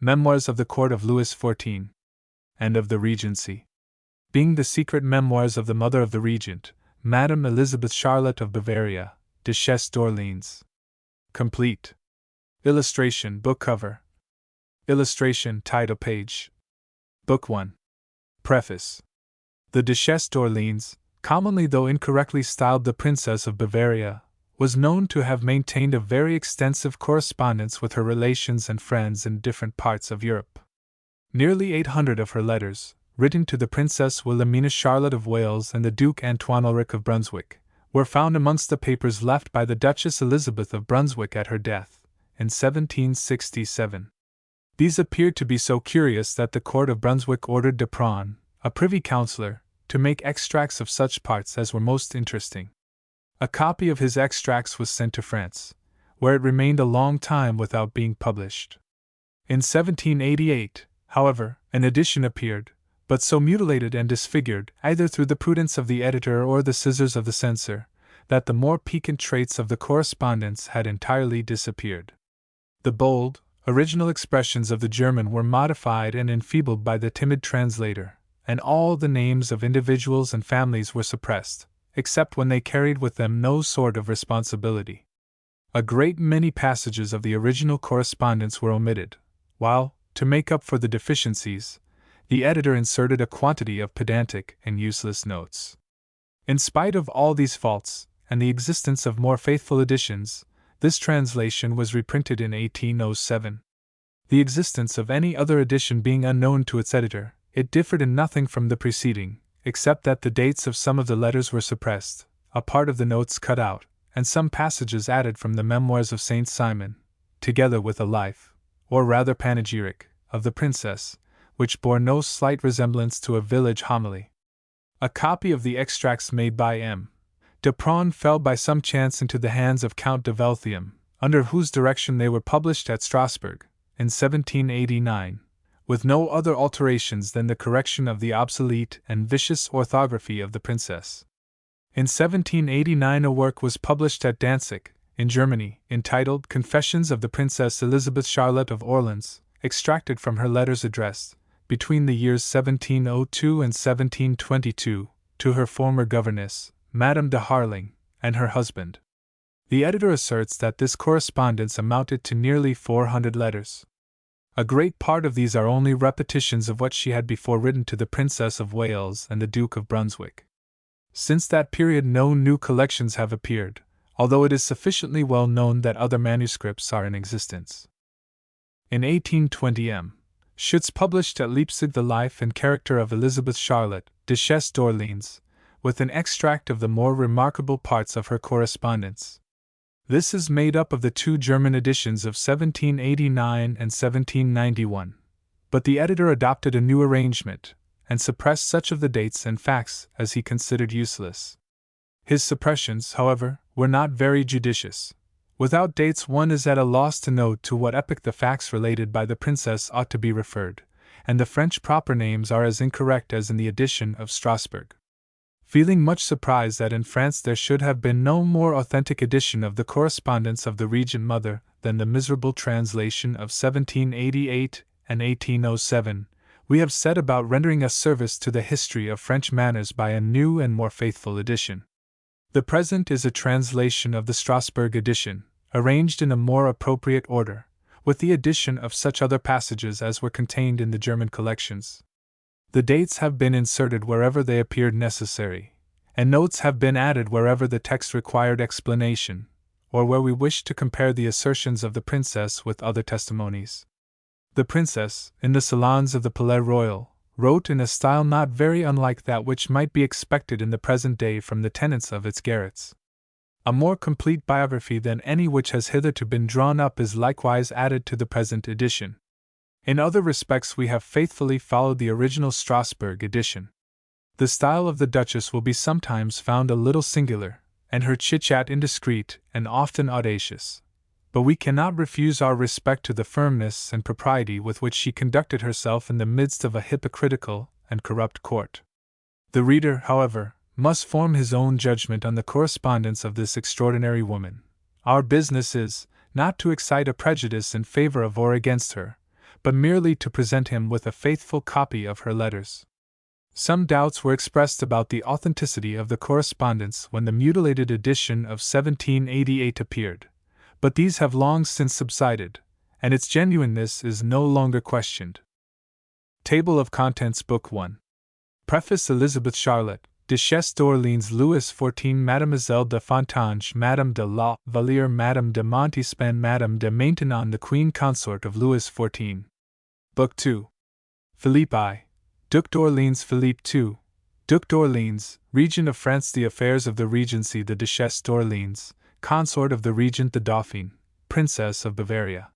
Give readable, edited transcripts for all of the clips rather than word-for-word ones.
Memoirs of the Court of Louis XIV, and of the Regency. Being the secret memoirs of the mother of the regent, Madame Elizabeth Charlotte of Bavaria, Duchesse d'Orléans. Complete. Illustration, book cover. Illustration, title page. Book 1. Preface. The Duchesse d'Orléans, commonly though incorrectly styled the Princess of Bavaria, was known to have maintained a very extensive correspondence with her relations and friends in different parts of Europe. Nearly 800 of her letters, written to the Princess Wilhelmina Charlotte of Wales and the Duke Antoine Ulrich of Brunswick, were found amongst the papers left by the Duchess Elizabeth of Brunswick at her death, in 1767. These appeared to be so curious that the Court of Brunswick ordered Dupron, a privy councillor, to make extracts of such parts as were most interesting. A copy of his extracts was sent to France, where it remained a long time without being published. In 1788, however, an edition appeared, but so mutilated and disfigured, either through the prudence of the editor or the scissors of the censor, that the more piquant traits of the correspondence had entirely disappeared. The bold, original expressions of the German were modified and enfeebled by the timid translator, and all the names of individuals and families were suppressed, except when they carried with them no sort of responsibility. A great many passages of the original correspondence were omitted, while, to make up for the deficiencies, the editor inserted a quantity of pedantic and useless notes. In spite of all these faults, and the existence of more faithful editions, this translation was reprinted in 1807. The existence of any other edition being unknown to its editor, it differed in nothing from the preceding, except that the dates of some of the letters were suppressed, a part of the notes cut out, and some passages added from the Memoirs of Saint Simon, together with a life, or rather panegyric, of the princess, which bore no slight resemblance to a village homily. A copy of the extracts made by M. Dupron fell by some chance into the hands of Count de Velthium, under whose direction they were published at Strasbourg, in 1789, with no other alterations than the correction of the obsolete and vicious orthography of the princess. In 1789 a work was published at Danzig, in Germany, entitled Confessions of the Princess Elizabeth Charlotte of Orléans, extracted from her letters addressed, between the years 1702 and 1722, to her former governess, Madame de Harling, and her husband. The editor asserts that this correspondence amounted to nearly 400 letters. A great part of these are only repetitions of what she had before written to the Princess of Wales and the Duke of Brunswick. Since that period no new collections have appeared, although it is sufficiently well known that other manuscripts are in existence. In 1820 M. Schutz published at Leipzig the life and character of Elizabeth Charlotte, Duchesse d'Orléans, with an extract of the more remarkable parts of her correspondence. This is made up of the two German editions of 1789 and 1791, but the editor adopted a new arrangement, and suppressed such of the dates and facts as he considered useless. His suppressions, however, were not very judicious. Without dates one is at a loss to know to what epoch the facts related by the princess ought to be referred, and the French proper names are as incorrect as in the edition of Strasbourg. Feeling much surprised that in France there should have been no more authentic edition of the correspondence of the Regent Mother than the miserable translation of 1788 and 1807, we have set about rendering a service to the history of French manners by a new and more faithful edition. The present is a translation of the Strasbourg edition, arranged in a more appropriate order, with the addition of such other passages as were contained in the German collections. The dates have been inserted wherever they appeared necessary, and notes have been added wherever the text required explanation, or where we wished to compare the assertions of the princess with other testimonies. The princess, in the salons of the Palais Royal, wrote in a style not very unlike that which might be expected in the present day from the tenants of its garrets. A more complete biography than any which has hitherto been drawn up is likewise added to the present edition. In other respects we have faithfully followed the original Strasbourg edition. The style of the Duchess will be sometimes found a little singular, and her chit-chat indiscreet and often audacious, but we cannot refuse our respect to the firmness and propriety with which she conducted herself in the midst of a hypocritical and corrupt court. The reader, however, must form his own judgment on the correspondence of this extraordinary woman. Our business is, not to excite a prejudice in favor of or against her, but merely to present him with a faithful copy of her letters. Some doubts were expressed about the authenticity of the correspondence when the mutilated edition of 1788 appeared, but these have long since subsided, and its genuineness is no longer questioned. Table of Contents Book 1. Preface: Elizabeth Charlotte, Duchesse d'Orléans, Louis XIV, Mademoiselle de Fontanges, Madame de la Valliere, Madame de Montespan, Madame de Maintenon, the Queen Consort of Louis XIV. Book 2. Philippe I, Duc d'Orléans, Philippe II, Duc d'Orléans, Regent of France, the affairs of the Regency, the Duchesse d'Orléans, consort of the Regent, the Dauphine, Princess of Bavaria.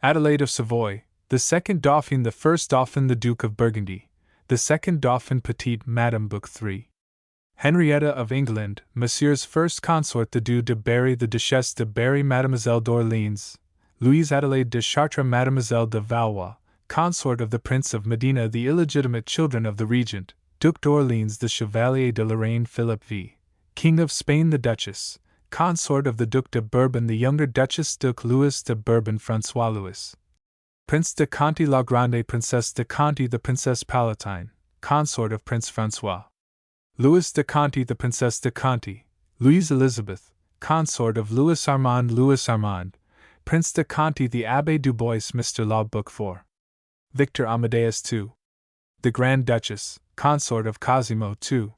Adelaide of Savoy, the second Dauphin, the first Dauphin, the Duke of Burgundy, the second Dauphin, Petite Madame. Book 3. Henrietta of England, Monsieur's first consort, the Duc de Berry, the Duchesse de Berry, Mademoiselle d'Orléans, Louise Adelaide de Chartres, Mademoiselle de Valois, consort of the Prince of Modena, the illegitimate children of the Regent, Duc d'Orléans, the Chevalier de Lorraine, Philip V, King of Spain, the Duchess, consort of the Duc de Bourbon, the younger Duchess, Duc Louis de Bourbon, François Louis, Prince de Conti la Grande, Princess de Conti, the Princess Palatine, consort of Prince François, Louis de Conti, the Princess de Conti, Louise Elizabeth, consort of Louis Armand, Prince de Conti, the Abbé du Bois, Mr. Law. Book 4. Victor Amadeus II, the Grand Duchess, consort of Cosimo II,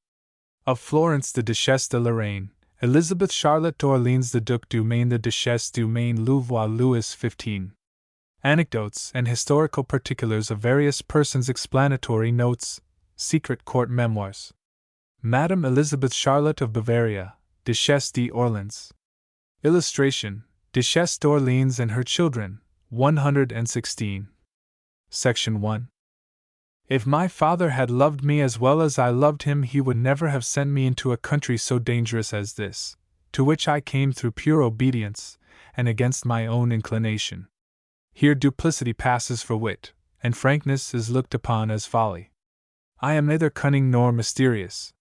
of Florence, the Duchesse de Lorraine, Elizabeth Charlotte d'Orléans, the Duc du Maine, the Duchesse du Maine, Louvois, Louis XV. Anecdotes and historical particulars of various persons, explanatory notes, secret court memoirs. Madame Elizabeth Charlotte of Bavaria, Duchesse d'Orléans. Illustration: Duchesse d'Orléans and her children, 116. Section 1. If my father had loved me as well as I loved him, he would never have sent me into a country so dangerous as this, to which I came through pure obedience, and against my own inclination. Here duplicity passes for wit, and frankness is looked upon as folly. I am neither cunning nor mysterious.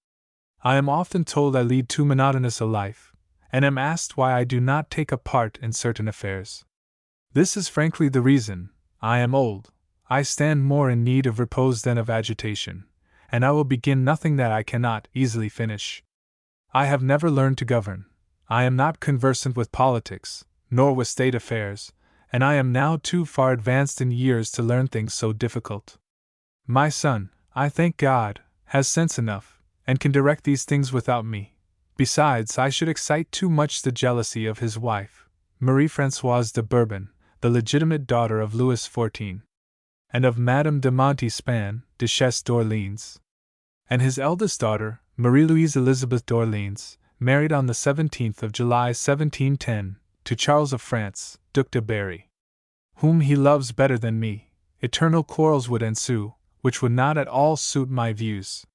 I am often told I lead too monotonous a life, and am asked why I do not take a part in certain affairs. This is frankly the reason: I am old, I stand more in need of repose than of agitation, and I will begin nothing that I cannot easily finish. I have never learned to govern, I am not conversant with politics, nor with state affairs, and I am now too far advanced in years to learn things so difficult. My son, I thank God, has sense enough, and can direct these things without me. Besides, I should excite too much the jealousy of his wife, Marie Françoise de Bourbon, the legitimate daughter of Louis XIV, and of Madame de Montespan, Duchesse d'Orléans, and his eldest daughter, Marie-Louise Elizabeth d'Orléans, married on the 17th of July 1710, to Charles of France, Duc de Berry, whom he loves better than me. Eternal quarrels would ensue, which would not at all suit my views.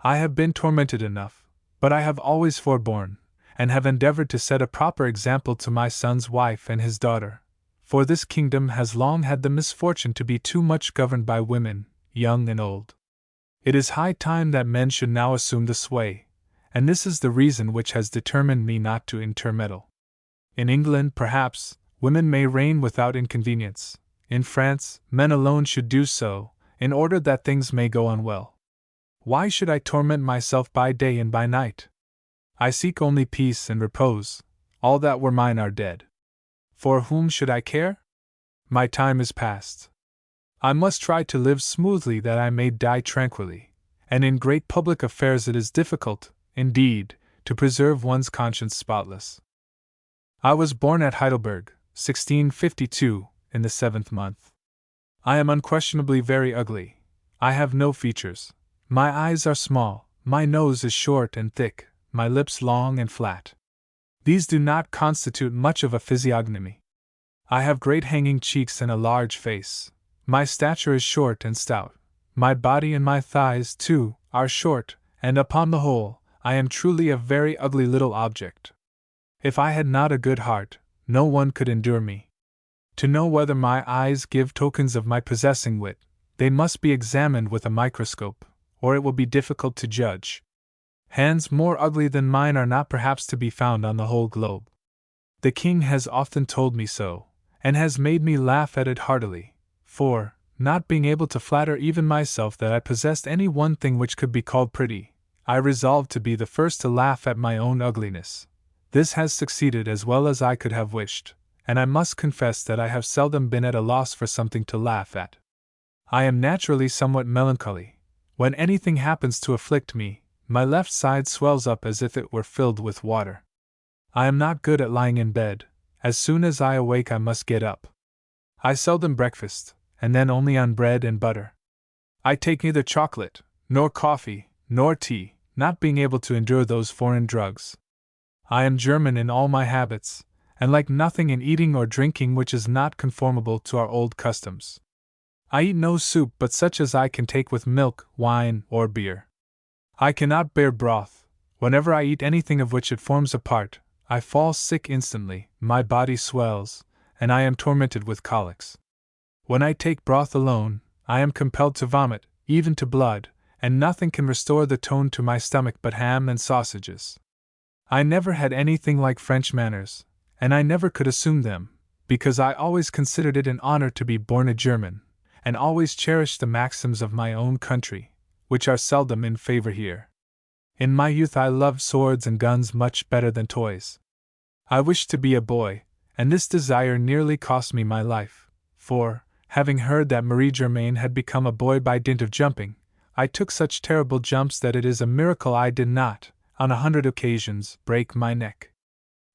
I have been tormented enough, but I have always forborne, and have endeavored to set a proper example to my son's wife and his daughter, for this kingdom has long had the misfortune to be too much governed by women, young and old. It is high time that men should now assume the sway, and this is the reason which has determined me not to intermeddle. In England, perhaps, women may reign without inconvenience. In France, men alone should do so, in order that things may go on well. Why should I torment myself by day and by night? I seek only peace and repose. All that were mine are dead. For whom should I care? My time is past. I must try to live smoothly that I may die tranquilly, and in great public affairs it is difficult, indeed, to preserve one's conscience spotless. I was born at Heidelberg, 1652, in the 7th month. I am unquestionably very ugly. I have no features. My eyes are small, my nose is short and thick, my lips long and flat. These do not constitute much of a physiognomy. I have great hanging cheeks and a large face. My stature is short and stout. My body and my thighs, too, are short, and upon the whole, I am truly a very ugly little object. If I had not a good heart, no one could endure me. To know whether my eyes give tokens of my possessing wit, they must be examined with a microscope, or it will be difficult to judge. Hands more ugly than mine are not perhaps to be found on the whole globe. The king has often told me so, and has made me laugh at it heartily, for, not being able to flatter even myself that I possessed any one thing which could be called pretty, I resolved to be the first to laugh at my own ugliness. This has succeeded as well as I could have wished, and I must confess that I have seldom been at a loss for something to laugh at. I am naturally somewhat melancholy. When anything happens to afflict me, my left side swells up as if it were filled with water. I am not good at lying in bed. As soon as I awake I must get up. I seldom breakfast, and then only on bread and butter. I take neither chocolate, nor coffee, nor tea, not being able to endure those foreign drugs. I am German in all my habits, and like nothing in eating or drinking which is not conformable to our old customs. I eat no soup but such as I can take with milk, wine, or beer. I cannot bear broth. Whenever I eat anything of which it forms a part, I fall sick instantly, my body swells, and I am tormented with colics. When I take broth alone, I am compelled to vomit, even to blood, and nothing can restore the tone to my stomach but ham and sausages. I never had anything like French manners, and I never could assume them, because I always considered it an honor to be born a German, and always cherished the maxims of my own country, which are seldom in favor here. In my youth I loved swords and guns much better than toys. I wished to be a boy, and this desire nearly cost me my life, for, having heard that Marie Germain had become a boy by dint of jumping, I took such terrible jumps that it is a miracle I did not, on 100 occasions, break my neck.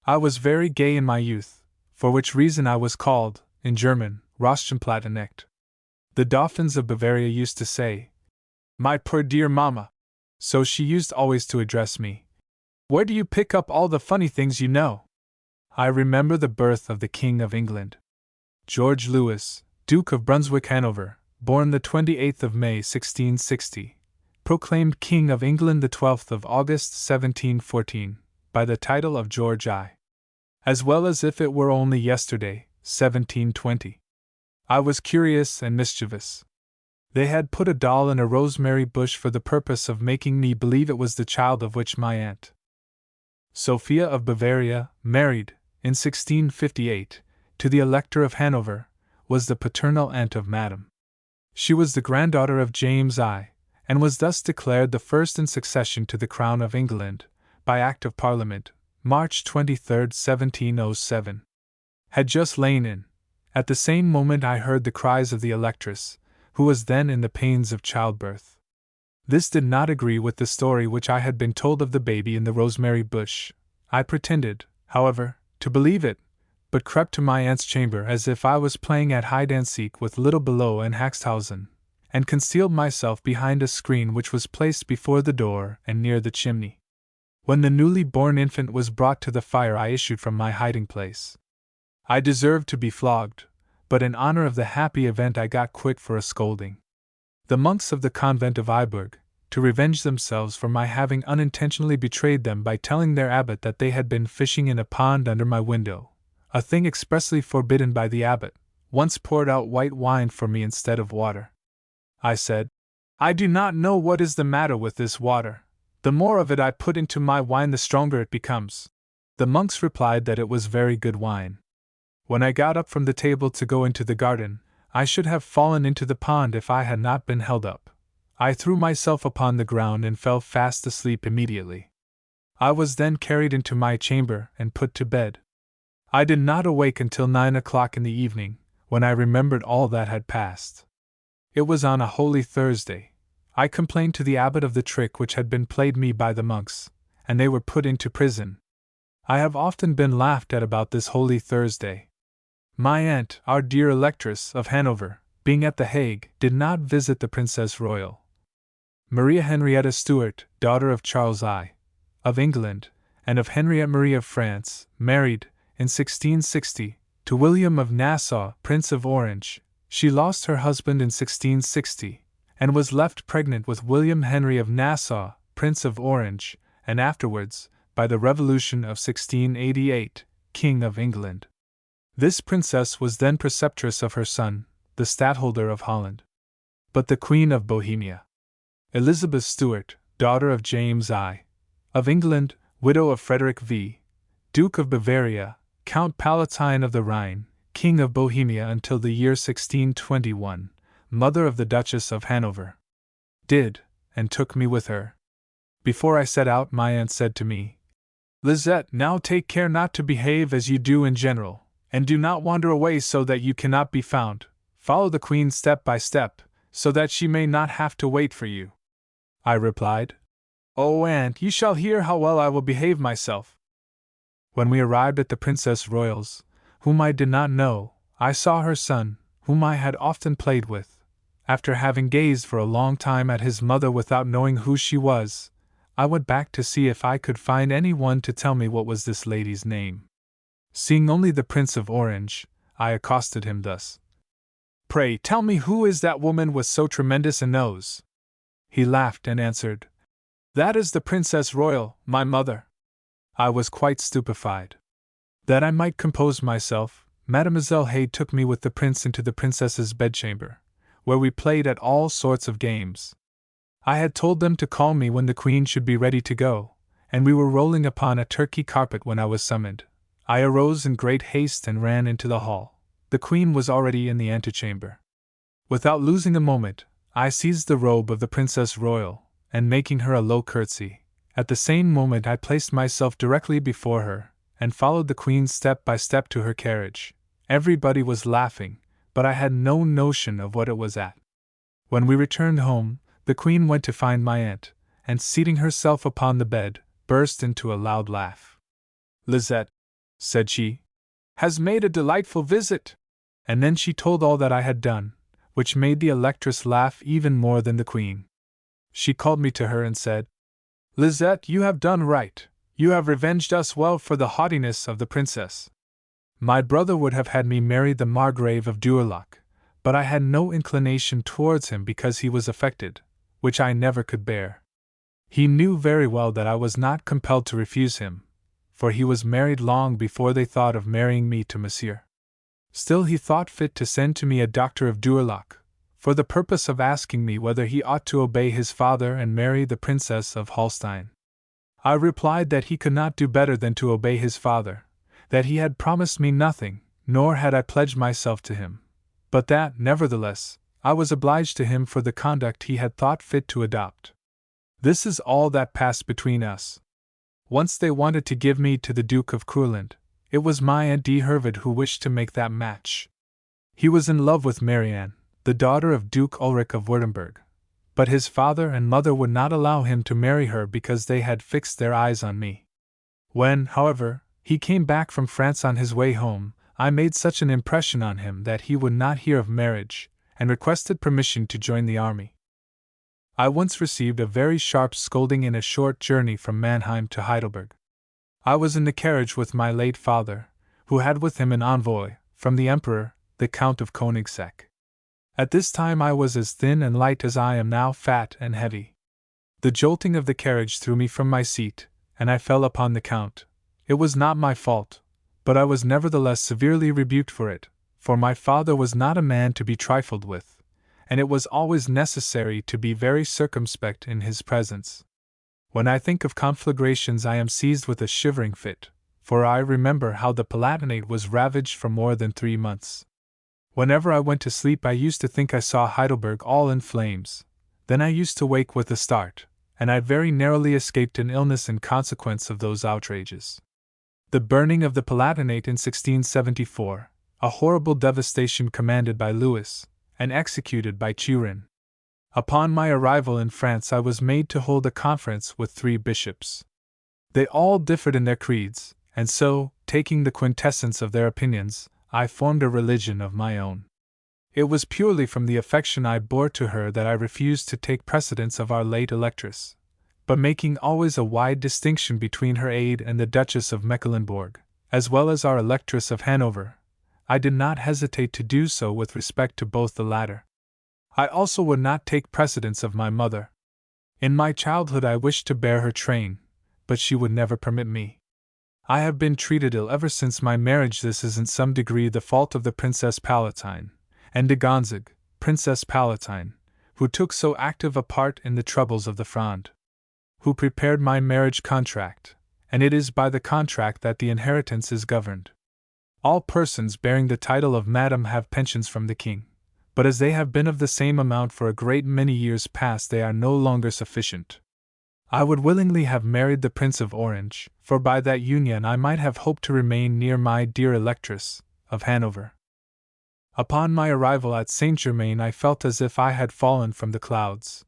I was very gay in my youth, for which reason I was called, in German, Roschenplattenecht. The Dauphins of Bavaria used to say, "My poor dear mamma," so she used always to address me. "Where do you pick up all the funny things you know?" I remember the birth of the King of England. George Louis, Duke of Brunswick-Hanover, born the 28th of May 1660, proclaimed King of England the 12th of August 1714, by the title of George I. As well as if it were only yesterday, 1720. I was curious and mischievous. They had put a doll in a rosemary bush for the purpose of making me believe it was the child of which my aunt Sophia of Bavaria, married, in 1658, to the Elector of Hanover, was the paternal aunt of Madame. She was the granddaughter of James I, and was thus declared the first in succession to the crown of England, by Act of Parliament, March 23, 1707. Had just lain in. At the same moment I heard the cries of the Electress, who was then in the pains of childbirth. This did not agree with the story which I had been told of the baby in the rosemary bush. I pretended, however, to believe it, but crept to my aunt's chamber as if I was playing at hide-and-seek with Little Below and Haxthausen, and concealed myself behind a screen which was placed before the door and near the chimney. When the newly born infant was brought to the fire I issued from my hiding-place. I deserved to be flogged, but in honor of the happy event I got quit for a scolding. The monks of the convent of Iburg, to revenge themselves for my having unintentionally betrayed them by telling their abbot that they had been fishing in a pond under my window, a thing expressly forbidden by the abbot, once poured out white wine for me instead of water. I said, "I do not know what is the matter with this water. The more of it I put into my wine the stronger it becomes." The monks replied that it was very good wine. When I got up from the table to go into the garden, I should have fallen into the pond if I had not been held up. I threw myself upon the ground and fell fast asleep immediately. I was then carried into my chamber and put to bed. I did not awake until 9 o'clock in the evening, when I remembered all that had passed. It was on a Holy Thursday. I complained to the abbot of the trick which had been played me by the monks, and they were put into prison. I have often been laughed at about this Holy Thursday. My aunt, our dear Electress of Hanover, being at The Hague, did not visit the Princess Royal. Maria Henrietta Stuart, daughter of Charles I, of England, and of Henriette Marie of France, married, in 1660, to William of Nassau, Prince of Orange. She lost her husband in 1660, and was left pregnant with William Henry of Nassau, Prince of Orange, and afterwards, by the Revolution of 1688, King of England. This princess was then preceptress of her son, the Stadtholder of Holland. But the Queen of Bohemia, Elizabeth Stuart, daughter of James I, of England, widow of Frederick V, Duke of Bavaria, Count Palatine of the Rhine, King of Bohemia until the year 1621, mother of the Duchess of Hanover, did, and took me with her. Before I set out, my aunt said to me, "Lisette, now take care not to behave as you do in general, and do not wander away so that you cannot be found. Follow the Queen step by step, so that she may not have to wait for you." I replied, "Oh, aunt, you shall hear how well I will behave myself." When we arrived at the Princess Royal's, whom I did not know, I saw her son, whom I had often played with. After having gazed for a long time at his mother without knowing who she was, I went back to see if I could find any one to tell me what was this lady's name. Seeing only the Prince of Orange, I accosted him thus: "Pray tell me who is that woman with so tremendous a nose?" He laughed and answered, "That is the Princess Royal, my mother." I was quite stupefied. That I might compose myself, Mademoiselle Hay took me with the prince into the princess's bedchamber, where we played at all sorts of games. I had told them to call me when the Queen should be ready to go, and we were rolling upon a Turkey carpet when I was summoned. I arose in great haste and ran into the hall. The Queen was already in the antechamber. Without losing a moment, I seized the robe of the Princess Royal, and making her a low curtsy, at the same moment I placed myself directly before her, and followed the Queen step by step to her carriage. Everybody was laughing, but I had no notion of what it was at. When we returned home, the Queen went to find my aunt, and seating herself upon the bed, burst into a loud laugh. "Lisette," said she, "has made a delightful visit." And then she told all that I had done, which made the Electress laugh even more than the Queen. She called me to her and said, "Lisette, you have done right. You have revenged us well for the haughtiness of the princess. My brother would have had me marry the Margrave of Durlach, but I had no inclination towards him because he was affected, which I never could bear. He knew very well that I was not compelled to refuse him, for he was married long before they thought of marrying me to Monsieur. Still he thought fit to send to me a doctor of Durlach, for the purpose of asking me whether he ought to obey his father and marry the Princess of Holstein. I replied that he could not do better than to obey his father, that he had promised me nothing, nor had I pledged myself to him, but that, nevertheless, I was obliged to him for the conduct he had thought fit to adopt. This is all that passed between us. Once they wanted to give me to the Duke of Courland. It was my Aunt de Hervid who wished to make that match. He was in love with Marianne, the daughter of Duke Ulrich of Württemberg, but his father and mother would not allow him to marry her because they had fixed their eyes on me. When, however, he came back from France on his way home, I made such an impression on him that he would not hear of marriage, and requested permission to join the army. I once received a very sharp scolding in a short journey from Mannheim to Heidelberg. I was in the carriage with my late father, who had with him an envoy from the Emperor, the Count of Königsegg. At this time I was as thin and light as I am now fat and heavy. The jolting of the carriage threw me from my seat, and I fell upon the Count. It was not my fault, but I was nevertheless severely rebuked for it, for my father was not a man to be trifled with, and it was always necessary to be very circumspect in his presence. When I think of conflagrations I am seized with a shivering fit, for I remember how the Palatinate was ravaged for more than 3 months. Whenever I went to sleep I used to think I saw Heidelberg all in flames. Then I used to wake with a start, and I very narrowly escaped an illness in consequence of those outrages. The burning of the Palatinate in 1674, a horrible devastation commanded by Louis, and executed by Turenne. Upon my arrival in France I was made to hold a conference with 3 bishops. They all differed in their creeds, and so, taking the quintessence of their opinions, I formed a religion of my own. It was purely from the affection I bore to her that I refused to take precedence of our late Electress, but making always a wide distinction between her aide and the Duchess of Mecklenburg, as well as our Electress of Hanover, I did not hesitate to do so with respect to both the latter. I also would not take precedence of my mother. In my childhood I wished to bear her train, but she would never permit me. I have been treated ill ever since my marriage. This is in some degree the fault of the Princess Palatine, and de Gonzig, Princess Palatine, who took so active a part in the troubles of the Fronde, who prepared my marriage contract, and it is by the contract that the inheritance is governed. All persons bearing the title of Madam have pensions from the king, but as they have been of the same amount for a great many years past, they are no longer sufficient. I would willingly have married the Prince of Orange, for by that union I might have hoped to remain near my dear Electress of Hanover. Upon my arrival at Saint Germain, I felt as if I had fallen from the clouds.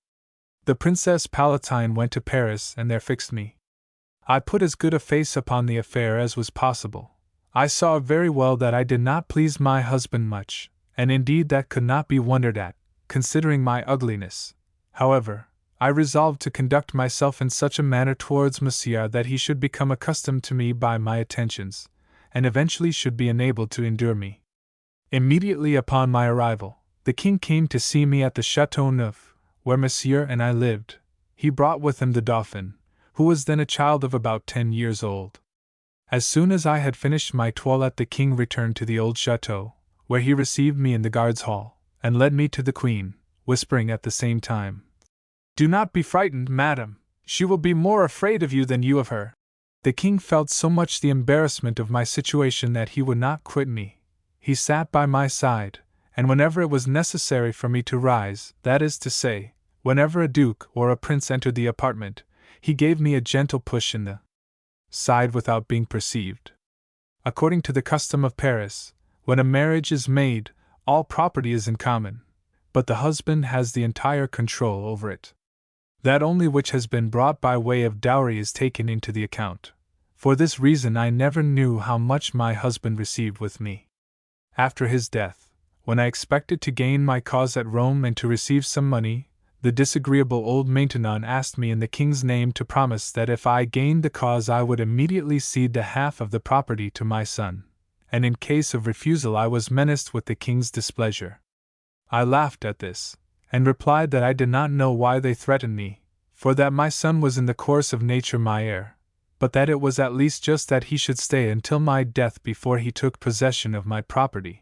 The Princess Palatine went to Paris and there fixed me. I put as good a face upon the affair as was possible. I saw very well that I did not please my husband much, and indeed that could not be wondered at, considering my ugliness. However, I resolved to conduct myself in such a manner towards Monsieur that he should become accustomed to me by my attentions, and eventually should be enabled to endure me. Immediately upon my arrival, the king came to see me at the Chateau Neuf, where Monsieur and I lived. He brought with him the Dauphin, who was then a child of about 10 years old. As soon as I had finished my toilette, the king returned to the old chateau, where he received me in the guards' hall, and led me to the queen, whispering at the same time, "Do not be frightened, madam. She will be more afraid of you than you of her." The king felt so much the embarrassment of my situation that he would not quit me. He sat by my side, and whenever it was necessary for me to rise, that is to say, whenever a duke or a prince entered the apartment, he gave me a gentle push in the side without being perceived. According to the custom of Paris, when a marriage is made, all property is in common, but the husband has the entire control over it. That only which has been brought by way of dowry is taken into the account. For this reason I never knew how much my husband received with me. After his death, when I expected to gain my cause at Rome and to receive some money, the disagreeable old Maintenon asked me in the king's name to promise that if I gained the cause I would immediately cede the half of the property to my son, and in case of refusal I was menaced with the king's displeasure. I laughed at this, and replied that I did not know why they threatened me, for that my son was in the course of nature my heir, but that it was at least just that he should stay until my death before he took possession of my property,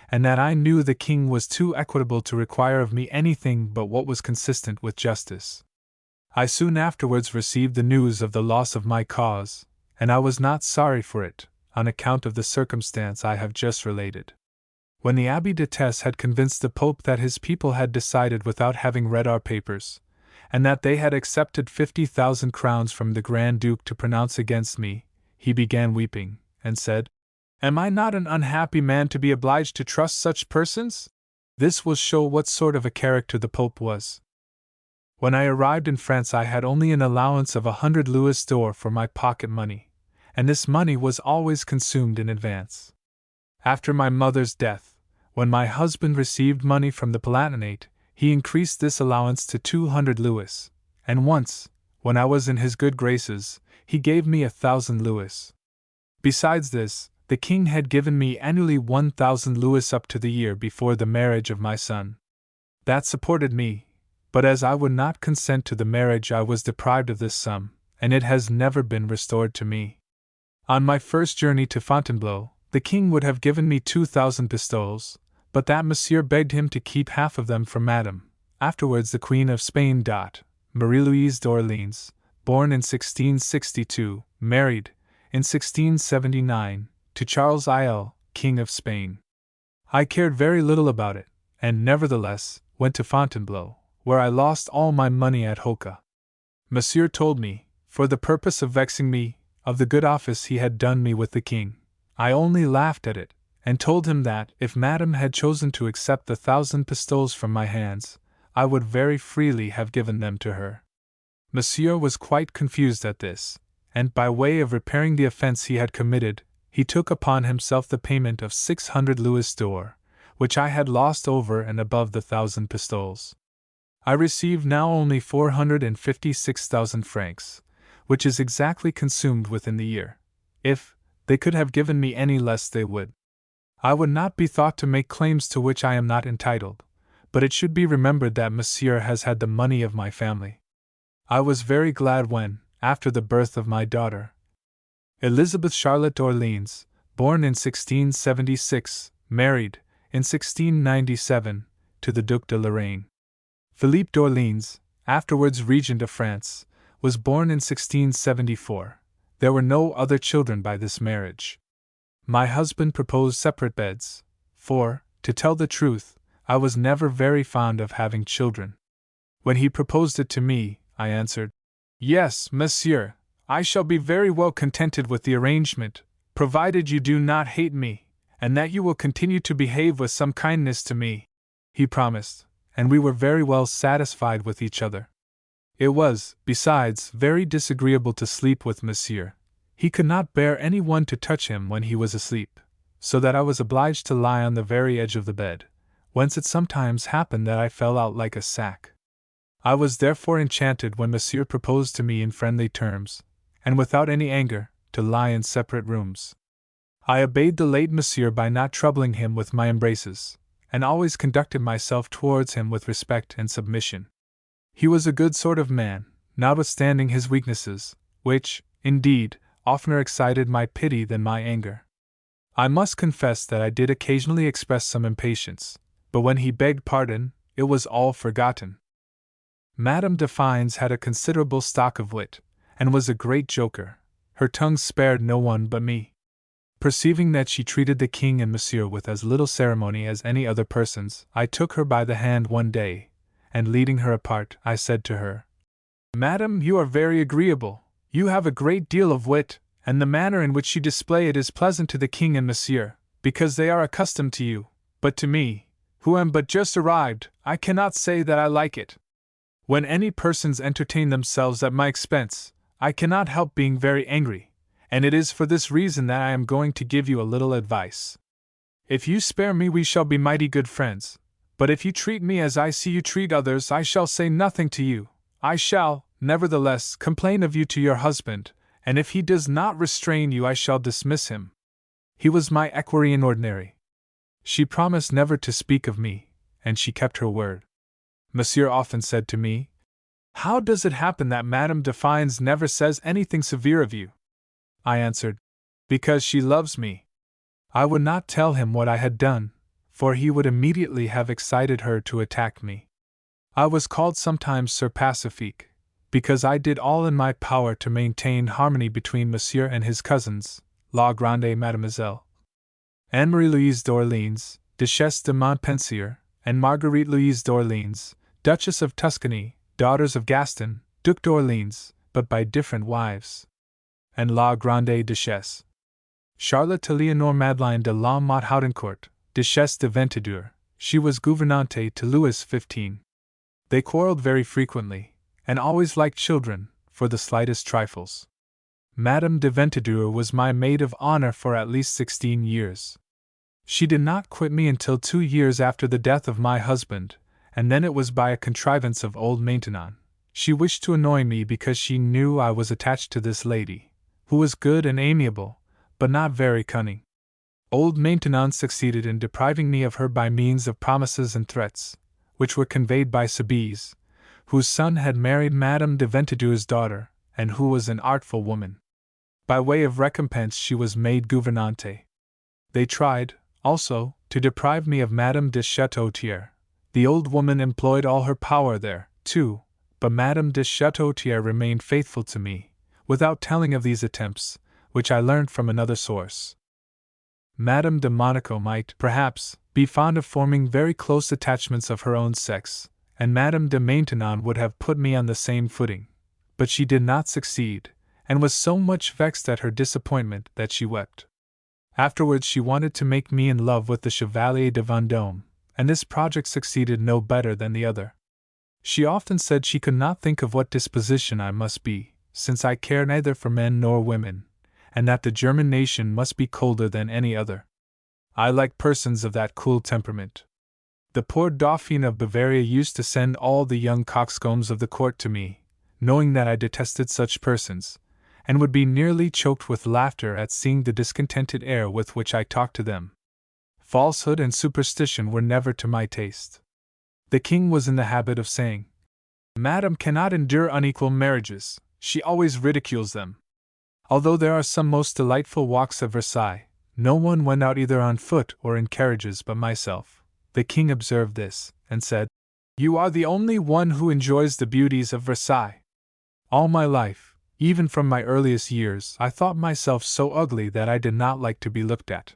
and that I knew the king was too equitable to require of me anything but what was consistent with justice. I soon afterwards received the news of the loss of my cause, and I was not sorry for it, on account of the circumstance I have just related. When the Abbé de Tesse had convinced the Pope that his people had decided without having read our papers, and that they had accepted 50,000 crowns from the Grand Duke to pronounce against me, he began weeping, and said, "Am I not an unhappy man to be obliged to trust such persons?" This will show what sort of a character the Pope was. When I arrived in France I had only an allowance of 100 louis d'or for my pocket money, and this money was always consumed in advance. After my mother's death, when my husband received money from the Palatinate, he increased this allowance to 200 louis, and once, when I was in his good graces, he gave me 1,000 louis. Besides this, the king had given me annually 1,000 louis up to the year before the marriage of my son. That supported me, but as I would not consent to the marriage I was deprived of this sum, and it has never been restored to me. On my first journey to Fontainebleau, the king would have given me 2,000 pistoles, but that Monsieur begged him to keep half of them for Madame, afterwards the Queen of Spain. Marie-Louise d'Orléans, born in 1662, married, in 1679, to Charles IL, King of Spain. I cared very little about it, and nevertheless, went to Fontainebleau, where I lost all my money at Hoca. Monsieur told me, for the purpose of vexing me, of the good office he had done me with the king. I only laughed at it, and told him that, if Madame had chosen to accept the 1,000 pistoles from my hands, I would very freely have given them to her. Monsieur was quite confused at this, and by way of repairing the offense he had committed, he took upon himself the payment of 600 louis d'or, which I had lost over and above the 1,000 pistoles. I received now only 456,000 francs, which is exactly consumed within the year. If they could have given me any less they would. I would not be thought to make claims to which I am not entitled, but it should be remembered that Monsieur has had the money of my family. I was very glad when, after the birth of my daughter, Elizabeth Charlotte d'Orléans, born in 1676, married, in 1697, to the Duc de Lorraine. Philippe d'Orléans, afterwards Regent of France, was born in 1674. There were no other children by this marriage. My husband proposed separate beds, for, to tell the truth, I was never very fond of having children. When he proposed it to me, I answered, "Yes, monsieur, I shall be very well contented with the arrangement, provided you do not hate me, and that you will continue to behave with some kindness to me." He promised, and we were very well satisfied with each other. It was, besides, very disagreeable to sleep with monsieur. He could not bear any one to touch him when he was asleep, so that I was obliged to lie on the very edge of the bed, whence it sometimes happened that I fell out like a sack. I was therefore enchanted when monsieur proposed to me in friendly terms, and without any anger, to lie in separate rooms. I obeyed the late monsieur by not troubling him with my embraces, and always conducted myself towards him with respect and submission. He was a good sort of man, notwithstanding his weaknesses, which, indeed, oftener excited my pity than my anger. I must confess that I did occasionally express some impatience, but when he begged pardon, it was all forgotten. Madame de Fines had a considerable stock of wit, and was a great joker. Her tongue spared no one but me. Perceiving that she treated the king and monsieur with as little ceremony as any other persons, I took her by the hand one day, and leading her apart, I said to her, "Madame, you are very agreeable. You have a great deal of wit, and the manner in which you display it is pleasant to the king and monsieur, because they are accustomed to you, but to me, who am but just arrived, I cannot say that I like it. When any persons entertain themselves at my expense, I cannot help being very angry, and it is for this reason that I am going to give you a little advice. If you spare me, we shall be mighty good friends, but if you treat me as I see you treat others, I shall say nothing to you. I shall, nevertheless, complain of you to your husband, and if he does not restrain you, I shall dismiss him." He was my equerry in ordinary. She promised never to speak of me, and she kept her word. Monsieur often said to me, "How does it happen that Madame de Fines never says anything severe of you?" I answered, "Because she loves me." I would not tell him what I had done, for he would immediately have excited her to attack me. I was called sometimes Sir Pacifique, because I did all in my power to maintain harmony between monsieur and his cousins, La Grande Mademoiselle Anne-Marie Louise d'Orléans, Duchesse de Montpensier, and Marguerite Louise d'Orléans, Duchess of Tuscany, daughters of Gaston, Duc d'Orléans, but by different wives, and La Grande Duchesse Charlotte Leonore Madeleine de la Motte Houdancourt, Duchesse de Ventadour. She was gouvernante to Louis XV. They quarreled very frequently, and always like children, for the slightest trifles. Madame de Ventadour was my maid of honor for at least 16 years. She did not quit me until 2 years after the death of my husband, and then it was by a contrivance of old Maintenon. She wished to annoy me because she knew I was attached to this lady, who was good and amiable, but not very cunning. Old Maintenon succeeded in depriving me of her by means of promises and threats, which were conveyed by Soubise, whose son had married Madame de Ventadour's daughter, and who was an artful woman. By way of recompense she was made gouvernante. They tried, also, to deprive me of Madame de Châteautier. The old woman employed all her power there, too, but Madame de Châteautier remained faithful to me, without telling of these attempts, which I learned from another source. Madame de Monaco might, perhaps, be fond of forming very close attachments of her own sex, and Madame de Maintenon would have put me on the same footing, but she did not succeed, and was so much vexed at her disappointment that she wept. Afterwards she wanted to make me in love with the Chevalier de Vendôme, and this project succeeded no better than the other. She often said she could not think of what disposition I must be, since I care neither for men nor women, and that the German nation must be colder than any other. I like persons of that cool temperament. The poor Dauphin of Bavaria used to send all the young coxcombs of the court to me, knowing that I detested such persons, and would be nearly choked with laughter at seeing the discontented air with which I talked to them. Falsehood and superstition were never to my taste. The king was in the habit of saying, "Madame cannot endure unequal marriages, she always ridicules them." Although there are some most delightful walks at Versailles, no one went out either on foot or in carriages but myself. The king observed this, and said, "You are the only one who enjoys the beauties of Versailles." All my life, Even from my earliest years, I thought myself so ugly that I did not like to be looked at.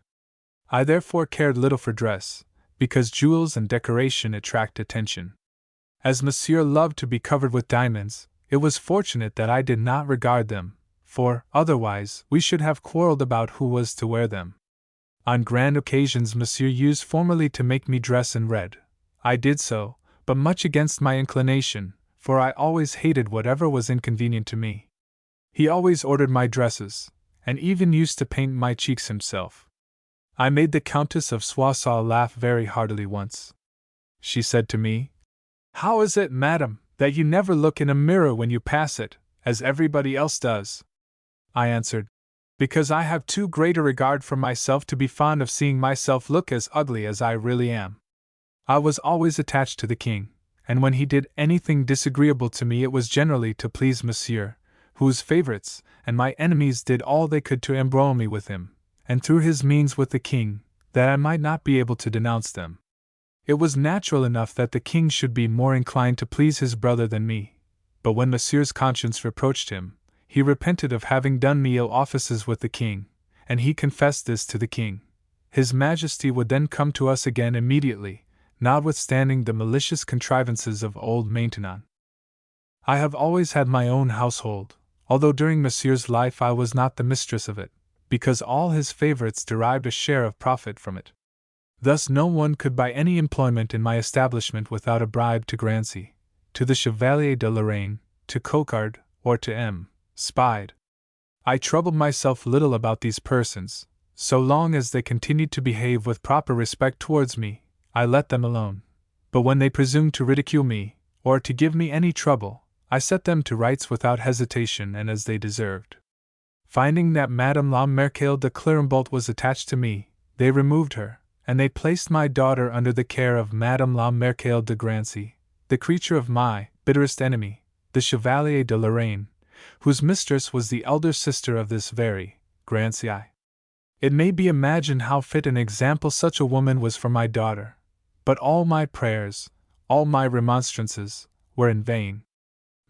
I therefore cared little for dress, because jewels and decoration attract attention. As Monsieur loved to be covered with diamonds, it was fortunate that I did not regard them, for, otherwise, we should have quarreled about who was to wear them. On grand occasions Monsieur used formerly to make me dress in red. I did so, but much against my inclination, for I always hated whatever was inconvenient to me. He always ordered my dresses, and even used to paint my cheeks himself. I made the Countess of Soissons laugh very heartily once. She said to me, "How is it, madam, that you never look in a mirror when you pass it, as everybody else does?" I answered, "Because I have too great a regard for myself to be fond of seeing myself look as ugly as I really am." I was always attached to the king, and when he did anything disagreeable to me it was generally to please Monsieur, whose favorites and my enemies did all they could to embroil me with him, and through his means with the king, that I might not be able to denounce them. It was natural enough that the king should be more inclined to please his brother than me, but when Monsieur's conscience reproached him, he repented of having done me ill offices with the king, and he confessed this to the king. His Majesty would then come to us again immediately, notwithstanding the malicious contrivances of old Maintenon. I have always had my own household, although during Monsieur's life I was not the mistress of it, because all his favorites derived a share of profit from it. Thus no one could buy any employment in my establishment without a bribe to Regency, to the Chevalier de Lorraine, to Coquard, or to M. Spide. I troubled myself little about these persons. So long as they continued to behave with proper respect towards me, I let them alone. But when they presumed to ridicule me, or to give me any trouble, I set them to rights without hesitation and as they deserved. Finding that Madame la Marquise de Clermont was attached to me, they removed her, and they placed my daughter under the care of Madame la Marquise de Regency, the creature of my bitterest enemy, the Chevalier de Lorraine, whose mistress was the elder sister of this very Regency. It may be imagined how fit an example such a woman was for my daughter, but all my prayers, all my remonstrances, were in vain.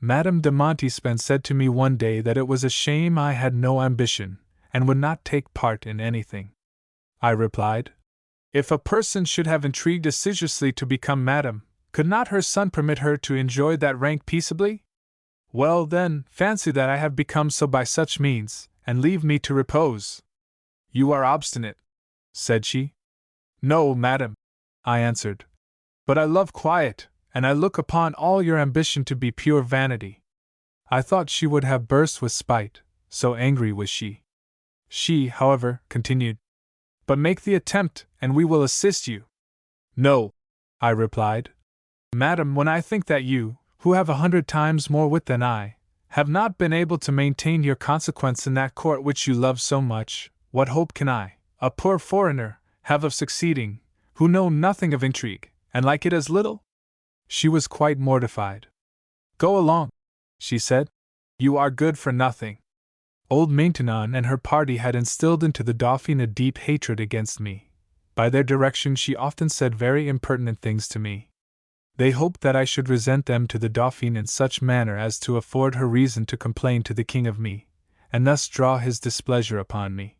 Madame de Montespan said to me one day that it was a shame I had no ambition, and would not take part in anything. I replied, "If a person should have intrigued assiduously to become madam, could not her son permit her to enjoy that rank peaceably? Well, then, fancy that I have become so by such means, and leave me to repose." "You are obstinate," said she. "No, madam," I answered, "but I love quiet, and I look upon all your ambition to be pure vanity." I thought she would have burst with spite, so angry was she. She, however, continued, "But make the attempt, and we will assist you." "No," I replied, "madam, when I think that you, who have 100 times more wit than I, have not been able to maintain your consequence in that court which you love so much, what hope can I, a poor foreigner, have of succeeding, who know nothing of intrigue, and like it as little?" She was quite mortified. "Go along," she said. "You are good for nothing." Old Maintenon and her party had instilled into the Dauphin a deep hatred against me. By their direction she often said very impertinent things to me. They hoped that I should resent them to the Dauphin in such manner as to afford her reason to complain to the king of me, and thus draw his displeasure upon me.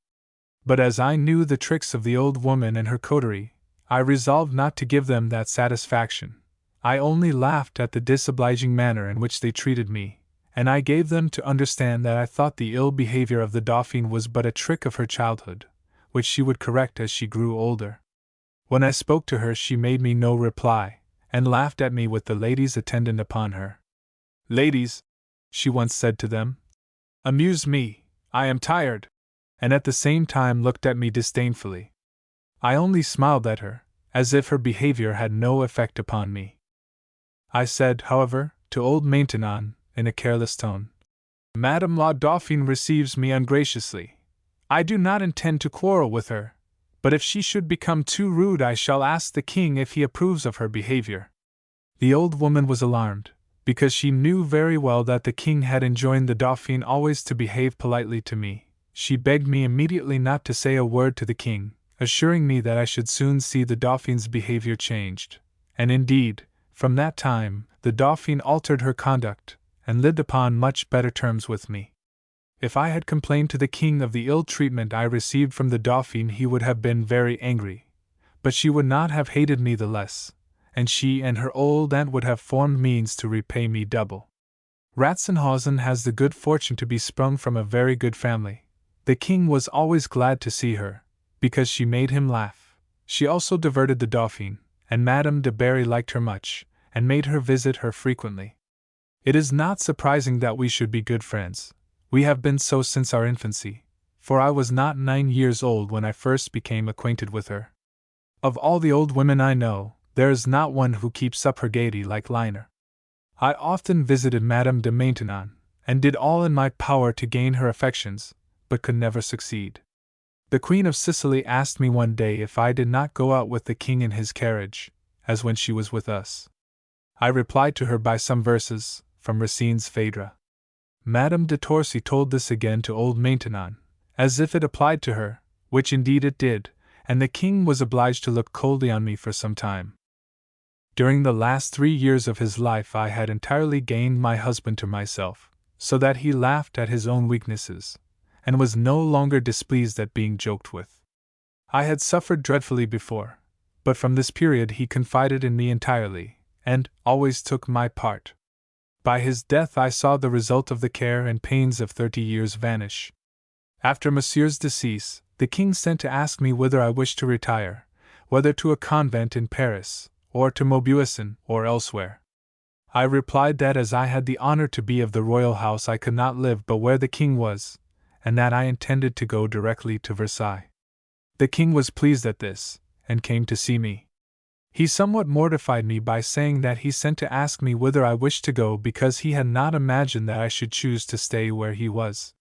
But as I knew the tricks of the old woman and her coterie, I resolved not to give them that satisfaction. I only laughed at the disobliging manner in which they treated me, and I gave them to understand that I thought the ill behavior of the Dauphin was but a trick of her childhood, which she would correct as she grew older. When I spoke to her she made me no reply, and laughed at me with the ladies attendant upon her. "Ladies," she once said to them, "amuse me, I am tired," and at the same time looked at me disdainfully. I only smiled at her, as if her behavior had no effect upon me. I said, however, to old Maintenon, in a careless tone, "Madame la Dauphine receives me ungraciously. I do not intend to quarrel with her, but if she should become too rude I shall ask the king if he approves of her behavior." The old woman was alarmed, because she knew very well that the king had enjoined the Dauphin always to behave politely to me. She begged me immediately not to say a word to the king, assuring me that I should soon see the Dauphin's behavior changed, and indeed, from that time, the Dauphin altered her conduct, and lived upon much better terms with me. If I had complained to the king of the ill treatment I received from the Dauphin, he would have been very angry, but she would not have hated me the less, and she and her old aunt would have formed means to repay me double. Ratzenhausen has the good fortune to be sprung from a very good family. The king was always glad to see her, because she made him laugh. She also diverted the Dauphin, and Madame de Berry liked her much, and made her visit her frequently. It is not surprising that we should be good friends. We have been so since our infancy, for I was not 9 years old when I first became acquainted with her. Of all the old women I know, there is not one who keeps up her gaiety like Liner. I often visited Madame de Maintenon, and did all in my power to gain her affections, but could never succeed. The Queen of Sicily asked me one day if I did not go out with the king in his carriage, as when she was with us. I replied to her by some verses from Racine's Phaedra. Madame de Torcy told this again to old Maintenon, as if it applied to her, which indeed it did, and the king was obliged to look coldly on me for some time. During the last 3 years of his life I had entirely gained my husband to myself, so that he laughed at his own weaknesses, and was no longer displeased at being joked with. I had suffered dreadfully before, but from this period he confided in me entirely, and always took my part. By his death I saw the result of the care and pains of 30 years vanish. After Monsieur's decease, the king sent to ask me whither I wished to retire, whether to a convent in Paris, or to Maubuisson, or elsewhere. I replied that as I had the honor to be of the royal house I could not live but where the king was, and that I intended to go directly to Versailles. The king was pleased at this, and came to see me. He somewhat mortified me by saying that he sent to ask me whither I wished to go because he had not imagined that I should choose to stay where he was.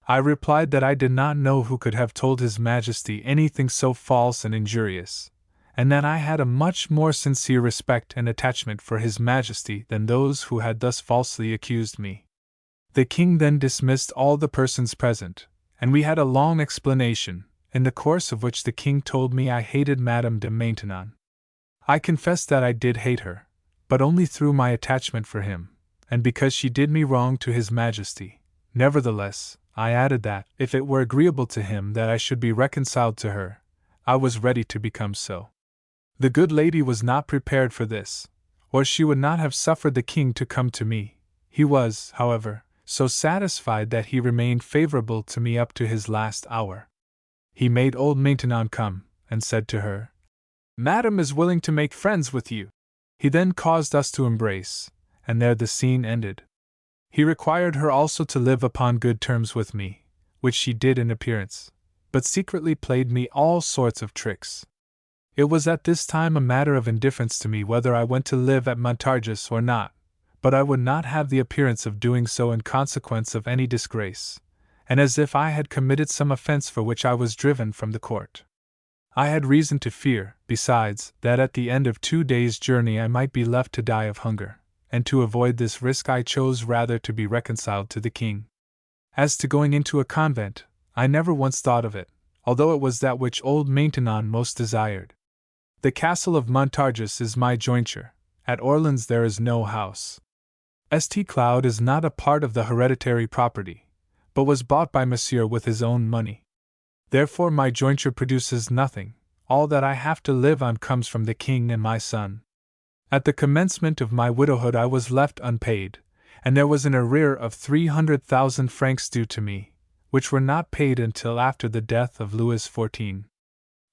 I replied that I did not know who could have told His Majesty anything so false and injurious, and that I had a much more sincere respect and attachment for His Majesty than those who had thus falsely accused me. The king then dismissed all the persons present, and we had a long explanation, in the course of which the king told me I hated Madame de Maintenon. I confessed that I did hate her, but only through my attachment for him, and because she did me wrong to His Majesty. Nevertheless, I added that, if it were agreeable to him that I should be reconciled to her, I was ready to become so. The good lady was not prepared for this, or she would not have suffered the king to come to me. He was, however, so satisfied that he remained favorable to me up to his last hour. He made old Maintenon come, and said to her, "Madame is willing to make friends with you." He then caused us to embrace, and there the scene ended. He required her also to live upon good terms with me, which she did in appearance, but secretly played me all sorts of tricks. It was at this time a matter of indifference to me whether I went to live at Montargis or not, but I would not have the appearance of doing so in consequence of any disgrace, and as if I had committed some offense for which I was driven from the court. I had reason to fear, besides, that at the end of 2 days' journey I might be left to die of hunger, and to avoid this risk I chose rather to be reconciled to the king. As to going into a convent, I never once thought of it, although it was that which old Maintenon most desired. The castle of Montargis is my jointure. At Orléans there is no house. St. Cloud is not a part of the hereditary property, but was bought by Monsieur with his own money. Therefore my jointure produces nothing. All that I have to live on comes from the king and my son. At the commencement of my widowhood I was left unpaid, and there was an arrear of 300,000 francs due to me, which were not paid until after the death of Louis XIV.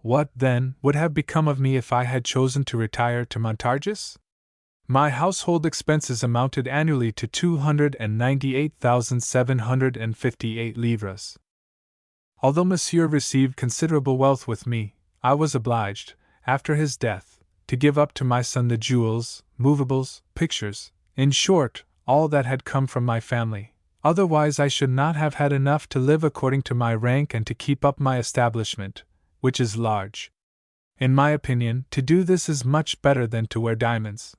What, then, would have become of me if I had chosen to retire to Montargis? My household expenses amounted annually to 298,758 livres. Although Monsieur received considerable wealth with me, I was obliged, after his death, to give up to my son the jewels, movables, pictures, in short, all that had come from my family. Otherwise I should not have had enough to live according to my rank and to keep up my establishment, which is large. In my opinion, to do this is much better than to wear diamonds.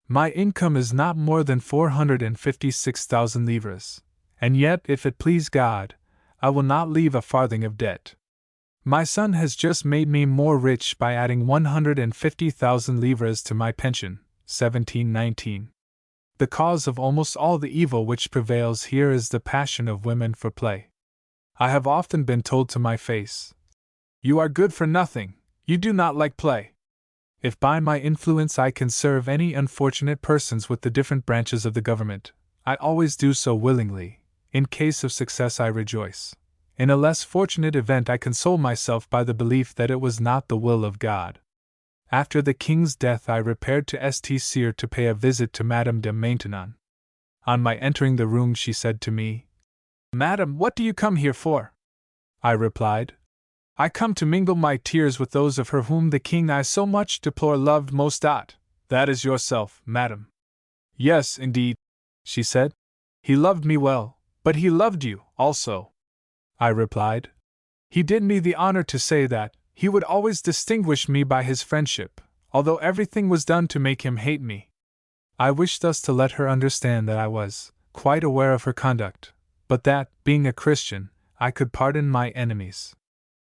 My income is not more than 456,000 livres, and yet, if it please God, I will not leave a farthing of debt. My son has just made me more rich by adding 150,000 livres to my pension, 1719. The cause of almost all the evil which prevails here is the passion of women for play. I have often been told to my face, "You are good for nothing, you do not like play." If by my influence I can serve any unfortunate persons with the different branches of the government, I always do so willingly. In case of success I rejoice. In a less fortunate event I console myself by the belief that it was not the will of God. After the king's death I repaired to St. Cyr to pay a visit to Madame de Maintenon. On my entering the room she said to me, "Madam, what do you come here for?" I replied, "I come to mingle my tears with those of her whom the king I so much deplore loved most. That is yourself, madam." "Yes, indeed," she said. "He loved me well, but he loved you, also." I replied, "He did me the honor to say that he would always distinguish me by his friendship, although everything was done to make him hate me." I wished thus to let her understand that I was quite aware of her conduct, but that, being a Christian, I could pardon my enemies.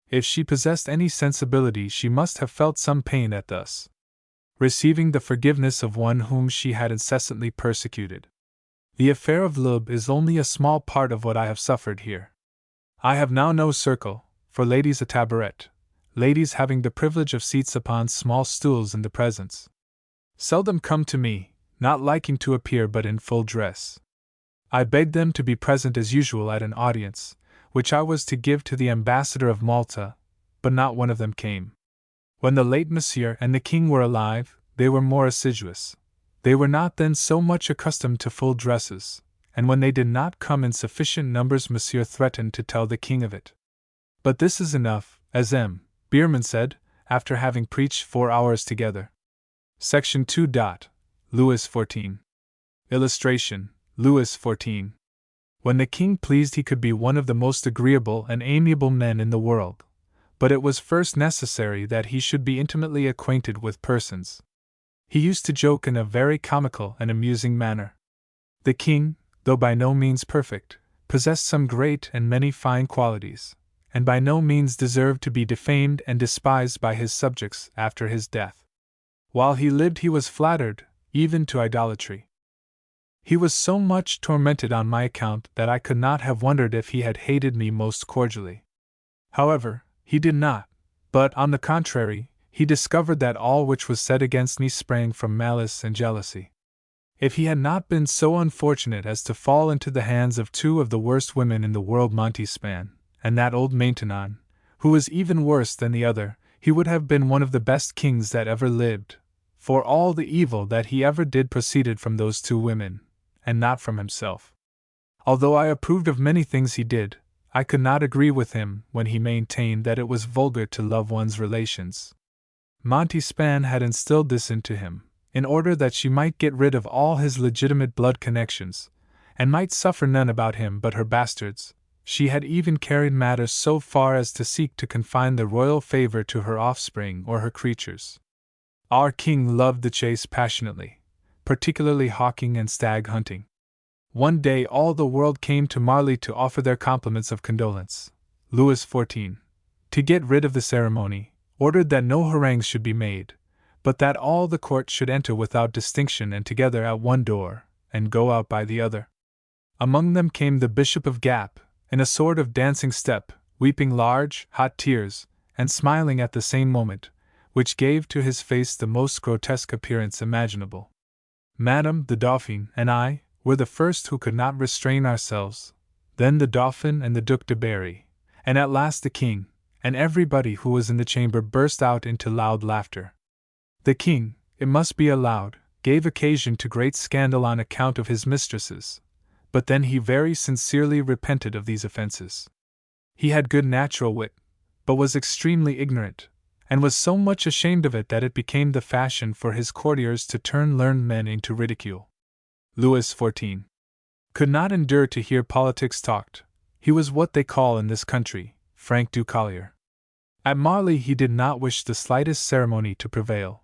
If she possessed any sensibility, she must have felt some pain at thus receiving the forgiveness of one whom she had incessantly persecuted. The affair of L'Aube is only a small part of what I have suffered here. I have now no circle, for ladies a tabaret, ladies having the privilege of seats upon small stools in the presence, seldom come to me, not liking to appear but in full dress. I begged them to be present as usual at an audience, which I was to give to the ambassador of Malta, but not one of them came. When the late Monsieur and the king were alive, they were more assiduous. They were not then so much accustomed to full dresses, and when they did not come in sufficient numbers, Monsieur threatened to tell the king of it. But this is enough, as M. Bierman said, after having preached 4 hours together. Section 2. Louis XIV. Illustration: Louis XIV. When the king pleased, he could be one of the most agreeable and amiable men in the world, but it was first necessary that he should be intimately acquainted with persons. He used to joke in a very comical and amusing manner. The king, though by no means perfect, possessed some great and many fine qualities, and by no means deserved to be defamed and despised by his subjects after his death. While he lived he was flattered, even to idolatry. He was so much tormented on my account that I could not have wondered if he had hated me most cordially. However, he did not, but, on the contrary, he discovered that all which was said against me sprang from malice and jealousy. If he had not been so unfortunate as to fall into the hands of 2 of the worst women in the world, Montespan, and that old Maintenon, who was even worse than the other, he would have been one of the best kings that ever lived, for all the evil that he ever did proceeded from those 2 women, and not from himself. Although I approved of many things he did, I could not agree with him when he maintained that it was vulgar to love one's relations. Montespan had instilled this into him, in order that she might get rid of all his legitimate blood connections, and might suffer none about him but her bastards. She had even carried matters so far as to seek to confine the royal favor to her offspring or her creatures. Our king loved the chase passionately, particularly hawking and stag hunting. One day all the world came to Marly to offer their compliments of condolence. Louis XIV, to get rid of the ceremony, ordered that no harangues should be made, but that all the court should enter without distinction and together at one door, and go out by the other. Among them came the Bishop of Gap, in a sort of dancing step, weeping large, hot tears, and smiling at the same moment, which gave to his face the most grotesque appearance imaginable. Madame the Dauphine and I were the first who could not restrain ourselves, then the Dauphin and the Duc de Berry, and at last the king, and everybody who was in the chamber burst out into loud laughter. The king, it must be allowed, gave occasion to great scandal on account of his mistresses, but then he very sincerely repented of these offenses. He had good natural wit, but was extremely ignorant, and was so much ashamed of it that it became the fashion for his courtiers to turn learned men into ridicule. Louis XIV could not endure to hear politics talked. He was what they call in this country, franc du collier. At Marly he did not wish the slightest ceremony to prevail.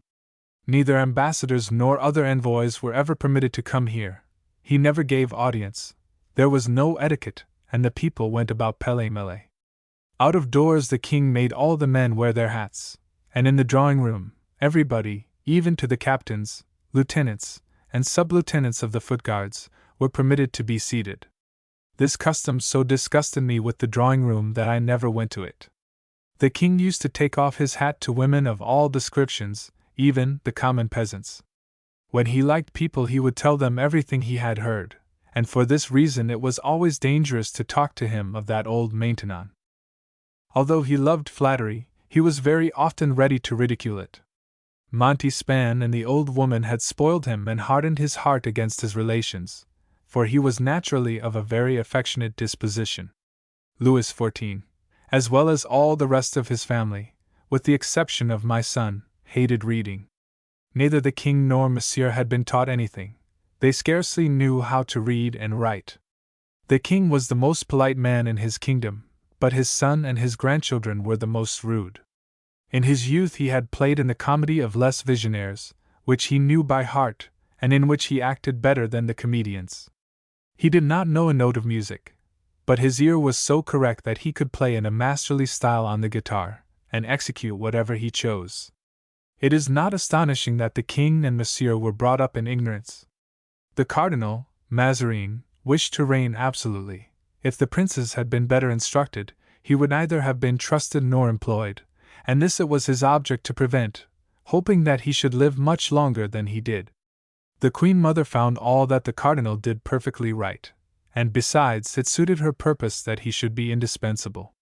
Neither ambassadors nor other envoys were ever permitted to come here. He never gave audience. There was no etiquette, and the people went about pêle-mêle. Out of doors the king made all the men wear their hats, and in the drawing-room, everybody, even to the captains, lieutenants, and sub-lieutenants of the foot guards, were permitted to be seated. This custom so disgusted me with the drawing-room that I never went to it. The king used to take off his hat to women of all descriptions, even the common peasants. When he liked people he would tell them everything he had heard, and for this reason it was always dangerous to talk to him of that old Maintenon. Although he loved flattery, he was very often ready to ridicule it. Monty Span and the old woman had spoiled him and hardened his heart against his relations, for he was naturally of a very affectionate disposition. Louis XIV, as well as all the rest of his family, with the exception of my son, hated reading. Neither the king nor Monsieur had been taught anything. They scarcely knew how to read and write. The king was the most polite man in his kingdom, but his son and his grandchildren were the most rude. In his youth he had played in the comedy of Les Visionnaires, which he knew by heart, and in which he acted better than the comedians. He did not know a note of music, but his ear was so correct that he could play in a masterly style on the guitar, and execute whatever he chose. It is not astonishing that the king and Monsieur were brought up in ignorance. The Cardinal, Mazarin, wished to reign absolutely. If the princes had been better instructed, he would neither have been trusted nor employed, and this it was his object to prevent, hoping that he should live much longer than he did. The Queen Mother found all that the Cardinal did perfectly right, and besides, it suited her purpose that he should be indispensable.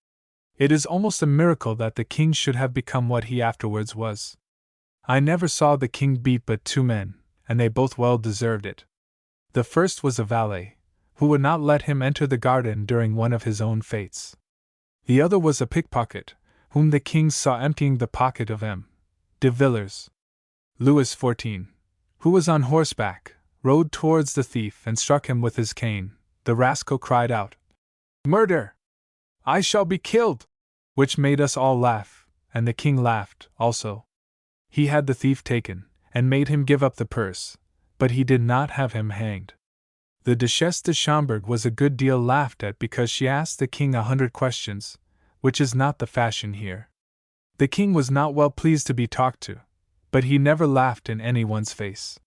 It is almost a miracle that the king should have become what he afterwards was. I never saw the king beat but 2 men, and they both well deserved it. The first was a valet, who would not let him enter the garden during one of his own fêtes. The other was a pickpocket, whom the king saw emptying the pocket of M. de Villars. Louis XIV, who was on horseback, rode towards the thief and struck him with his cane. The rascal cried out, "Murder! I shall be killed!" which made us all laugh, and the king laughed also. He had the thief taken, and made him give up the purse, but he did not have him hanged. The Duchesse de Schomberg was a good deal laughed at because she asked the king 100 questions, which is not the fashion here. The king was not well pleased to be talked to, but he never laughed in anyone's face.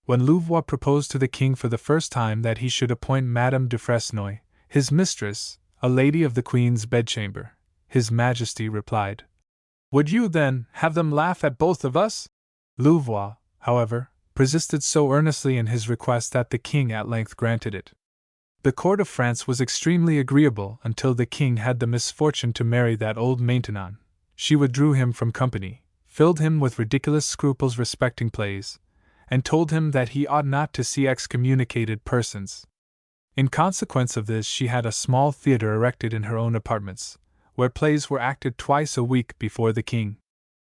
When Louvois proposed to the king for the first time that he should appoint Madame de Fresnoy, his mistress, a lady of the queen's bedchamber, his majesty replied, "Would you, then, have them laugh at both of us?" Louvois, however, persisted so earnestly in his request that the king at length granted it. The court of France was extremely agreeable until the king had the misfortune to marry that old Maintenon. She withdrew him from company, filled him with ridiculous scruples respecting plays, and told him that he ought not to see excommunicated persons. In consequence of this she had a small theatre erected in her own apartments, where plays were acted twice a week before the king,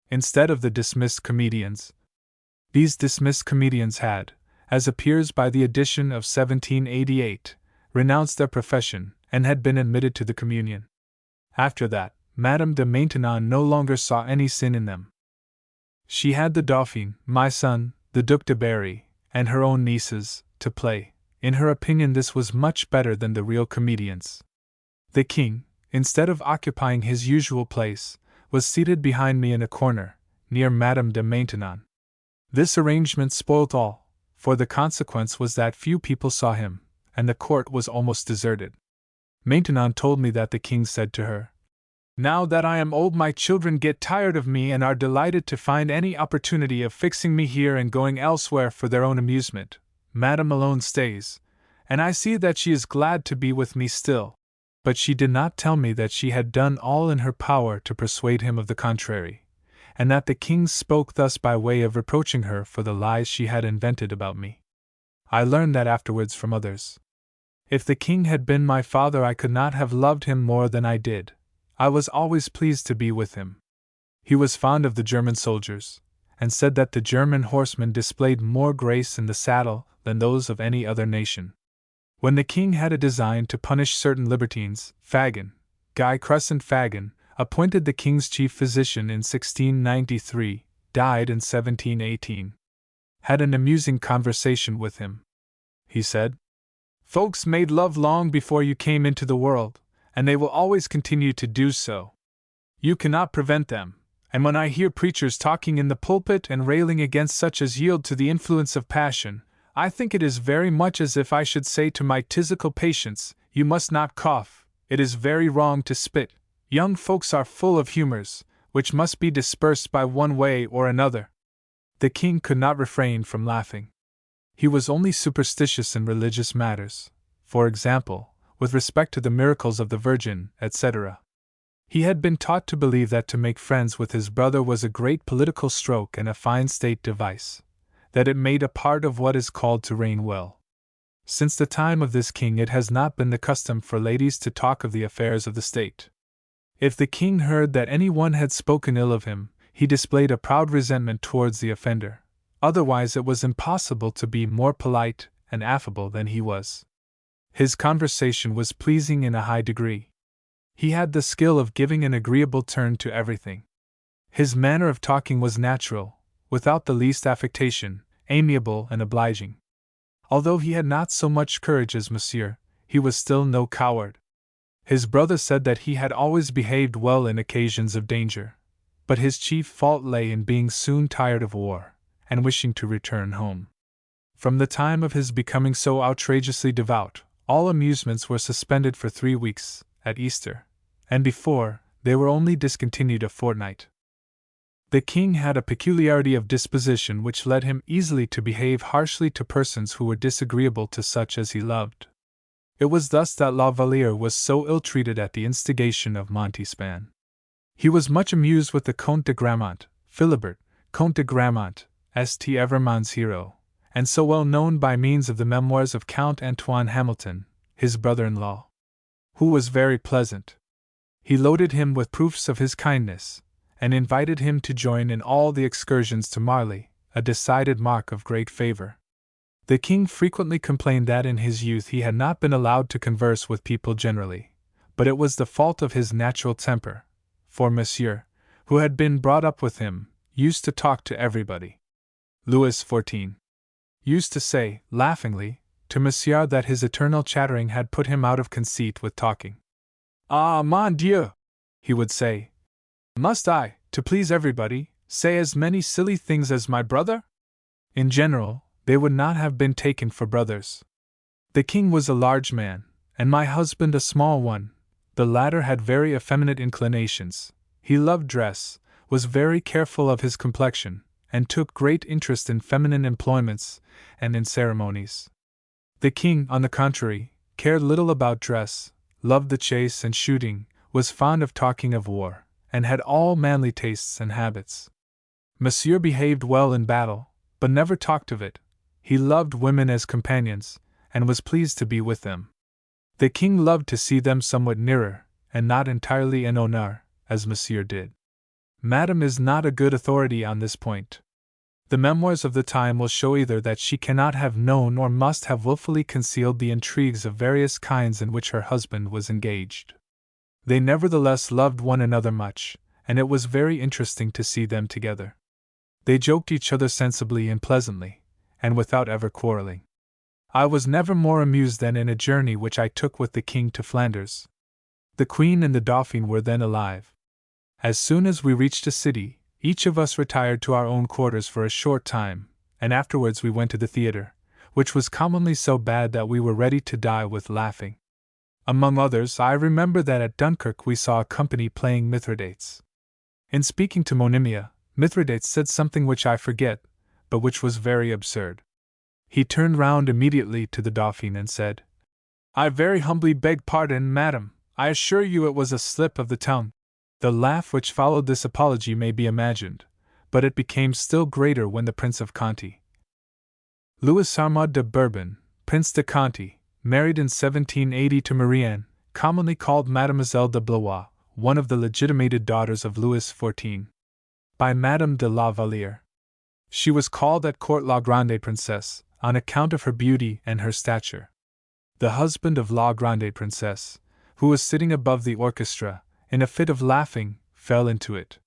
instead of the dismissed comedians. These dismissed comedians had, as appears by the edition of 1788, renounced their profession, and had been admitted to the communion. After that, Madame de Maintenon no longer saw any sin in them. She had the Dauphin, my son, the Duc de Berry, and her own nieces, to play. In her opinion this was much better than the real comedians. The king, instead of occupying his usual place, was seated behind me in a corner, near Madame de Maintenon. This arrangement spoilt all, for the consequence was that few people saw him, and the court was almost deserted. Maintenon told me that the king said to her, "Now that I am old my children get tired of me and are delighted to find any opportunity of fixing me here and going elsewhere for their own amusement. Madame alone stays, and I see that she is glad to be with me still." But she did not tell me that she had done all in her power to persuade him of the contrary, and that the king spoke thus by way of reproaching her for the lies she had invented about me. I learned that afterwards from others. If the king had been my father I could not have loved him more than I did. I was always pleased to be with him. He was fond of the German soldiers, and said that the German horsemen displayed more grace in the saddle than those of any other nation. When the king had a design to punish certain libertines, Fagon, Guy Crescent Fagon, appointed the king's chief physician in 1693, died in 1718. Had an amusing conversation with him. He said, "Folks made love long before you came into the world, and they will always continue to do so. You cannot prevent them, and when I hear preachers talking in the pulpit and railing against such as yield to the influence of passion, I think it is very much as if I should say to my physical patients, you must not cough, it is very wrong to spit. Young folks are full of humors, which must be dispersed by one way or another. The king could not refrain from laughing. He was only superstitious in religious matters, for example, with respect to the miracles of the Virgin, etc. He had been taught to believe that to make friends with his brother was a great political stroke and a fine state device, that it made a part of what is called to reign well. Since the time of this king it has not been the custom for ladies to talk of the affairs of the state. If the king heard that any one had spoken ill of him, he displayed a proud resentment towards the offender, otherwise it was impossible to be more polite and affable than he was. His conversation was pleasing in a high degree. He had the skill of giving an agreeable turn to everything. His manner of talking was natural, without the least affectation, amiable and obliging. Although he had not so much courage as Monsieur, he was still no coward. His brother said that he had always behaved well in occasions of danger, but his chief fault lay in being soon tired of war, and wishing to return home. From the time of his becoming so outrageously devout, all amusements were suspended for 3 weeks, at Easter, and before, they were only discontinued a fortnight. The king had a peculiarity of disposition which led him easily to behave harshly to persons who were disagreeable to such as he loved. It was thus that La Valliere was so ill-treated at the instigation of Montespan. He was much amused with the Comte de Grammont, Philibert, Comte de Grammont, St. Evermond's hero, and so well known by means of the Memoirs of Count Antoine Hamilton, his brother-in-law, who was very pleasant. He loaded him with proofs of his kindness, and invited him to join in all the excursions to Marly, a decided mark of great favor. The king frequently complained that in his youth he had not been allowed to converse with people generally, but it was the fault of his natural temper, for Monsieur, who had been brought up with him, used to talk to everybody. Louis XIV used to say, laughingly, to Monsieur that his eternal chattering had put him out of conceit with talking. Ah, mon Dieu! He would say, must I, to please everybody, say as many silly things as my brother? In general, they would not have been taken for brothers. The king was a large man, and my husband a small one. The latter had very effeminate inclinations. He loved dress, was very careful of his complexion, and took great interest in feminine employments and in ceremonies. The king, on the contrary, cared little about dress, loved the chase and shooting, was fond of talking of war, and had all manly tastes and habits. Monsieur behaved well in battle, but never talked of it. He loved women as companions, and was pleased to be with them. The king loved to see them somewhat nearer, and not entirely en honneur, as Monsieur did. Madame is not a good authority on this point. The memoirs of the time will show either that she cannot have known or must have wilfully concealed the intrigues of various kinds in which her husband was engaged. They nevertheless loved one another much, and it was very interesting to see them together. They joked each other sensibly and pleasantly, and without ever quarreling. I was never more amused than in a journey which I took with the king to Flanders. The Queen and the Dauphin were then alive. As soon as we reached a city, each of us retired to our own quarters for a short time, and afterwards we went to the theatre, which was commonly so bad that we were ready to die with laughing. Among others, I remember that at Dunkirk we saw a company playing Mithridates. In speaking to Monimia, Mithridates said something which I forget, but which was very absurd. He turned round immediately to the Dauphin and said, I very humbly beg pardon, madam, I assure you it was a slip of the tongue. The laugh which followed this apology may be imagined, but it became still greater when the Prince of Conti, Louis Armand de Bourbon, Prince de Conti, married in 1780 to Marianne, commonly called Mademoiselle de Blois, one of the legitimated daughters of Louis XIV, by Madame de la Valliere. She was called at court La Grande Princesse, on account of her beauty and her stature. The husband of La Grande Princesse, who was sitting above the orchestra, in a fit of laughing, fell into it.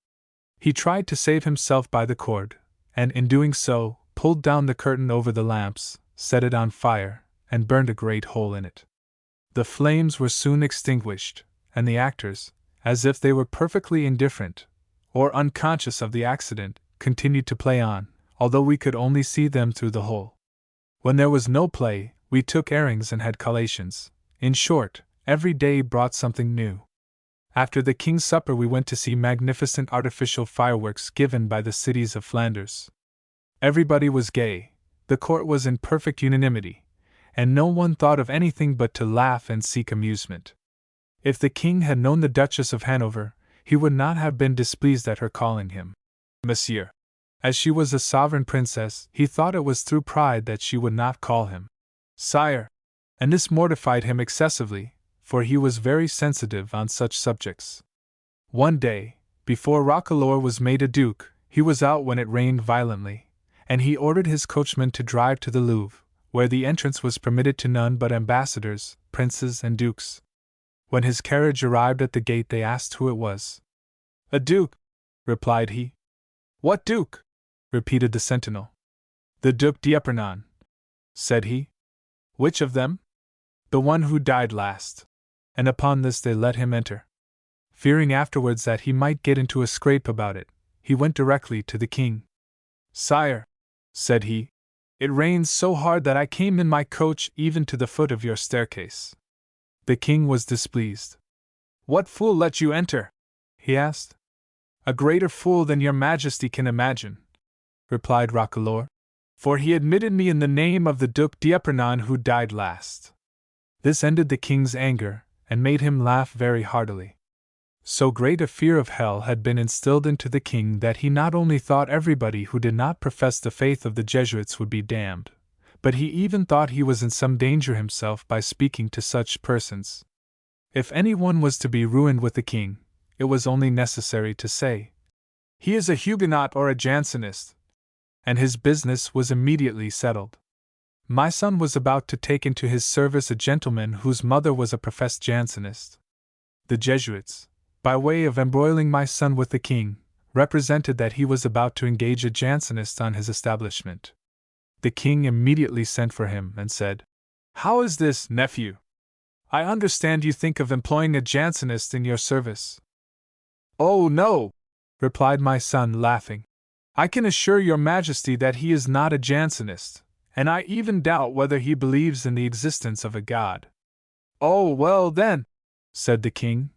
He tried to save himself by the cord, and in doing so, pulled down the curtain over the lamps, set it on fire, and burned a great hole in it. The flames were soon extinguished, and the actors, as if they were perfectly indifferent, or unconscious of the accident, continued to play on, although we could only see them through the hole. When there was no play, we took airings and had collations. In short, every day brought something new. After the king's supper we went to see magnificent artificial fireworks given by the cities of Flanders. Everybody was gay, the court was in perfect unanimity, and no one thought of anything but to laugh and seek amusement. If the king had known the Duchess of Hanover, he would not have been displeased at her calling him Monsieur. As she was a sovereign princess, he thought it was through pride that she would not call him Sire, and this mortified him excessively, for he was very sensitive on such subjects. One day, before Roquelaure was made a duke, he was out when it rained violently, and he ordered his coachman to drive to the Louvre, where the entrance was permitted to none but ambassadors, princes, and dukes. When his carriage arrived at the gate, they asked who it was. "A duke," replied he. "What duke?" repeated the sentinel. "The Duc d'Epernon," said he. "Which of them?" "The one who died last." And upon this they let him enter. Fearing afterwards that he might get into a scrape about it, he went directly to the king. "Sire," said he, "it rains so hard that I came in my coach even to the foot of your staircase." The king was displeased. "What fool let you enter?" he asked. "A greater fool than your majesty can imagine," replied Roquelaure, "for he admitted me in the name of the Duc d'Epernon who died last." This ended the king's anger, and made him laugh very heartily. So great a fear of hell had been instilled into the king that he not only thought everybody who did not profess the faith of the Jesuits would be damned, but he even thought he was in some danger himself by speaking to such persons. If anyone was to be ruined with the king, it was only necessary to say, "He is a Huguenot or a Jansenist," and his business was immediately settled. My son was about to take into his service a gentleman whose mother was a professed Jansenist. The Jesuits, by way of embroiling my son with the king, represented that he was about to engage a Jansenist on his establishment. The king immediately sent for him and said, "How is this, nephew? I understand you think of employing a Jansenist in your service." "Oh, no," replied my son, laughing. "I can assure your majesty that he is not a Jansenist, and I even doubt whether he believes in the existence of a god." "Oh, well then," said the king,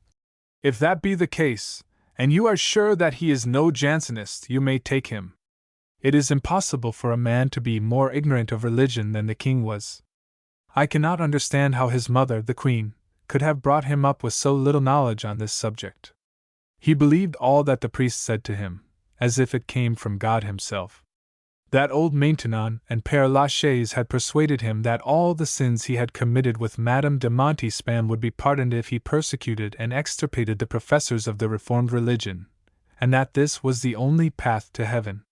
"if that be the case, and you are sure that he is no Jansenist, you may take him. It is impossible for a man to be more ignorant of religion than the king was. I cannot understand how his mother, the queen, could have brought him up with so little knowledge on this subject. He believed all that the priest said to him, as if it came from God himself. That old Maintenon and Père Lachaise had persuaded him that all the sins he had committed with Madame de Montespan would be pardoned if he persecuted and extirpated the professors of the Reformed religion, and that this was the only path to heaven.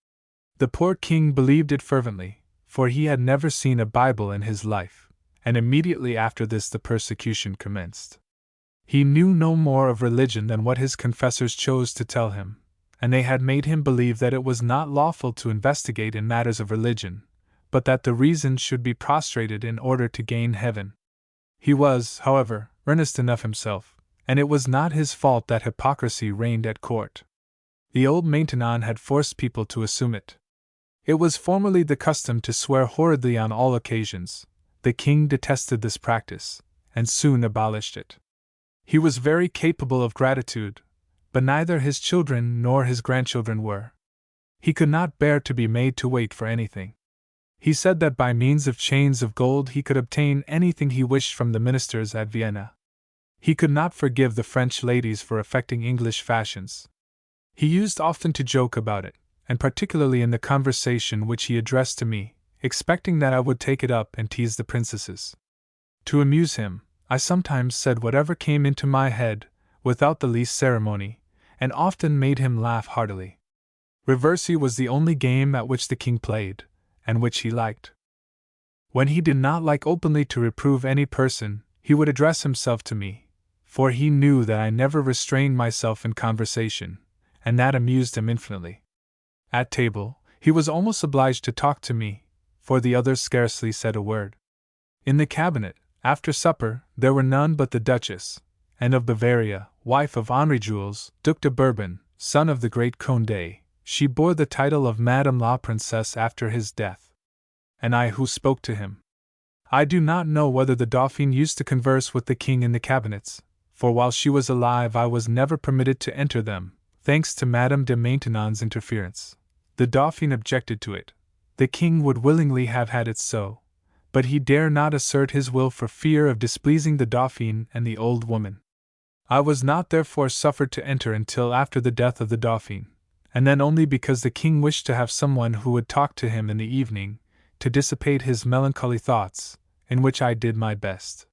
The poor king believed it fervently, for he had never seen a Bible in his life, and immediately after this the persecution commenced. He knew no more of religion than what his confessors chose to tell him, and they had made him believe that it was not lawful to investigate in matters of religion, but that the reason should be prostrated in order to gain heaven. He was, however, earnest enough himself, and it was not his fault that hypocrisy reigned at court. The old Maintenon had forced people to assume it. It was formerly the custom to swear horridly on all occasions. The king detested this practice, and soon abolished it. He was very capable of gratitude, but neither his children nor his grandchildren were. He could not bear to be made to wait for anything. He said that by means of chains of gold he could obtain anything he wished from the ministers at Vienna. He could not forgive the French ladies for affecting English fashions. He used often to joke about it, and particularly in the conversation which he addressed to me, expecting that I would take it up and tease the princesses. To amuse him, I sometimes said whatever came into my head, without the least ceremony, and often made him laugh heartily. Reversi was the only game at which the king played, and which he liked. When he did not like openly to reprove any person, he would address himself to me, for he knew that I never restrained myself in conversation, and that amused him infinitely. At table, he was almost obliged to talk to me, for the others scarcely said a word. In the cabinet, after supper, there were none but the Duchess, and of Bavaria, wife of Henri Jules, Duc de Bourbon, son of the great Condé. She bore the title of Madame la Princesse after his death. and I who spoke to him. I do not know whether the Dauphin used to converse with the king in the cabinets, for while she was alive I was never permitted to enter them, thanks to Madame de Maintenon's interference. The Dauphin objected to it. The king would willingly have had it so, but he dare not assert his will for fear of displeasing the Dauphin and the old woman. I was not therefore suffered to enter until after the death of the Dauphin, and then only because the king wished to have someone who would talk to him in the evening, to dissipate his melancholy thoughts, in which I did my best.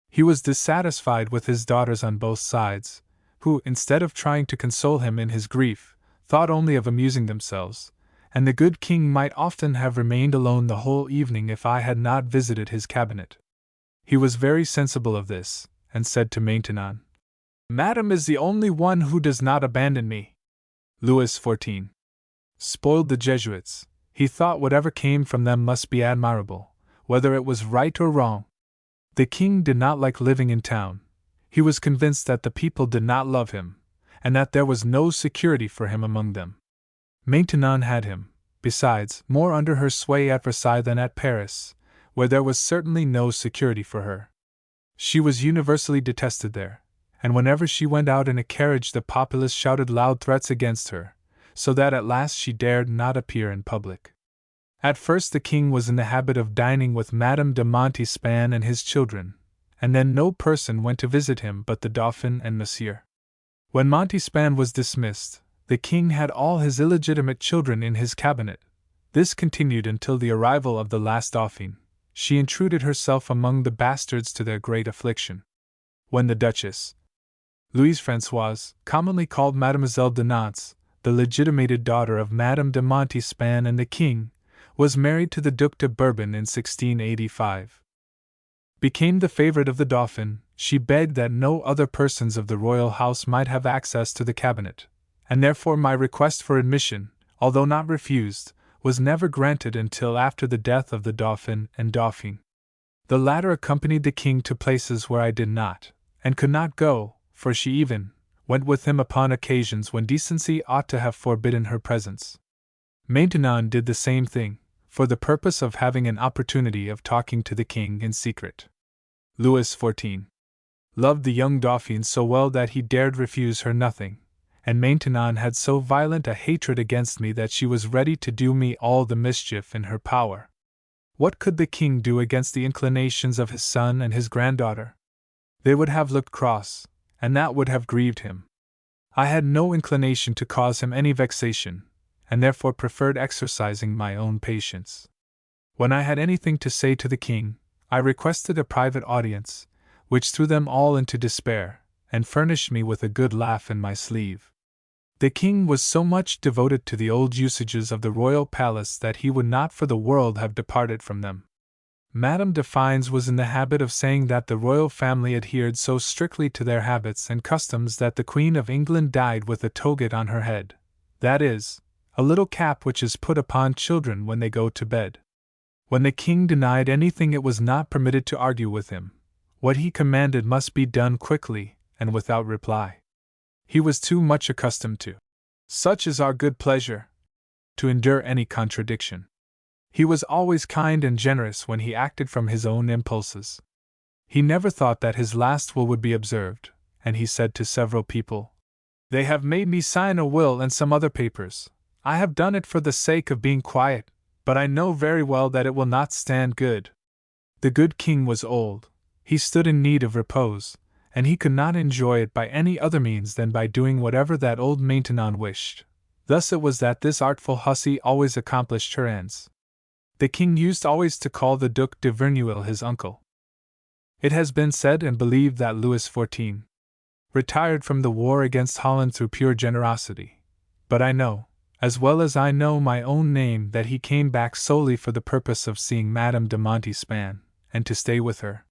He was dissatisfied with his daughters on both sides, who, instead of trying to console him in his grief, thought only of amusing themselves, and the good king might often have remained alone the whole evening if I had not visited his cabinet. He was very sensible of this, and said to Maintenon, "Madame is the only one who does not abandon me." Louis XIV spoiled the Jesuits. He thought whatever came from them must be admirable, whether it was right or wrong. The king did not like living in town. He was convinced that the people did not love him, and that there was no security for him among them. Maintenon had him, besides, more under her sway at Versailles than at Paris, where there was certainly no security for her. She was universally detested there, and whenever she went out in a carriage the populace shouted loud threats against her, so that at last she dared not appear in public. At first the king was in the habit of dining with Madame de Montespan and his children, and then no person went to visit him but the Dauphin and Monsieur. When Montespan was dismissed, the king had all his illegitimate children in his cabinet. This continued until the arrival of the last Dauphin. She intruded herself among the bastards to their great affliction. When the Duchess Louise Françoise, commonly called Mademoiselle de Nantes, the legitimated daughter of Madame de Montespan and the king, was married to the Duc de Bourbon in 1685. Became the favorite of the Dauphin, she begged that no other persons of the royal house might have access to the cabinet, and therefore my request for admission, although not refused, was never granted until after the death of the Dauphin and Dauphine. The latter accompanied the king to places where I did not, and could not go, for she even went with him upon occasions when decency ought to have forbidden her presence. Maintenon did the same thing, for the purpose of having an opportunity of talking to the king in secret. Louis XIV loved the young Dauphin so well that he dared refuse her nothing, and Maintenon had so violent a hatred against me that she was ready to do me all the mischief in her power. What could the king do against the inclinations of his son and his granddaughter? They would have looked cross, and that would have grieved him. I had no inclination to cause him any vexation, and therefore preferred exercising my own patience. When I had anything to say to the king, I requested a private audience, which threw them all into despair, and furnished me with a good laugh in my sleeve. The king was so much devoted to the old usages of the royal palace that he would not for the world have departed from them. Madame de Fines was in the habit of saying that the royal family adhered so strictly to their habits and customs that the Queen of England died with a toget on her head, that is, a little cap which is put upon children when they go to bed. When the king denied anything it was not permitted to argue with him. What he commanded must be done quickly, and without reply. He was too much accustomed to "such is our good pleasure" to endure any contradiction. He was always kind and generous when he acted from his own impulses. He never thought that his last will would be observed, and he said to several people, "They have made me sign a will and some other papers. I have done it for the sake of being quiet, but I know very well that it will not stand good." The good king was old. He stood in need of repose, and he could not enjoy it by any other means than by doing whatever that old Maintenon wished. Thus it was that this artful hussy always accomplished her ends. The king used always to call the Duc de Verneuil his uncle. It has been said and believed that Louis XIV retired from the war against Holland through pure generosity, but I know, as well as I know my own name, that he came back solely for the purpose of seeing Madame de Montespan, and to stay with her.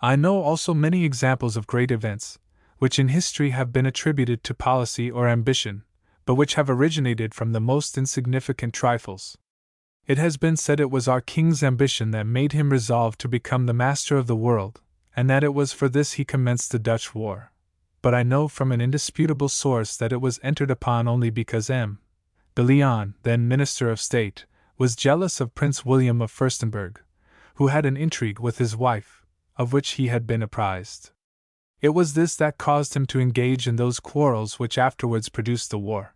I know also many examples of great events, which in history have been attributed to policy or ambition, but which have originated from the most insignificant trifles. It has been said it was our king's ambition that made him resolve to become the master of the world, and that it was for this he commenced the Dutch war. But I know from an indisputable source that it was entered upon only because M. de Leon, then Minister of State, was jealous of Prince William of Furstenberg, who had an intrigue with his wife, of which he had been apprised. It was this that caused him to engage in those quarrels which afterwards produced the war.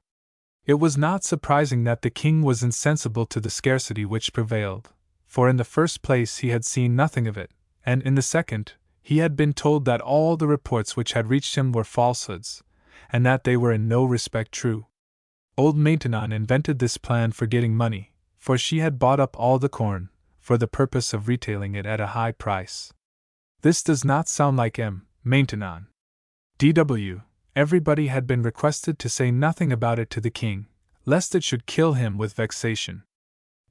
It was not surprising that the king was insensible to the scarcity which prevailed, for in the first place he had seen nothing of it, and in the second, he had been told that all the reports which had reached him were falsehoods, and that they were in no respect true. Old Maintenon invented this plan for getting money, for she had bought up all the corn, for the purpose of retailing it at a high price. This does not sound like M. Maintenon. D.W. Everybody had been requested to say nothing about it to the king, lest it should kill him with vexation.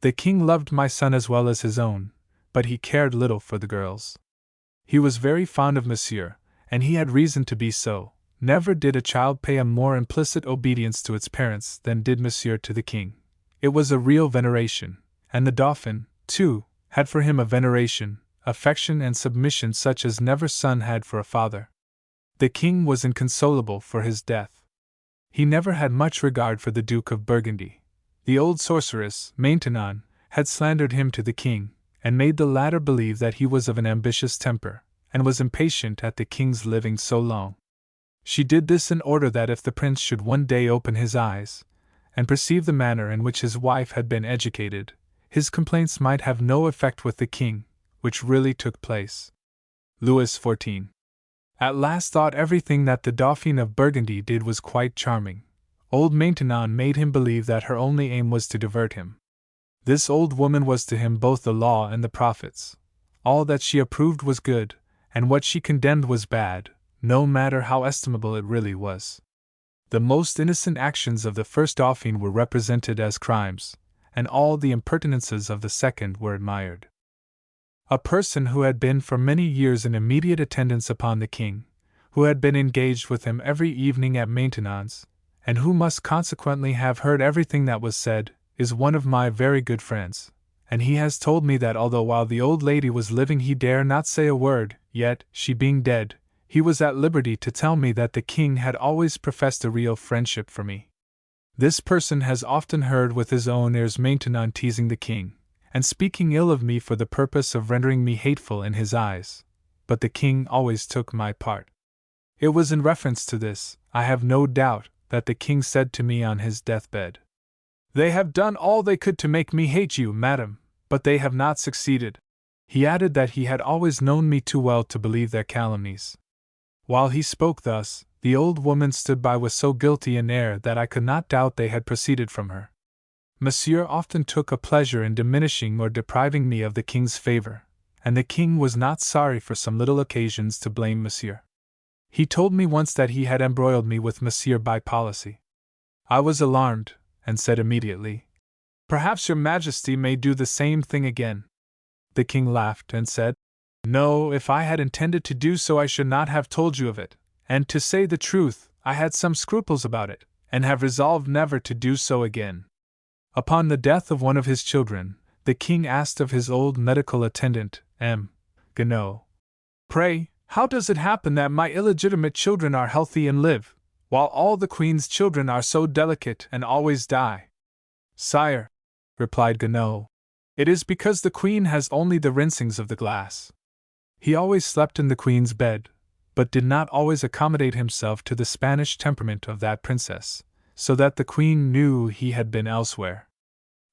The king loved my son as well as his own, but he cared little for the girls. He was very fond of Monsieur, and he had reason to be so. Never did a child pay a more implicit obedience to its parents than did Monsieur to the king. It was a real veneration, and the Dauphin, too, had for him a veneration, affection and submission such as never son had for a father. The king was inconsolable for his death. He never had much regard for the Duke of Burgundy. The old sorceress, Maintenon, had slandered him to the king, and made the latter believe that he was of an ambitious temper, and was impatient at the king's living so long. She did this in order that if the prince should one day open his eyes, and perceive the manner in which his wife had been educated, his complaints might have no effect with the king, which really took place. Louis XIV. At last thought everything that the Dauphin of Burgundy did was quite charming. Old Maintenon made him believe that her only aim was to divert him. This old woman was to him both the law and the prophets. All that she approved was good, and what she condemned was bad, no matter how estimable it really was. The most innocent actions of the first Dauphin were represented as crimes, and all the impertinences of the second were admired. A person who had been for many years in immediate attendance upon the king, who had been engaged with him every evening at Maintenon's, and who must consequently have heard everything that was said, is one of my very good friends, and he has told me that although while the old lady was living he dare not say a word, yet, she being dead, he was at liberty to tell me that the king had always professed a real friendship for me. This person has often heard with his own ears Maintenon teasing the king, and speaking ill of me for the purpose of rendering me hateful in his eyes, but the king always took my part. It was in reference to this, I have no doubt, that the king said to me on his deathbed, "They have done all they could to make me hate you, madam, but they have not succeeded." He added that he had always known me too well to believe their calumnies. While he spoke thus, the old woman stood by with so guilty an air that I could not doubt they had proceeded from her. Monsieur often took a pleasure in diminishing or depriving me of the king's favor, and the king was not sorry for some little occasions to blame Monsieur. He told me once that he had embroiled me with Monsieur by policy. I was alarmed, and said immediately, "Perhaps your Majesty may do the same thing again." The king laughed and said, "No, if I had intended to do so I should not have told you of it, and to say the truth, I had some scruples about it, and have resolved never to do so again." Upon the death of one of his children, the king asked of his old medical attendant, M. Guenaud, "Pray, how does it happen that my illegitimate children are healthy and live, while all the queen's children are so delicate and always die?" "Sire," replied Guenaud, "it is because the queen has only the rinsings of the glass." He always slept in the queen's bed, but did not always accommodate himself to the Spanish temperament of that princess, so that the queen knew he had been elsewhere.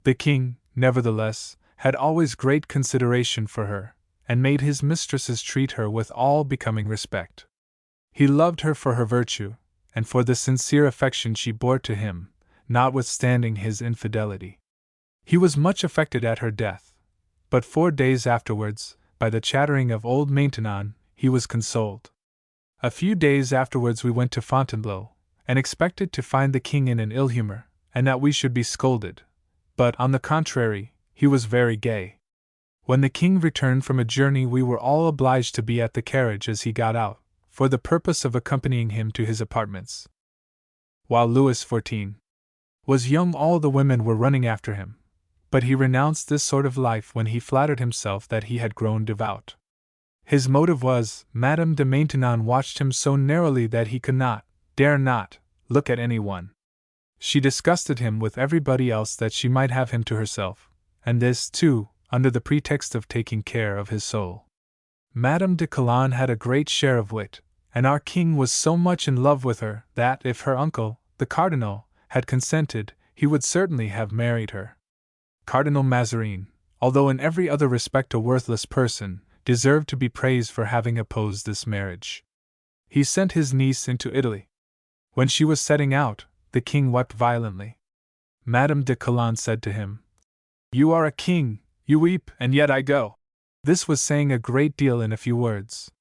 The king, nevertheless, had always great consideration for her, and made his mistresses treat her with all becoming respect. He loved her for her virtue, and for the sincere affection she bore to him, notwithstanding his infidelity. He was much affected at her death, but 4 days afterwards, by the chattering of old Maintenon, he was consoled. A few days afterwards we went to Fontainebleau, and expected to find the king in an ill humor, and that we should be scolded. But, on the contrary, he was very gay. When the king returned from a journey we were all obliged to be at the carriage as he got out, for the purpose of accompanying him to his apartments. While Louis XIV. was young all the women were running after him, but he renounced this sort of life when he flattered himself that he had grown devout. His motive was, Madame de Maintenon watched him so narrowly that he could not, dare not, look at anyone. She disgusted him with everybody else that she might have him to herself, and this, too, under the pretext of taking care of his soul. Madame de Calonne had a great share of wit, and our king was so much in love with her that if her uncle, the cardinal, had consented, he would certainly have married her. Cardinal Mazarin, although in every other respect a worthless person, deserved to be praised for having opposed this marriage. He sent his niece into Italy. When she was setting out, the king wept violently. Madame de Calonne said to him, "You are a king, you weep, and yet I go." This was saying a great deal in a few words.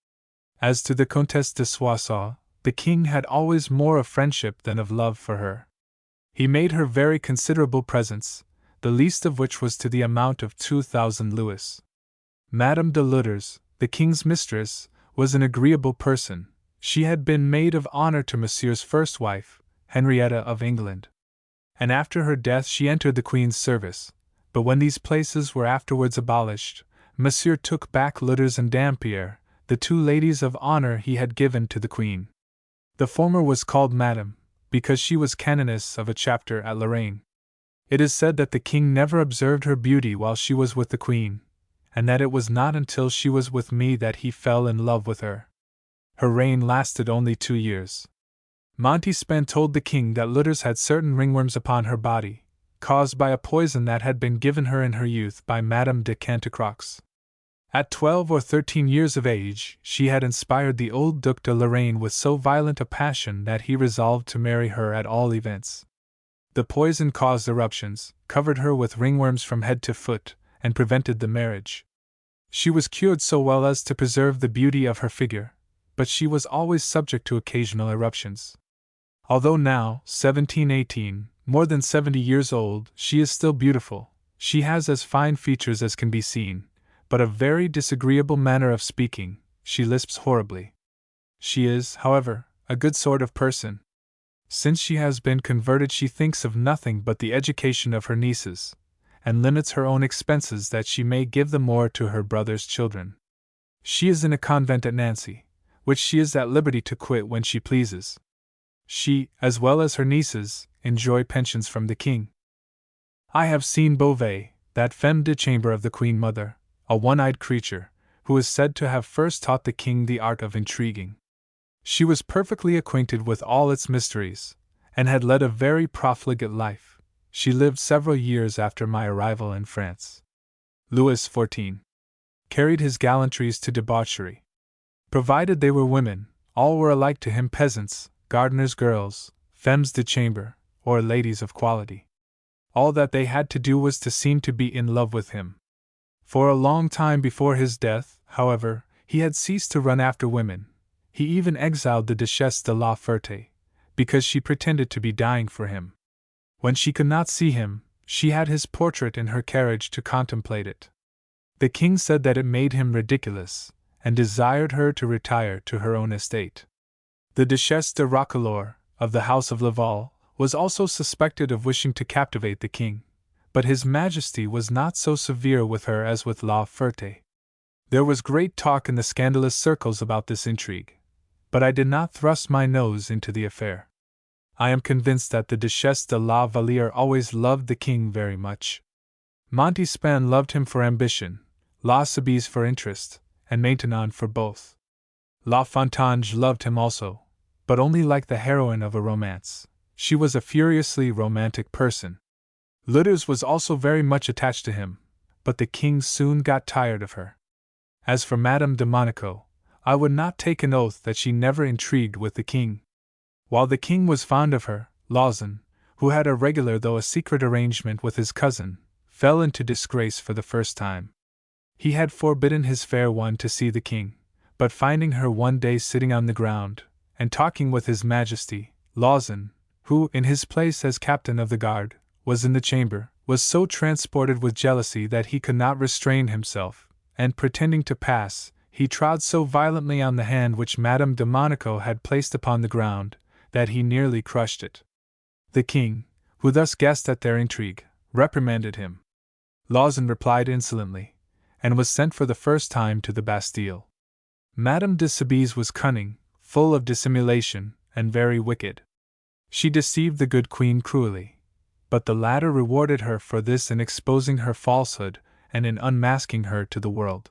As to the Comtesse de Soissons, the king had always more of friendship than of love for her. He made her very considerable presents, the least of which was to the amount of 2,000 louis. Madame de Lutters, the king's mistress, was an agreeable person. She had been maid of honor to Monsieur's first wife, Henrietta of England, and after her death she entered the queen's service. But when these places were afterwards abolished, Monsieur took back Lutters and Dampierre, the two ladies of honor he had given to the queen. The former was called Madame, because she was canoness of a chapter at Lorraine. It is said that the king never observed her beauty while she was with the queen, and that it was not until she was with me that he fell in love with her. Her reign lasted only 2 years. Montespan told the king that Lutters had certain ringworms upon her body, caused by a poison that had been given her in her youth by Madame de Cantacroix. At 12 or 13 years of age, she had inspired the old Duc de Lorraine with so violent a passion that he resolved to marry her at all events. The poison caused eruptions, covered her with ringworms from head to foot, and prevented the marriage. She was cured so well as to preserve the beauty of her figure, but she was always subject to occasional eruptions. Although now, 1718, more than 70 years old, she is still beautiful. She has as fine features as can be seen, but a very disagreeable manner of speaking. She lisps horribly. She is, however, a good sort of person. Since she has been converted, she thinks of nothing but the education of her nieces, and limits her own expenses that she may give the more to her brother's children. She is in a convent at Nancy, which she is at liberty to quit when she pleases. She, as well as her nieces, enjoy pensions from the king. I have seen Beauvais, that femme de chambre of the Queen Mother, a one-eyed creature, who is said to have first taught the king the art of intriguing. She was perfectly acquainted with all its mysteries, and had led a very profligate life. She lived several years after my arrival in France. Louis XIV carried his gallantries to debauchery. Provided they were women, all were alike to him: peasants, gardeners' girls, femmes de chambre, or ladies of quality. All that they had to do was to seem to be in love with him. For a long time before his death, however, he had ceased to run after women. He even exiled the Duchesse de la Ferté, because she pretended to be dying for him. When she could not see him, she had his portrait in her carriage to contemplate it. The king said that it made him ridiculous, and desired her to retire to her own estate. The Duchesse de Roquelaure, of the house of Laval, was also suspected of wishing to captivate the king, but his Majesty was not so severe with her as with La Ferté. There was great talk in the scandalous circles about this intrigue, but I did not thrust my nose into the affair. I am convinced that the Duchesse de la Vallière always loved the king very much. Montespan loved him for ambition, La Soubise for interest, and Maintenon for both. La Fontange loved him also, but only like the heroine of a romance. She was a furiously romantic person. Lutters was also very much attached to him, but the king soon got tired of her. As for Madame de Monaco, I would not take an oath that she never intrigued with the king. While the king was fond of her, Lauzun, who had a regular though a secret arrangement with his cousin, fell into disgrace for the first time. He had forbidden his fair one to see the king, but finding her one day sitting on the ground, and talking with his Majesty, Lauzun, who, in his place as captain of the guard, was in the chamber, was so transported with jealousy that he could not restrain himself, and pretending to pass, he trod so violently on the hand which Madame de Monaco had placed upon the ground, that he nearly crushed it. The king, who thus guessed at their intrigue, reprimanded him. Lauzun replied insolently, and was sent for the first time to the Bastille. Madame de Soubise was cunning, full of dissimulation, and very wicked. She deceived the good queen cruelly, but the latter rewarded her for this in exposing her falsehood and in unmasking her to the world.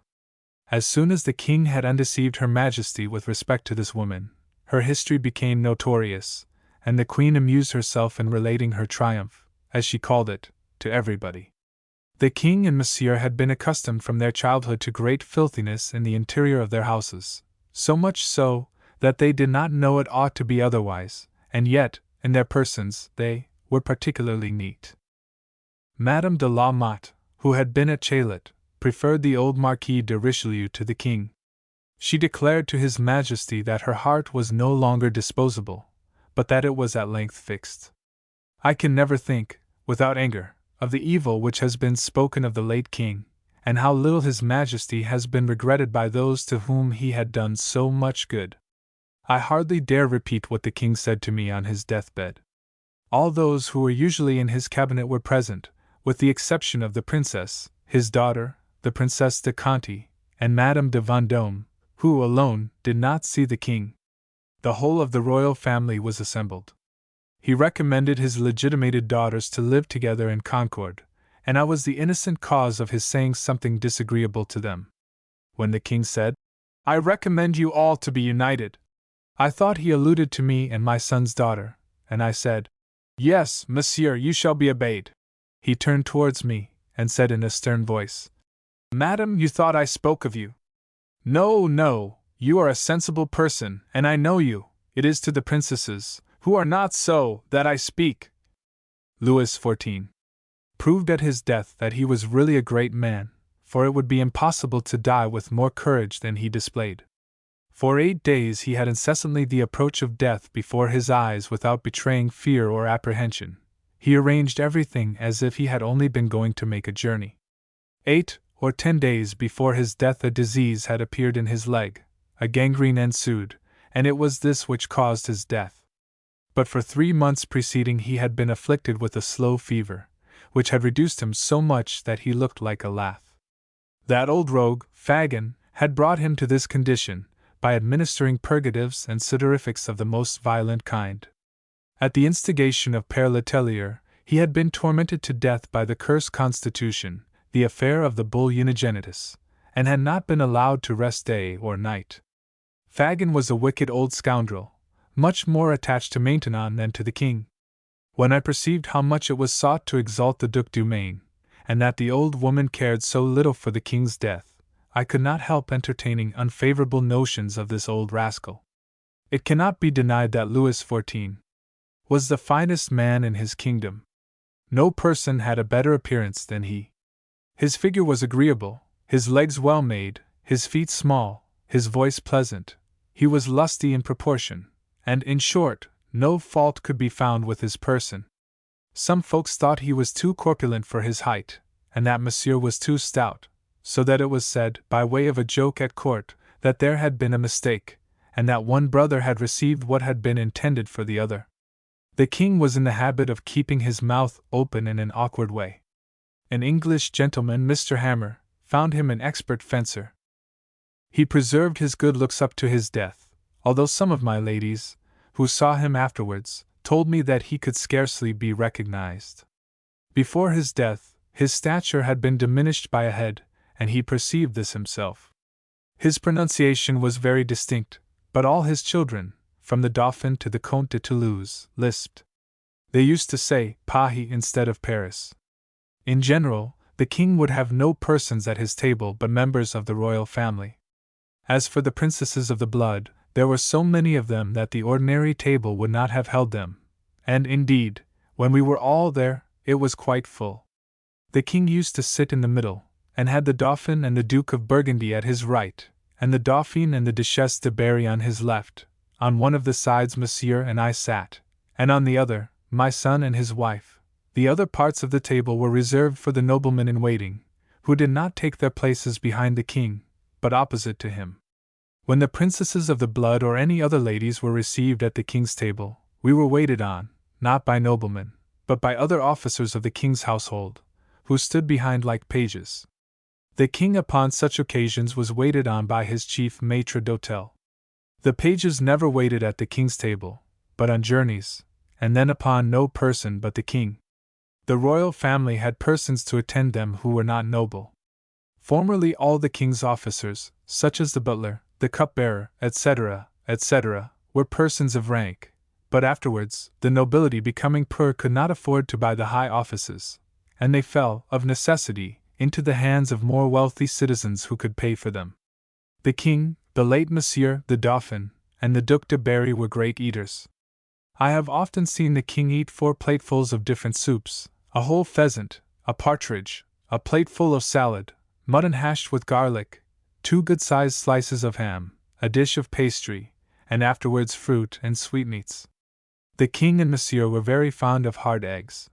As soon as the king had undeceived Her Majesty with respect to this woman, her history became notorious, and the queen amused herself in relating her triumph, as she called it, to everybody. The king and Monsieur had been accustomed from their childhood to great filthiness in the interior of their houses, so much so that they did not know it ought to be otherwise, and yet, in their persons, they were particularly neat. Madame de la Motte, who had been at Chaillot, preferred the old Marquis de Richelieu to the king. She declared to His Majesty that her heart was no longer disposable, but that it was at length fixed. I can never think, without anger, of the evil which has been spoken of the late king, and how little His Majesty has been regretted by those to whom he had done so much good. I hardly dare repeat what the king said to me on his deathbed. All those who were usually in his cabinet were present, with the exception of the princess, his daughter, the Princesse de Conti, and Madame de Vendôme, who alone did not see the king. The whole of the royal family was assembled. He recommended his legitimated daughters to live together in concord, and I was the innocent cause of his saying something disagreeable to them. When the king said, "I recommend you all to be united," I thought he alluded to me and my son's daughter, and I said, "Yes, monsieur, you shall be obeyed." He turned towards me, and said in a stern voice, "Madam, you thought I spoke of you. No, no, you are a sensible person, and I know you. It is to the princesses, who are not so, that I speak." Louis XIV proved at his death that he was really a great man, for it would be impossible to die with more courage than he displayed. For 8 days he had incessantly the approach of death before his eyes without betraying fear or apprehension. He arranged everything as if he had only been going to make a journey. 8 or 10 days before his death a disease had appeared in his leg, a gangrene ensued, and it was this which caused his death. But for 3 months preceding he had been afflicted with a slow fever, which had reduced him so much that he looked like a lath. That old rogue, Fagin, had brought him to this condition, by administering purgatives and sudorifics of the most violent kind. At the instigation of Père Letellier, he had been tormented to death by the cursed constitution, the affair of the bull Unigenitus, and had not been allowed to rest day or night. Fagin was a wicked old scoundrel, much more attached to Maintenon than to the king. When I perceived how much it was sought to exalt the Duc du Maine, and that the old woman cared so little for the king's death, I could not help entertaining unfavorable notions of this old rascal. It cannot be denied that Louis XIV was the finest man in his kingdom. No person had a better appearance than he. His figure was agreeable, his legs well made, his feet small, his voice pleasant, he was lusty in proportion, and, in short, no fault could be found with his person. Some folks thought he was too corpulent for his height, and that Monsieur was too stout, so that it was said, by way of a joke at court, that there had been a mistake, and that one brother had received what had been intended for the other. The king was in the habit of keeping his mouth open in an awkward way. An English gentleman, Mr. Hammer, found him an expert fencer. He preserved his good looks up to his death, although some of my ladies, who saw him afterwards, told me that he could scarcely be recognized. Before his death, his stature had been diminished by a head, and he perceived this himself. His pronunciation was very distinct, but all his children, from the Dauphin to the Comte de Toulouse, lisped. They used to say Paris instead of Paris. In general, the king would have no persons at his table but members of the royal family. As for the princesses of the blood, there were so many of them that the ordinary table would not have held them, and indeed, when we were all there, it was quite full. The king used to sit in the middle, and had the Dauphin and the Duke of Burgundy at his right, and the Dauphine and the Duchesse de Berry on his left. On one of the sides Monsieur and I sat, and on the other, my son and his wife. The other parts of the table were reserved for the noblemen in waiting, who did not take their places behind the king, but opposite to him. When the princesses of the blood or any other ladies were received at the king's table, we were waited on, not by noblemen, but by other officers of the king's household, who stood behind like pages. The king upon such occasions was waited on by his chief maître d'hôtel. The pages never waited at the king's table, but on journeys, and then upon no person but the king. The royal family had persons to attend them who were not noble. Formerly all the king's officers, such as the butler, the cupbearer, etc., etc., were persons of rank, but afterwards, the nobility becoming poor could not afford to buy the high offices, and they fell, of necessity, into the hands of more wealthy citizens who could pay for them. The king, the late Monsieur the Dauphin, and the Duc de Berry were great eaters. I have often seen the king eat 4 platefuls of different soups, a whole pheasant, a partridge, a plateful of salad, mutton hashed with garlic, 2 good-sized slices of ham, a dish of pastry, and afterwards fruit and sweetmeats. The king and Monsieur were very fond of hard eggs.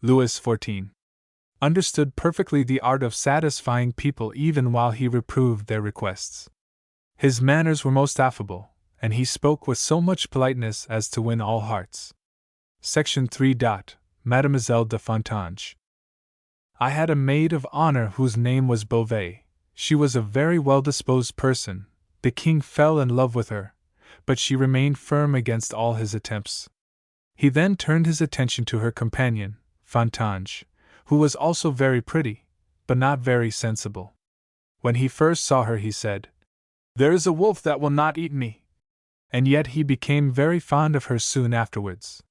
Louis XIV understood perfectly the art of satisfying people even while he reproved their requests. His manners were most affable, and he spoke with so much politeness as to win all hearts. Section 3. Mademoiselle de Fontanges. I had a maid of honor whose name was Beauvais. She was a very well-disposed person. The king fell in love with her, but she remained firm against all his attempts. He then turned his attention to her companion, Fontanges, who was also very pretty, but not very sensible. When he first saw her he said, "There is a wolf that will not eat me." And yet he became very fond of her soon afterwards.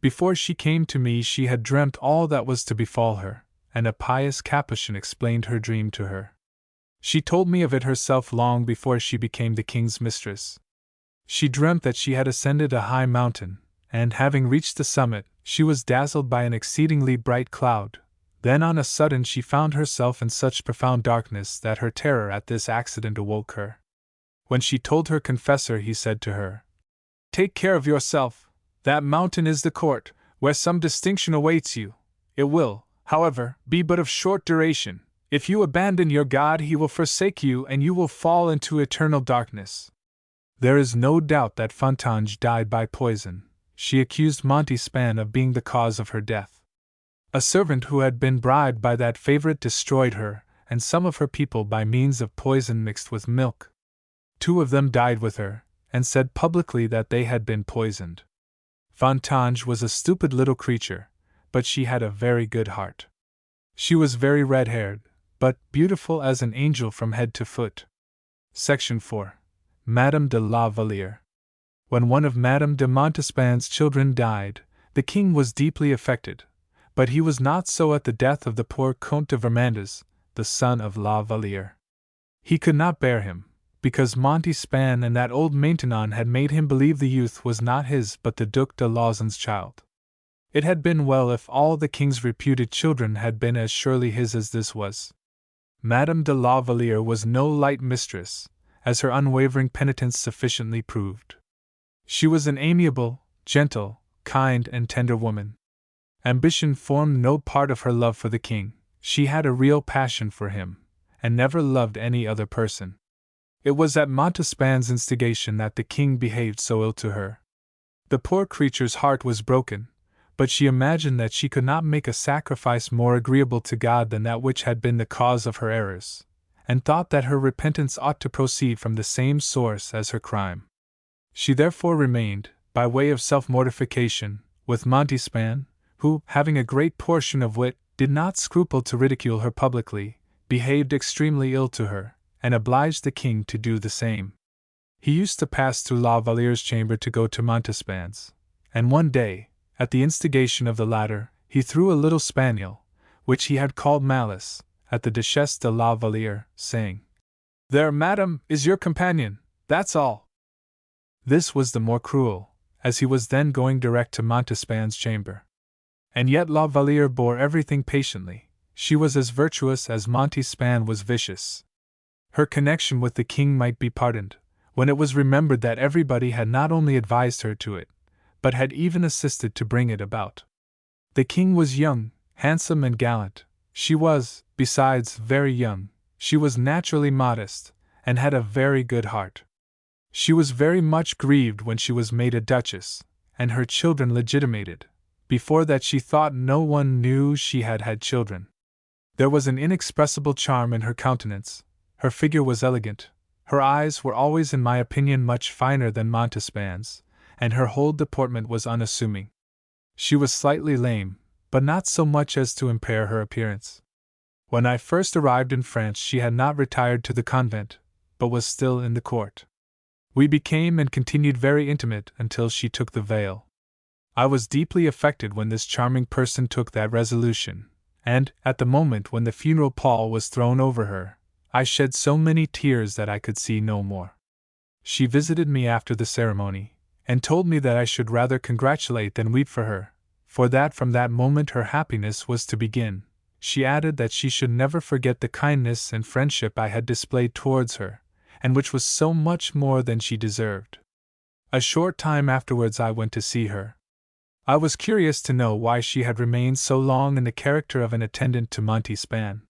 Before she came to me she had dreamt all that was to befall her, and a pious Capuchin explained her dream to her. She told me of it herself long before she became the king's mistress. She dreamt that she had ascended a high mountain, and having reached the summit, she was dazzled by an exceedingly bright cloud. Then on a sudden she found herself in such profound darkness that her terror at this accident awoke her. When she told her confessor, he said to her, "Take care of yourself. That mountain is the court, where some distinction awaits you. It will, however, be but of short duration. If you abandon your God, he will forsake you and you will fall into eternal darkness." There is no doubt that Fontanges died by poison. She accused Montespan of being the cause of her death. A servant who had been bribed by that favorite destroyed her, and some of her people by means of poison mixed with milk. 2 of them died with her, and said publicly that they had been poisoned. Fontanges was a stupid little creature, but she had a very good heart. She was very red-haired, but beautiful as an angel from head to foot. Section 4. Madame de la Vallière. When one of Madame de Montespan's children died, the king was deeply affected, but he was not so at the death of the poor Comte de Vermandois, the son of la Vallière. He could not bear him, because Montespan and that old Maintenon had made him believe the youth was not his but the Duc de Lauzun's child. It had been well if all the king's reputed children had been as surely his as this was. Madame de la Vallière was no light mistress, as her unwavering penitence sufficiently proved. She was an amiable, gentle, kind, and tender woman. Ambition formed no part of her love for the king. She had a real passion for him, and never loved any other person. It was at Montespan's instigation that the king behaved so ill to her. The poor creature's heart was broken, but she imagined that she could not make a sacrifice more agreeable to God than that which had been the cause of her errors, and thought that her repentance ought to proceed from the same source as her crime. She therefore remained, by way of self-mortification, with Montespan, who, having a great portion of wit, did not scruple to ridicule her publicly, behaved extremely ill to her, and obliged the king to do the same. He used to pass through La Valliere's chamber to go to Montespan's, and one day, at the instigation of the latter, he threw a little spaniel, which he had called Malice, at the Duchesse de la Vallière, saying, "There, madam, is your companion, that's all." This was the more cruel, as he was then going direct to Montespan's chamber. And yet La Vallière bore everything patiently. She was as virtuous as Montespan was vicious. Her connection with the king might be pardoned, when it was remembered that everybody had not only advised her to it, but had even assisted to bring it about. The king was young, handsome, and gallant. She was, besides, very young. She was naturally modest, and had a very good heart. She was very much grieved when she was made a duchess, and her children legitimated. Before that she thought no one knew she had had children. There was an inexpressible charm in her countenance. Her figure was elegant. Her eyes were always, in my opinion, much finer than Montespan's, and her whole deportment was unassuming. She was slightly lame, but not so much as to impair her appearance. When I first arrived in France, she had not retired to the convent, but was still in the court. We became and continued very intimate until she took the veil. I was deeply affected when this charming person took that resolution, and, at the moment when the funeral pall was thrown over her, I shed so many tears that I could see no more. She visited me after the ceremony, and told me that I should rather congratulate than weep for her, for that from that moment her happiness was to begin. She added that she should never forget the kindness and friendship I had displayed towards her, and which was so much more than she deserved. A short time afterwards I went to see her. I was curious to know why she had remained so long in the character of an attendant to Montespan.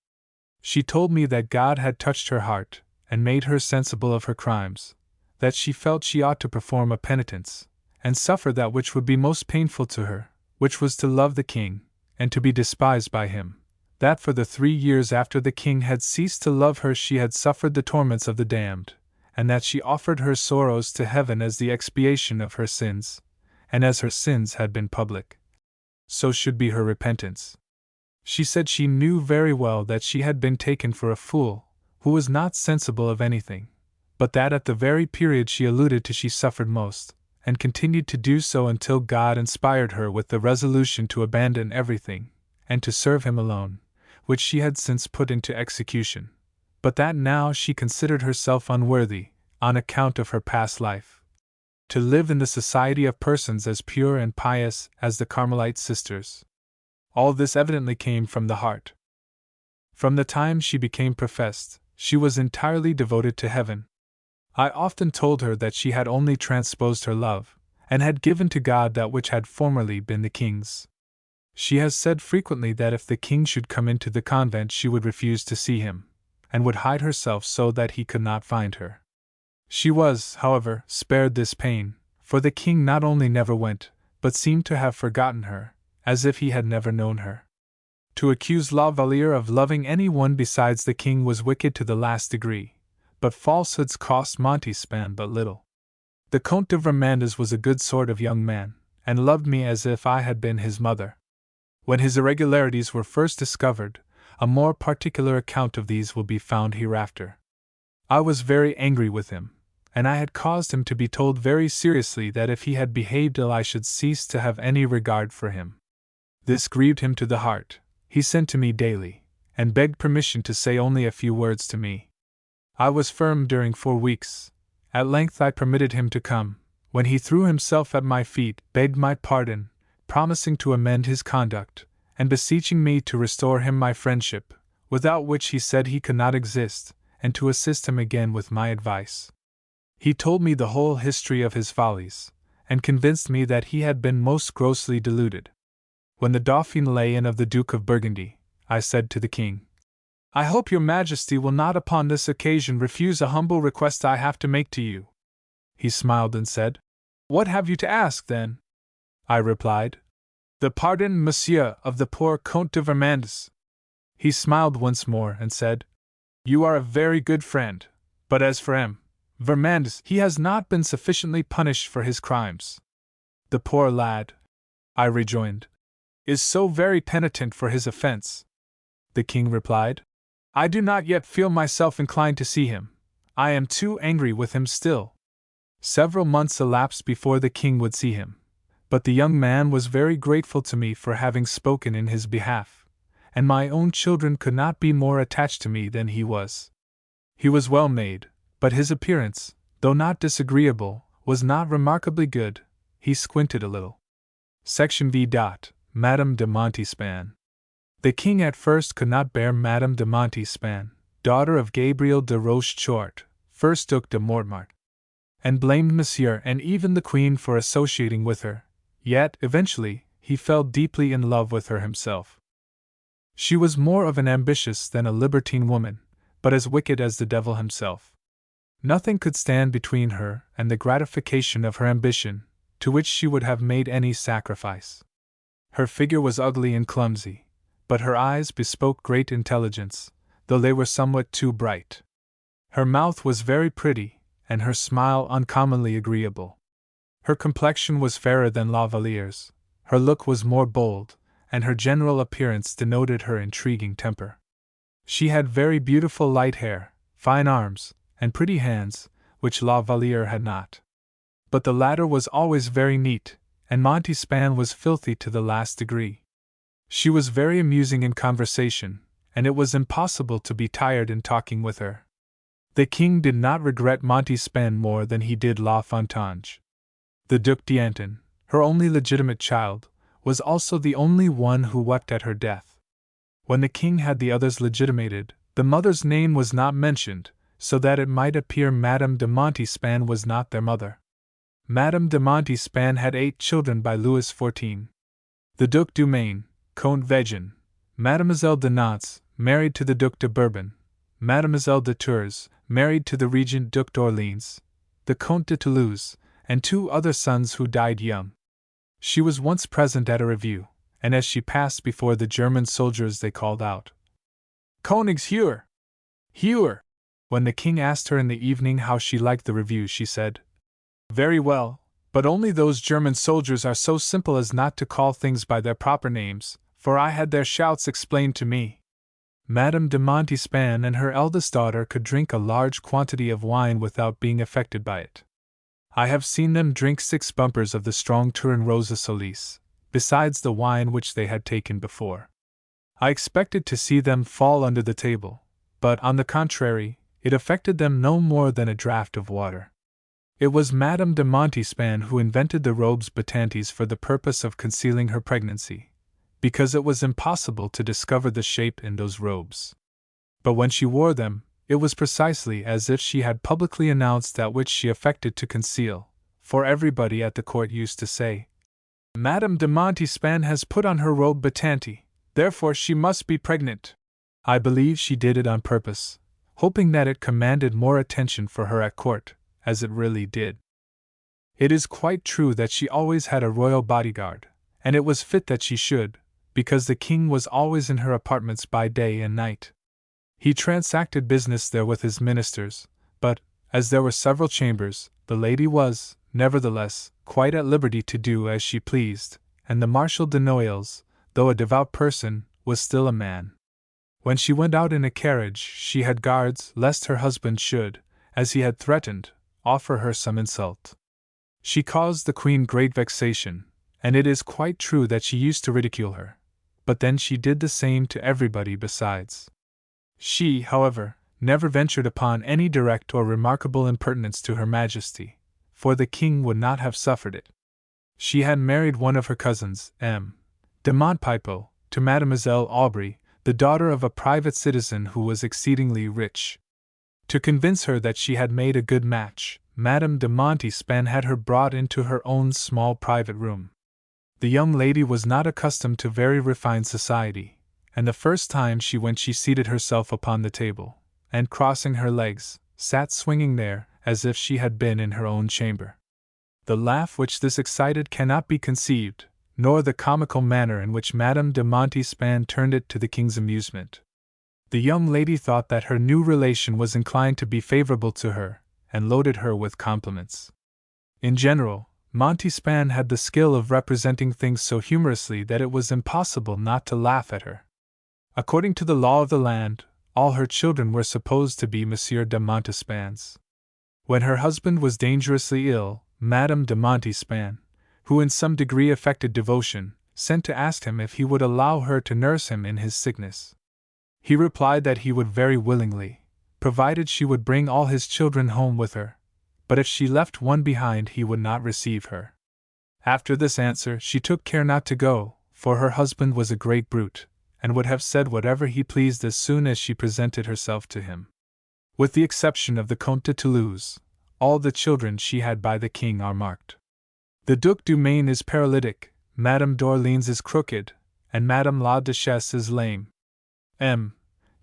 She told me that God had touched her heart, and made her sensible of her crimes, that she felt she ought to perform a penitence, and suffer that which would be most painful to her, which was to love the king, and to be despised by him, that for the 3 years after the king had ceased to love her she had suffered the torments of the damned, and that she offered her sorrows to heaven as the expiation of her sins, and as her sins had been public, so should be her repentance. She said she knew very well that she had been taken for a fool, who was not sensible of anything, but that at the very period she alluded to she suffered most, and continued to do so until God inspired her with the resolution to abandon everything, and to serve Him alone, which she had since put into execution, but that now she considered herself unworthy, on account of her past life, to live in the society of persons as pure and pious as the Carmelite sisters. All this evidently came from the heart. From the time she became professed, she was entirely devoted to heaven. I often told her that she had only transposed her love, and had given to God that which had formerly been the king's. She has said frequently that if the king should come into the convent she would refuse to see him, and would hide herself so that he could not find her. She was, however, spared this pain, for the king not only never went, but seemed to have forgotten her, as if he had never known her. To accuse La Valliere of loving any one besides the king was wicked to the last degree, but falsehoods cost Montespan but little. The Comte de Vermandois was a good sort of young man, and loved me as if I had been his mother. When his irregularities were first discovered, a more particular account of these will be found hereafter. I was very angry with him, and I had caused him to be told very seriously that if he had behaved ill I should cease to have any regard for him. This grieved him to the heart. He sent to me daily, and begged permission to say only a few words to me. I was firm during 4 weeks. At length I permitted him to come, when he threw himself at my feet, begged my pardon, promising to amend his conduct, and beseeching me to restore him my friendship, without which he said he could not exist, and to assist him again with my advice. He told me the whole history of his follies, and convinced me that he had been most grossly deluded. When the Dauphin lay in of the Duke of Burgundy, I said to the king, "I hope your Majesty will not upon this occasion refuse a humble request I have to make to you." He smiled and said, "What have you to ask, then?" I replied, "The pardon, monsieur, of the poor Comte de Vermandois." He smiled once more and said, "You are a very good friend, but as for M. Vermandois, he has not been sufficiently punished for his crimes." "The poor lad," I rejoined, "is so very penitent for his offense." The king replied, "I do not yet feel myself inclined to see him. I am too angry with him still." Several months elapsed before the king would see him, but the young man was very grateful to me for having spoken in his behalf, and my own children could not be more attached to me than he was. He was well made, but his appearance, though not disagreeable, was not remarkably good. He squinted a little. Section V. Madame de Montespan. The king at first could not bear Madame de Montespan, daughter of Gabriel de Rochechouart, first Duc de Mortemart, and blamed Monsieur and even the queen for associating with her, yet, eventually, he fell deeply in love with her himself. She was more of an ambitious than a libertine woman, but as wicked as the devil himself. Nothing could stand between her and the gratification of her ambition, to which she would have made any sacrifice. Her figure was ugly and clumsy, but her eyes bespoke great intelligence, though they were somewhat too bright. Her mouth was very pretty, and her smile uncommonly agreeable. Her complexion was fairer than La Valliere's, her look was more bold, and her general appearance denoted her intriguing temper. She had very beautiful light hair, fine arms, and pretty hands, which La Valliere had not. But the latter was always very neat, and Montespan was filthy to the last degree. She was very amusing in conversation, and it was impossible to be tired in talking with her. The king did not regret Montespan more than he did La Fontange. The Duc d'Antin, her only legitimate child, was also the only one who wept at her death. When the king had the others legitimated, the mother's name was not mentioned, so that it might appear Madame de Montespan was not their mother. Madame de Montespan had 8 children by Louis XIV. The Duc du Maine, Comte Vegan, Mademoiselle de Nantes, married to the Duc de Bourbon, Mademoiselle de Tours, married to the Regent Duc d'Orléans, the Comte de Toulouse, and 2 other sons who died young. She was once present at a review, and as she passed before the German soldiers they called out, "Königshuer! Huer!" When the king asked her in the evening how she liked the review, she said, "Very well, but only those German soldiers are so simple as not to call things by their proper names, for I had their shouts explained to me." Madame de Montespan and her eldest daughter could drink a large quantity of wine without being affected by it. I have seen them drink 6 bumpers of the strong Turin Rosa Solis, besides the wine which they had taken before. I expected to see them fall under the table, but, on the contrary, it affected them no more than a draught of water. It was Madame de Montespan who invented the robes battantes for the purpose of concealing her pregnancy, because it was impossible to discover the shape in those robes. But when she wore them, it was precisely as if she had publicly announced that which she affected to conceal, for everybody at the court used to say, "Madame de Montespan has put on her robe battante, therefore she must be pregnant." I believe she did it on purpose, hoping that it commanded more attention for her at court, as it really did. It is quite true that she always had a royal bodyguard, and it was fit that she should, because the king was always in her apartments by day and night. He transacted business there with his ministers, but, as there were several chambers, the lady was, nevertheless, quite at liberty to do as she pleased, and the Marshal de Noailles, though a devout person, was still a man. When she went out in a carriage, she had guards, lest her husband should, as he had threatened, offer her some insult. She caused the queen great vexation, and it is quite true that she used to ridicule her, but then she did the same to everybody besides. She, however, never ventured upon any direct or remarkable impertinence to Her Majesty, for the king would not have suffered it. She had married one of her cousins, M. de Montpipeau, to Mademoiselle Aubry, the daughter of a private citizen who was exceedingly rich. To convince her that she had made a good match, Madame de Montespan had her brought into her own small private room. The young lady was not accustomed to very refined society, and the first time she went she seated herself upon the table, and crossing her legs, sat swinging there, as if she had been in her own chamber. The laugh which this excited cannot be conceived, nor the comical manner in which Madame de Montespan turned it to the king's amusement. The young lady thought that her new relation was inclined to be favorable to her, and loaded her with compliments. In general, Montespan had the skill of representing things so humorously that it was impossible not to laugh at her. According to the law of the land, all her children were supposed to be Monsieur de Montespan's. When her husband was dangerously ill, Madame de Montespan, who in some degree affected devotion, sent to ask him if he would allow her to nurse him in his sickness. He replied that he would very willingly, provided she would bring all his children home with her, but if she left one behind he would not receive her. After this answer she took care not to go, for her husband was a great brute, and would have said whatever he pleased as soon as she presented herself to him. With the exception of the Comte de Toulouse, all the children she had by the king are marked. The Duc du Maine is paralytic, Madame d'Orléans is crooked, and Madame la Duchesse is lame. M.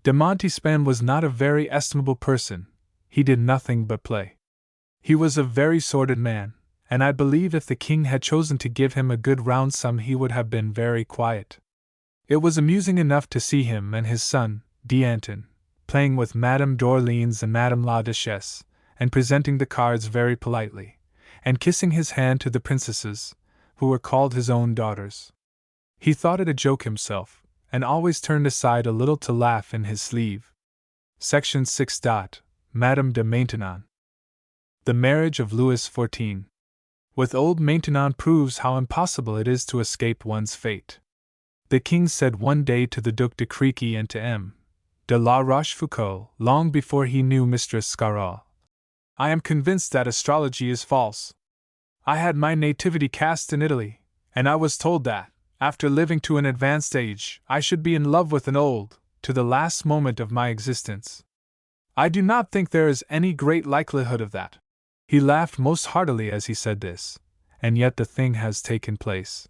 de Montespan was not a very estimable person, he did nothing but play. He was a very sordid man, and I believe if the king had chosen to give him a good round sum he would have been very quiet. It was amusing enough to see him and his son, d'Antin, playing with Madame d'Orléans and Madame la Duchesse, and presenting the cards very politely, and kissing his hand to the princesses, who were called his own daughters. He thought it a joke himself, and always turned aside a little to laugh in his sleeve. Section 6. Madame de Maintenon. The marriage of Louis XIV. With old Maintenon proves how impossible it is to escape one's fate. The king said one day to the Duc de Crequy and to M. de la Rochefoucauld, long before he knew Mistress Scarron, "I am convinced that astrology is false. I had my nativity cast in Italy, and I was told that, after living to an advanced age, I should be in love with an old, to the last moment of my existence. I do not think there is any great likelihood of that." He laughed most heartily as he said this, and yet the thing has taken place.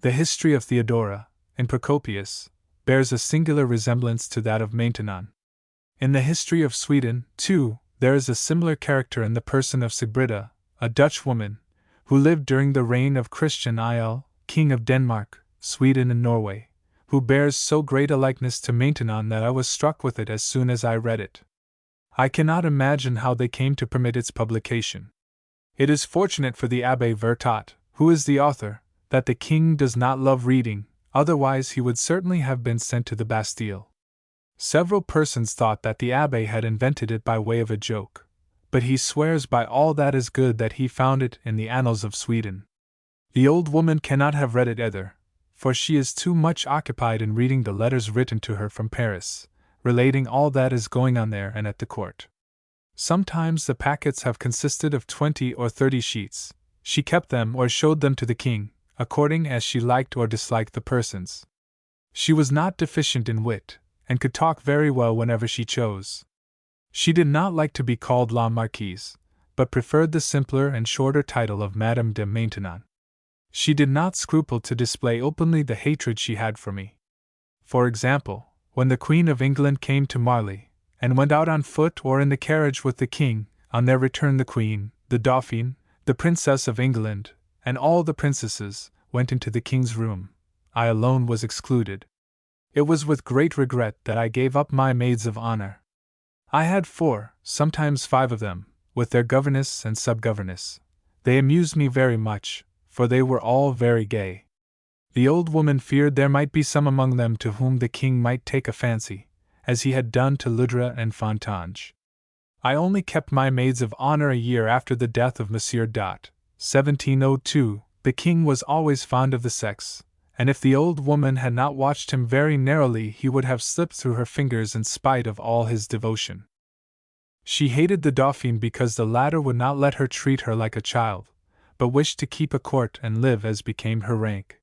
The history of Theodora, in Procopius, bears a singular resemblance to that of Maintenon. In the history of Sweden, too, there is a similar character in the person of Sigbrida, a Dutch woman, who lived during the reign of Christian Il, King of Denmark, Sweden and Norway, who bears so great a likeness to Maintenon that I was struck with it as soon as I read it. I cannot imagine how they came to permit its publication. It is fortunate for the Abbé Vertot, who is the author, that the king does not love reading, otherwise he would certainly have been sent to the Bastille. Several persons thought that the Abbé had invented it by way of a joke, but he swears by all that is good that he found it in the annals of Sweden. The old woman cannot have read it either, for she is too much occupied in reading the letters written to her from Paris, relating all that is going on there and at the court. Sometimes the packets have consisted of 20 or 30 sheets. She kept them or showed them to the king, according as she liked or disliked the persons. She was not deficient in wit, and could talk very well whenever she chose. She did not like to be called La Marquise, but preferred the simpler and shorter title of Madame de Maintenon. She did not scruple to display openly the hatred she had for me. For example, when the Queen of England came to Marly, and went out on foot or in the carriage with the king, on their return the Queen, the Dauphin, the Princess of England, and all the princesses, went into the king's room. I alone was excluded. It was with great regret that I gave up my maids of honor. I had 4, sometimes 5 of them, with their governess and sub-governess. They amused me very much, for they were all very gay. The old woman feared there might be some among them to whom the king might take a fancy, as he had done to Ludra and Fontange. I only kept my maids of honor a year after the death of Monsieur Dot, 1702. The king was always fond of the sex, and if the old woman had not watched him very narrowly he would have slipped through her fingers in spite of all his devotion. She hated the Dauphin because the latter would not let her treat her like a child, but wished to keep a court and live as became her rank.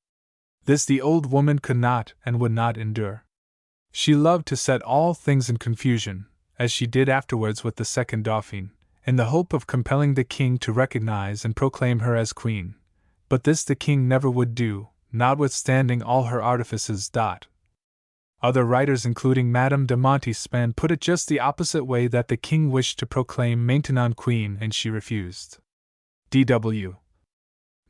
This the old woman could not and would not endure. She loved to set all things in confusion, as she did afterwards with the second Dauphin, in the hope of compelling the king to recognize and proclaim her as queen. But this the king never would do, notwithstanding all her artifices. Other writers, including Madame de Montespan, put it just the opposite way, that the king wished to proclaim Maintenon queen and she refused. D.W.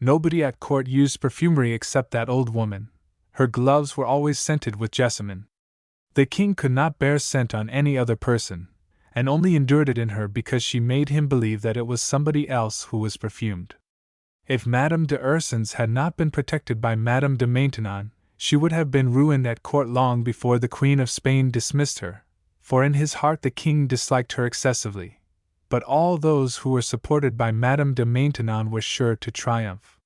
Nobody at court used perfumery except that old woman. Her gloves were always scented with jessamine. The king could not bear scent on any other person, and only endured it in her because she made him believe that it was somebody else who was perfumed. If Madame de Ursins had not been protected by Madame de Maintenon, she would have been ruined at court long before the Queen of Spain dismissed her, for in his heart the king disliked her excessively. But all those who were supported by Madame de Maintenon were sure to triumph.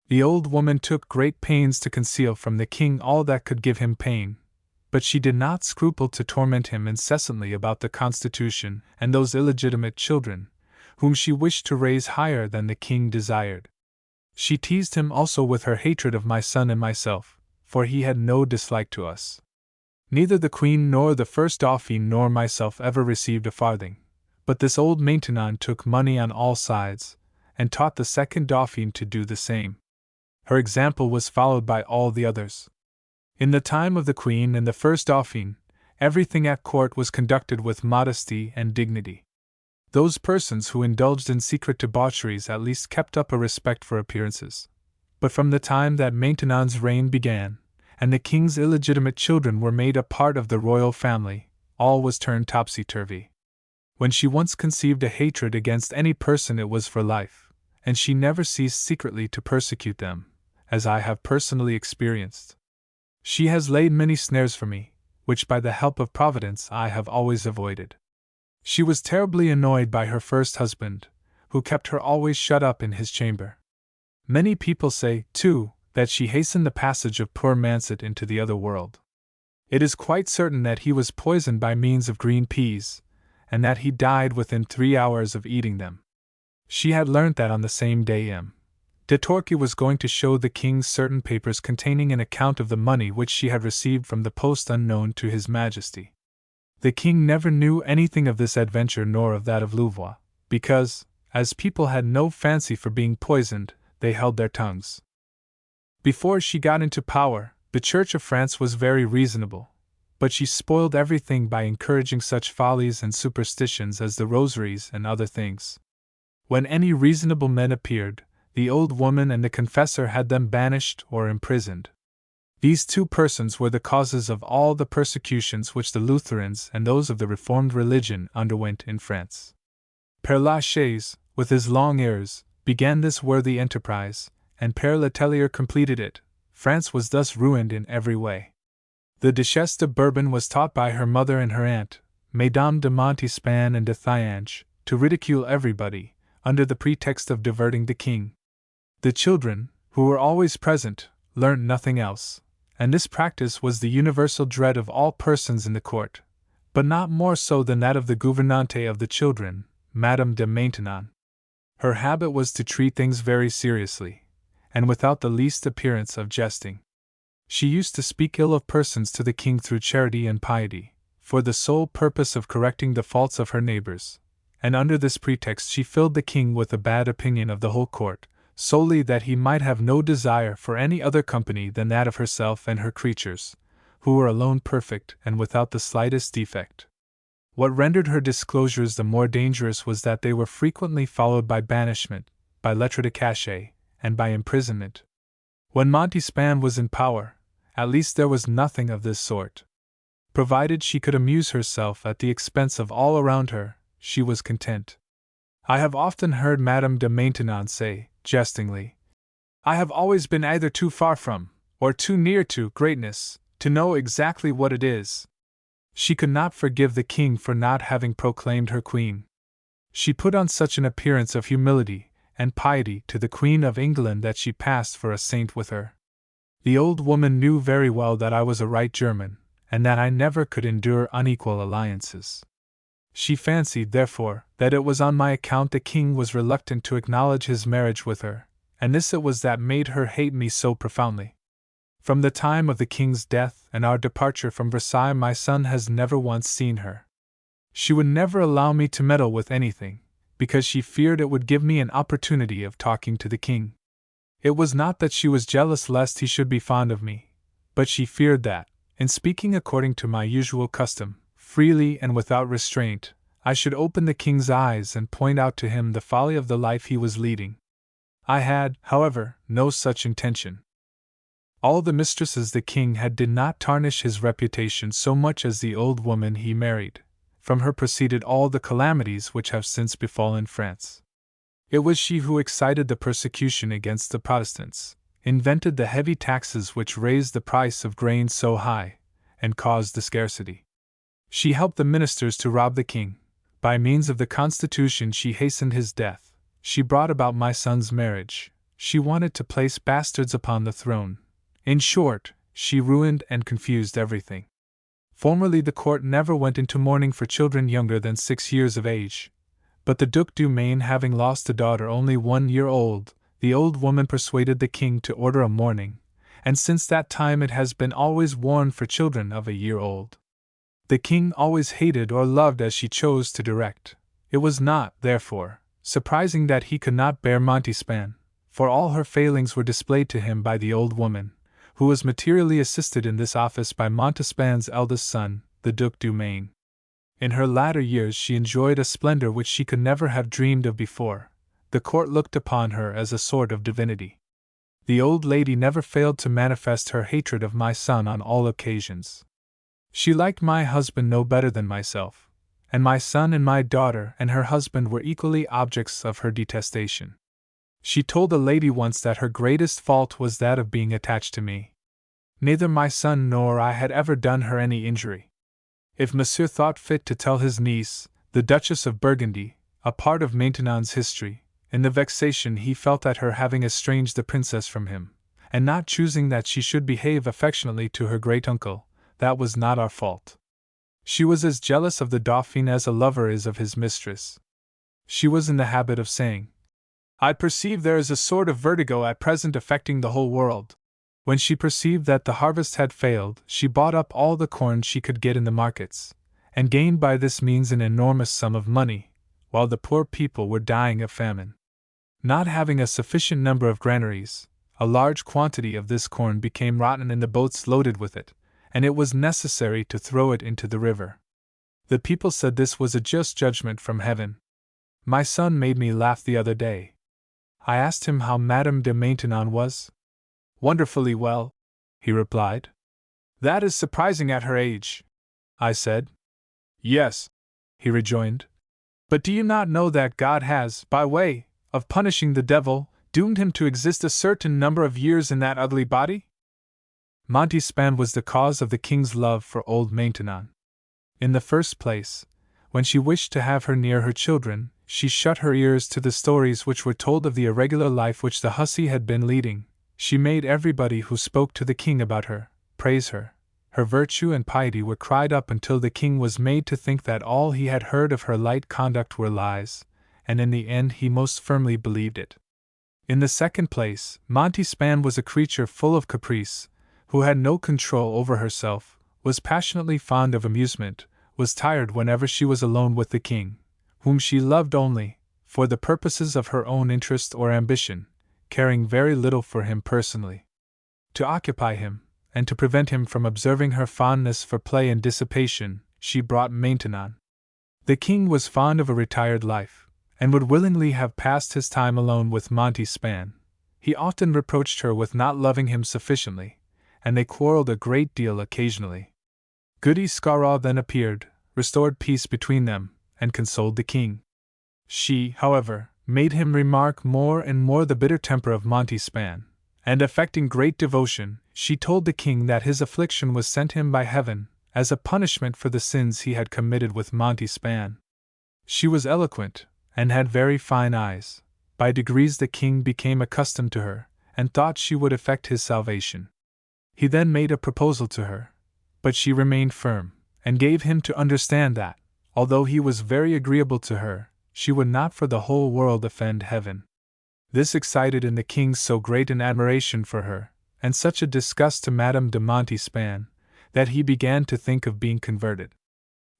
The old woman took great pains to conceal from the king all that could give him pain, but she did not scruple to torment him incessantly about the Constitution and those illegitimate children, whom she wished to raise higher than the king desired. She teased him also with her hatred of my son and myself, for he had no dislike to us. Neither the Queen nor the first Dauphin nor myself ever received a farthing, but this old Maintenon took money on all sides, and taught the second Dauphin to do the same. Her example was followed by all the others. In the time of the Queen and the first Dauphin, everything at court was conducted with modesty and dignity. Those persons who indulged in secret debaucheries at least kept up a respect for appearances. But from the time that Maintenon's reign began, and the king's illegitimate children were made a part of the royal family, all was turned topsy-turvy. When she once conceived a hatred against any person, it was for life, and she never ceased secretly to persecute them, as I have personally experienced. She has laid many snares for me, which by the help of Providence I have always avoided. She was terribly annoyed by her first husband, who kept her always shut up in his chamber. Many people say, too, that she hastened the passage of poor Manset into the other world. It is quite certain that he was poisoned by means of green peas, and that he died within 3 hours of eating them. She had learnt that on the same day M. de Torquay was going to show the king certain papers containing an account of the money which she had received from the post unknown to his majesty. The king never knew anything of this adventure nor of that of Louvois, because, as people had no fancy for being poisoned, they held their tongues. Before she got into power, the Church of France was very reasonable, but she spoiled everything by encouraging such follies and superstitions as the rosaries and other things. When any reasonable men appeared, the old woman and the confessor had them banished or imprisoned. These two persons were the causes of all the persecutions which the Lutherans and those of the Reformed religion underwent in France. Père Lachaise, with his long ears, began this worthy enterprise, and Père Letellier completed it. France was thus ruined in every way. The Duchesse de Bourbon was taught by her mother and her aunt, Mesdames de Montespan and de Thiange, to ridicule everybody, under the pretext of diverting the king. The children, who were always present, learnt nothing else, and this practice was the universal dread of all persons in the court, but not more so than that of the gouvernante of the children, Madame de Maintenon. Her habit was to treat things very seriously, and without the least appearance of jesting. She used to speak ill of persons to the king through charity and piety, for the sole purpose of correcting the faults of her neighbors, and under this pretext she filled the king with a bad opinion of the whole court, solely that he might have no desire for any other company than that of herself and her creatures, who were alone perfect and without the slightest defect. What rendered her disclosures the more dangerous was that they were frequently followed by banishment, by lettre de cachet, and by imprisonment. When Montespan was in power, at least there was nothing of this sort. Provided she could amuse herself at the expense of all around her, she was content. I have often heard Madame de Maintenon say, jestingly, "I have always been either too far from, or too near to, greatness, to know exactly what it is." She could not forgive the king for not having proclaimed her queen. She put on such an appearance of humility and piety to the Queen of England that she passed for a saint with her. The old woman knew very well that I was a right German, and that I never could endure unequal alliances. She fancied, therefore, that it was on my account the king was reluctant to acknowledge his marriage with her, and this it was that made her hate me so profoundly. From the time of the king's death and our departure from Versailles, my son has never once seen her. She would never allow me to meddle with anything, because she feared it would give me an opportunity of talking to the king. It was not that she was jealous lest he should be fond of me, but she feared that, in speaking according to my usual custom, freely and without restraint, I should open the king's eyes and point out to him the folly of the life he was leading. I had, however, no such intention. All the mistresses the king had did not tarnish his reputation so much as the old woman he married. From her proceeded all the calamities which have since befallen France. It was she who excited the persecution against the Protestants, invented the heavy taxes which raised the price of grain so high, and caused the scarcity. She helped the ministers to rob the king. By means of the Constitution she hastened his death. She brought about my son's marriage. She wanted to place bastards upon the throne. In short, she ruined and confused everything. Formerly the court never went into mourning for children younger than 6 years of age, but the Duc du Maine having lost a daughter only 1 year old, the old woman persuaded the king to order a mourning, and since that time it has been always worn for children of a year old. The king always hated or loved as she chose to direct. It was not, therefore, surprising that he could not bear Montespan, for all her failings were displayed to him by the old woman, who was materially assisted in this office by Montespan's eldest son, the Duc du Maine. In her latter years she enjoyed a splendor which she could never have dreamed of before. The court looked upon her as a sort of divinity. The old lady never failed to manifest her hatred of my son on all occasions. She liked my husband no better than myself, and my son and my daughter and her husband were equally objects of her detestation. She told a lady once that her greatest fault was that of being attached to me. Neither my son nor I had ever done her any injury. If Monsieur thought fit to tell his niece, the Duchess of Burgundy, a part of Maintenon's history, in the vexation he felt at her having estranged the princess from him, and not choosing that she should behave affectionately to her great-uncle, that was not our fault. She was as jealous of the Dauphin as a lover is of his mistress. She was in the habit of saying, "I perceive there is a sort of vertigo at present affecting the whole world." When she perceived that the harvest had failed, she bought up all the corn she could get in the markets, and gained by this means an enormous sum of money, while the poor people were dying of famine. Not having a sufficient number of granaries, a large quantity of this corn became rotten in the boats loaded with it, and it was necessary to throw it into the river. The people said this was a just judgment from heaven. My son made me laugh the other day. I asked him how Madame de Maintenon was. "Wonderfully well," he replied. "That is surprising at her age," I said. "Yes," he rejoined. "But do you not know that God has, by way of punishing the devil, doomed him to exist a certain number of years in that ugly body?" Montespan was the cause of the king's love for old Maintenon. In the first place, when she wished to have her near her children, she shut her ears to the stories which were told of the irregular life which the hussy had been leading. She made everybody who spoke to the king about her praise her. Her virtue and piety were cried up until the king was made to think that all he had heard of her light conduct were lies, and in the end he most firmly believed it. In the second place, Montespan was a creature full of caprice, who had no control over herself, was passionately fond of amusement, was tired whenever she was alone with the king, whom she loved only for the purposes of her own interest or ambition, caring very little for him personally. To occupy him, and to prevent him from observing her fondness for play and dissipation, she brought Maintenon. The king was fond of a retired life, and would willingly have passed his time alone with Montespan. He often reproached her with not loving him sufficiently, and they quarreled a great deal occasionally. Goody Scarraw then appeared, restored peace between them, and consoled the king. She, however, made him remark more and more the bitter temper of Montespan, and affecting great devotion, she told the king that his affliction was sent him by heaven, as a punishment for the sins he had committed with Montespan. She was eloquent, and had very fine eyes. By degrees the king became accustomed to her, and thought she would effect his salvation. He then made a proposal to her, but she remained firm, and gave him to understand that, although he was very agreeable to her, she would not for the whole world offend heaven. This excited in the king so great an admiration for her, and such a disgust to Madame de Montespan, that he began to think of being converted.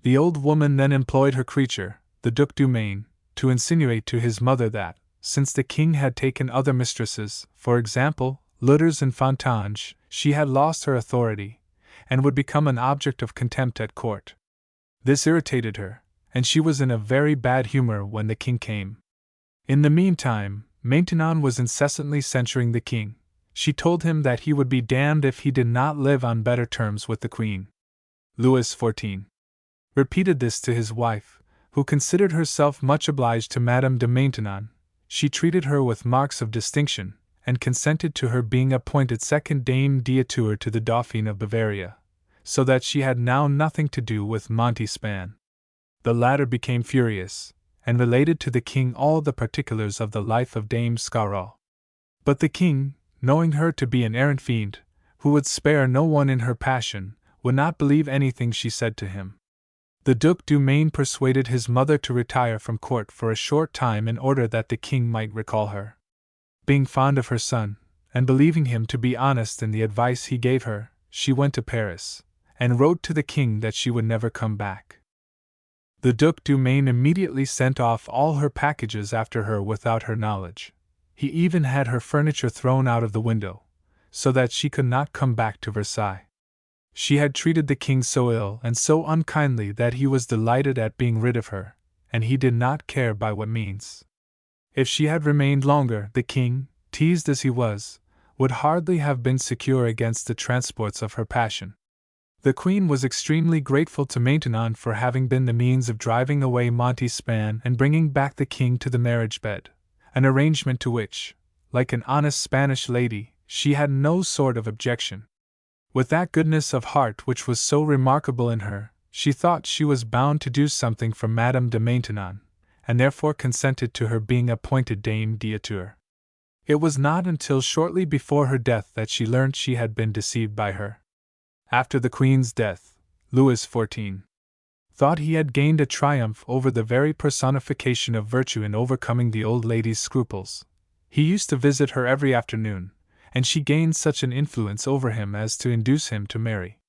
The old woman then employed her creature, the Duc du Maine, to insinuate to his mother that, since the king had taken other mistresses, for example, Lutters and Fontanges, she had lost her authority, and would become an object of contempt at court. This irritated her, and she was in a very bad humor when the king came. In the meantime, Maintenon was incessantly censuring the king. She told him that he would be damned if he did not live on better terms with the queen. Louis XIV repeated this to his wife, who considered herself much obliged to Madame de Maintenon. She treated her with marks of distinction, and consented to her being appointed second Dame d'Etour to the Dauphin of Bavaria, so that she had now nothing to do with Montespan. The latter became furious, and related to the king all the particulars of the life of Dame Scarraw. But the king, knowing her to be an arrant fiend, who would spare no one in her passion, would not believe anything she said to him. The Duc du Maine persuaded his mother to retire from court for a short time in order that the king might recall her. Being fond of her son, and believing him to be honest in the advice he gave her, she went to Paris, and wrote to the king that she would never come back. The Duc du Maine immediately sent off all her packages after her without her knowledge. He even had her furniture thrown out of the window, so that she could not come back to Versailles. She had treated the king so ill and so unkindly that he was delighted at being rid of her, and he did not care by what means. If she had remained longer, the king, teased as he was, would hardly have been secure against the transports of her passion. The queen was extremely grateful to Maintenon for having been the means of driving away Montespan and bringing back the king to the marriage bed, an arrangement to which, like an honest Spanish lady, she had no sort of objection. With that goodness of heart which was so remarkable in her, she thought she was bound to do something for Madame de Maintenon, and therefore consented to her being appointed Dame d'Auteuil. It was not until shortly before her death that she learnt she had been deceived by her. After the Queen's death, Louis XIV thought he had gained a triumph over the very personification of virtue in overcoming the old lady's scruples. He used to visit her every afternoon, and she gained such an influence over him as to induce him to marry.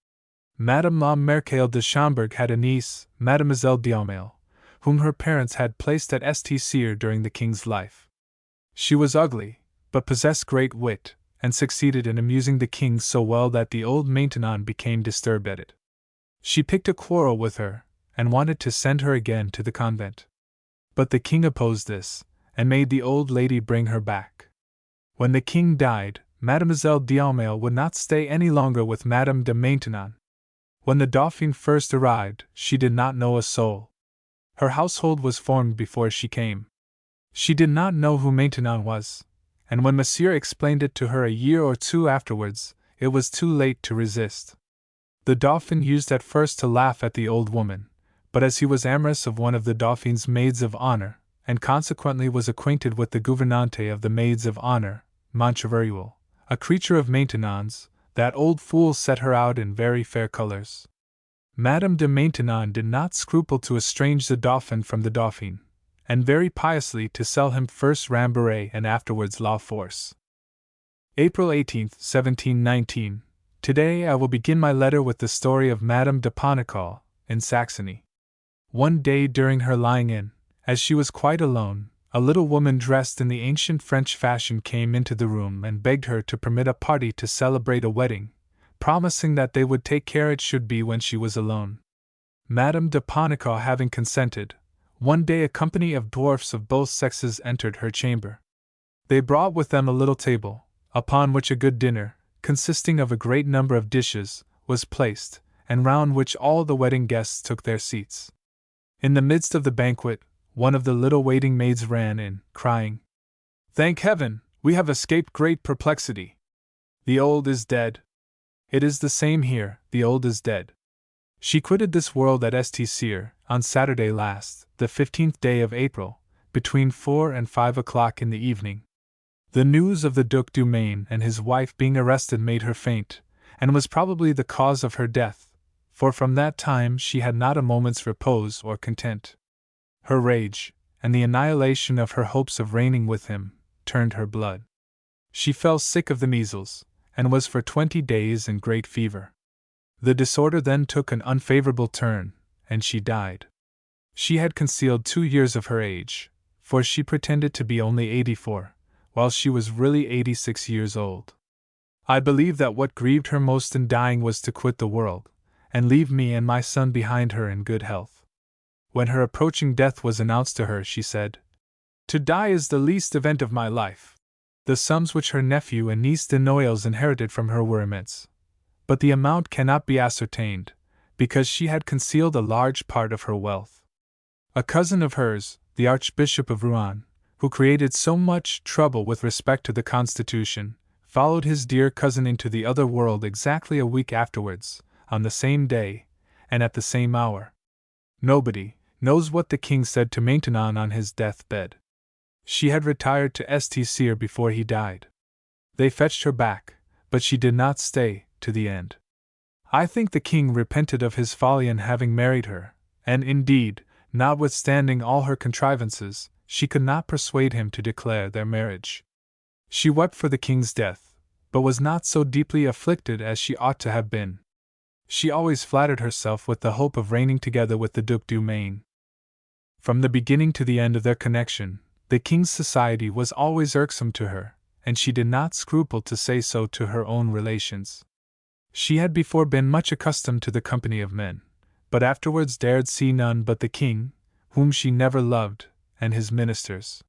Madame la Marquise de Schomberg had a niece, Mademoiselle d'Aumale, whom her parents had placed at St. Cyr during the king's life. She was ugly, but possessed great wit, and succeeded in amusing the king so well that the old Maintenon became disturbed at it. She picked a quarrel with her, and wanted to send her again to the convent. But the king opposed this, and made the old lady bring her back. When the king died, Mademoiselle d'Aumale would not stay any longer with Madame de Maintenon. When the Dauphin first arrived, she did not know a soul. Her household was formed before she came. She did not know who Maintenon was, and when Monsieur explained it to her a year or two afterwards, it was too late to resist. The Dauphin used at first to laugh at the old woman, but as he was amorous of one of the Dauphin's maids of honor, and consequently was acquainted with the gouvernante of the maids of honor, Montcheverul, a creature of Maintenon's, that old fool set her out in very fair colors. Madame de Maintenon did not scruple to estrange the Dauphin from the Dauphin, and very piously to sell him first Rambouillet and afterwards La Force. April 18, 1719. Today I will begin my letter with the story of Madame de Pontecaux, in Saxony. One day during her lying in, as she was quite alone, a little woman dressed in the ancient French fashion came into the room and begged her to permit a party to celebrate a wedding, promising that they would take care it should be when she was alone. Madame de Pontecaux having consented, one day a company of dwarfs of both sexes entered her chamber. They brought with them a little table, upon which a good dinner, consisting of a great number of dishes, was placed, and round which all the wedding guests took their seats. In the midst of the banquet, one of the little waiting maids ran in, crying, "Thank heaven, we have escaped great perplexity. The old is dead." "It is the same here, the old is dead. She quitted this world at St. Cyr, on Saturday last, the 15th day of April, between 4 and 5 o'clock in the evening. The news of the Duc du Maine and his wife being arrested made her faint, and was probably the cause of her death, for from that time she had not a moment's repose or content. Her rage, and the annihilation of her hopes of reigning with him, turned her blood. She fell sick of the measles, and was for 20 days in great fever. The disorder then took an unfavorable turn, and she died. She had concealed 2 years of her age, for she pretended to be only 84, while she was really 86 years old. I believe that what grieved her most in dying was to quit the world, and leave me and my son behind her in good health. When her approaching death was announced to her, she said, "To die is the least event of my life." The sums which her nephew and niece de Noailles inherited from her were immense, but the amount cannot be ascertained, because she had concealed a large part of her wealth. A cousin of hers, the Archbishop of Rouen, who created so much trouble with respect to the Constitution, followed his dear cousin into the other world exactly a week afterwards, on the same day, and at the same hour. Nobody knows what the king said to Maintenon on his death-bed. She had retired to St. Cyr before he died. They fetched her back, but she did not stay to the end. I think the king repented of his folly in having married her, and indeed, notwithstanding all her contrivances, she could not persuade him to declare their marriage. She wept for the king's death, but was not so deeply afflicted as she ought to have been. She always flattered herself with the hope of reigning together with the Duc du Maine. From the beginning to the end of their connection, the king's society was always irksome to her, and she did not scruple to say so to her own relations. She had before been much accustomed to the company of men, but afterwards dared see none but the king, whom she never loved, and his ministers.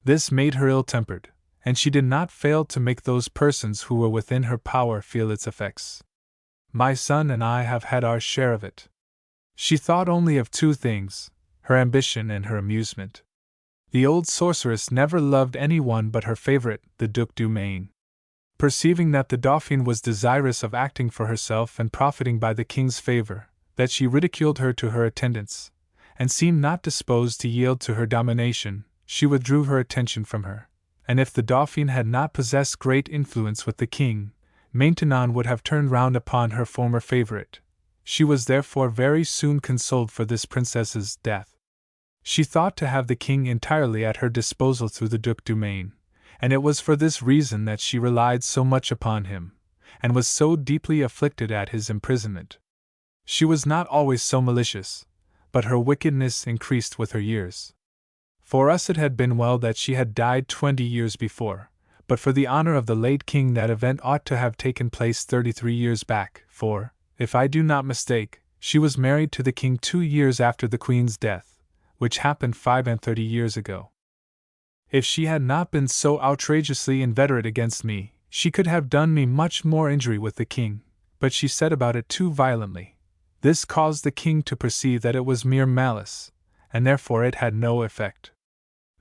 This made her ill-tempered, and she did not fail to make those persons who were within her power feel its effects. My son and I have had our share of it. She thought only of 2 things, her ambition and her amusement. The old sorceress never loved any one but her favorite, the Duc du Maine. Perceiving that the Dauphin was desirous of acting for herself and profiting by the king's favor, that she ridiculed her to her attendants, and seemed not disposed to yield to her domination, she withdrew her attention from her. And if the Dauphin had not possessed great influence with the king, Maintenon would have turned round upon her former favorite. She was therefore very soon consoled for this princess's death. She thought to have the king entirely at her disposal through the Duc du Maine, and it was for this reason that she relied so much upon him, and was so deeply afflicted at his imprisonment. She was not always so malicious, but her wickedness increased with her years. For us it had been well that she had died 20 years before, but for the honor of the late king that event ought to have taken place 33 years back, for, if I do not mistake, she was married to the king 2 years after the queen's death, which happened 35 years ago. If she had not been so outrageously inveterate against me, she could have done me much more injury with the king, but she set about it too violently. This caused the king to perceive that it was mere malice, and therefore it had no effect.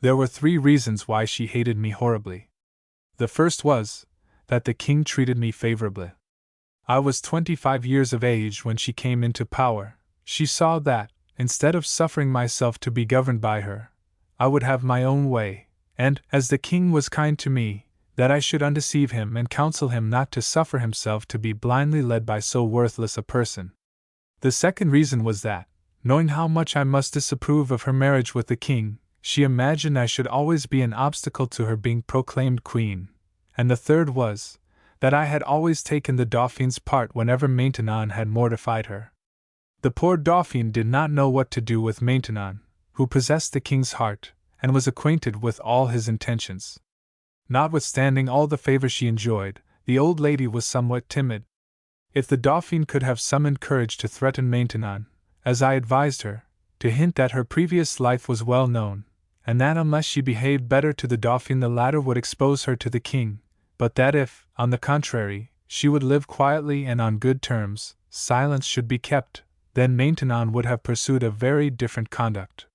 There were 3 reasons why she hated me horribly. The first was, that the king treated me favorably. I was 25 years of age when she came into power. She saw that, instead of suffering myself to be governed by her, I would have my own way, and, as the king was kind to me, that I should undeceive him and counsel him not to suffer himself to be blindly led by so worthless a person. The second reason was that, knowing how much I must disapprove of her marriage with the king, she imagined I should always be an obstacle to her being proclaimed queen. And the third was, that I had always taken the Dauphin's part whenever Maintenon had mortified her. The poor Dauphin did not know what to do with Maintenon, who possessed the king's heart, and was acquainted with all his intentions. Notwithstanding all the favor she enjoyed, the old lady was somewhat timid. If the Dauphin could have summoned courage to threaten Maintenon, as I advised her, to hint that her previous life was well known, and that unless she behaved better to the Dauphin the latter would expose her to the king, but that if, on the contrary, she would live quietly and on good terms, silence should be kept, then Maintenon would have pursued a very different conduct.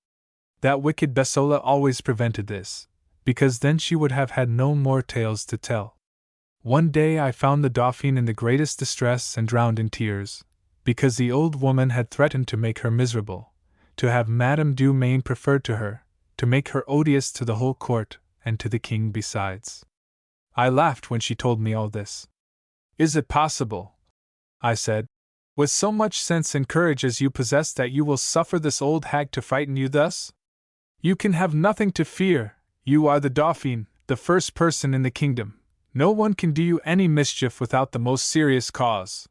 That wicked Besola always prevented this, because then she would have had no more tales to tell. One day I found the Dauphin in the greatest distress and drowned in tears, because the old woman had threatened to make her miserable, to have Madame du Maine preferred to her, to make her odious to the whole court, and to the king besides. I laughed when she told me all this. "Is it possible," I said, "with so much sense and courage as you possess, that you will suffer this old hag to frighten you thus? You can have nothing to fear, you are the Dauphin, the first person in the kingdom. No one can do you any mischief without the most serious cause.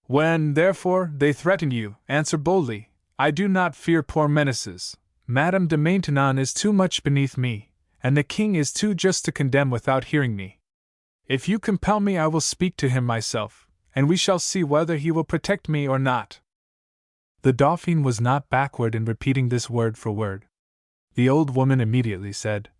When, therefore, they threaten you, answer boldly, 'I do not fear poor menaces. Madame de Maintenon is too much beneath me, and the king is too just to condemn without hearing me. If you compel me, I will speak to him myself, and we shall see whether he will protect me or not.'" The Dauphin was not backward in repeating this word for word. The old woman immediately said,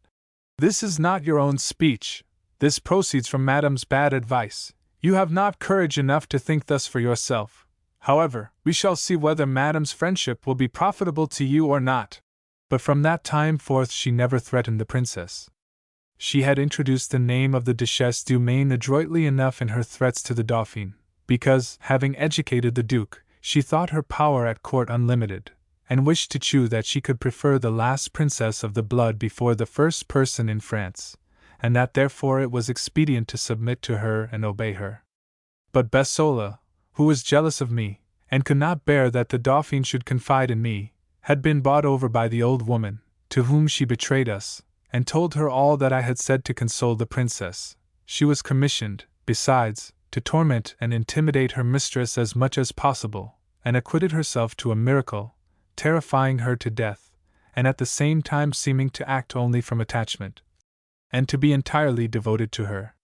"This is not your own speech. This proceeds from Madame's bad advice. You have not courage enough to think thus for yourself. However, we shall see whether Madame's friendship will be profitable to you or not." But from that time forth she never threatened the princess. She had introduced the name of the Duchesse du Maine adroitly enough in her threats to the Dauphin, because, having educated the Duke, she thought her power at court unlimited, and wished to shew that she could prefer the last princess of the blood before the first person in France, and that therefore it was expedient to submit to her and obey her. But Besola, who was jealous of me, and could not bear that the Dauphin should confide in me, had been bought over by the old woman, to whom she betrayed us, and told her all that I had said to console the princess. She was commissioned, besides, to torment and intimidate her mistress as much as possible, and acquitted herself to a miracle, terrifying her to death, and at the same time seeming to act only from attachment, and to be entirely devoted to her.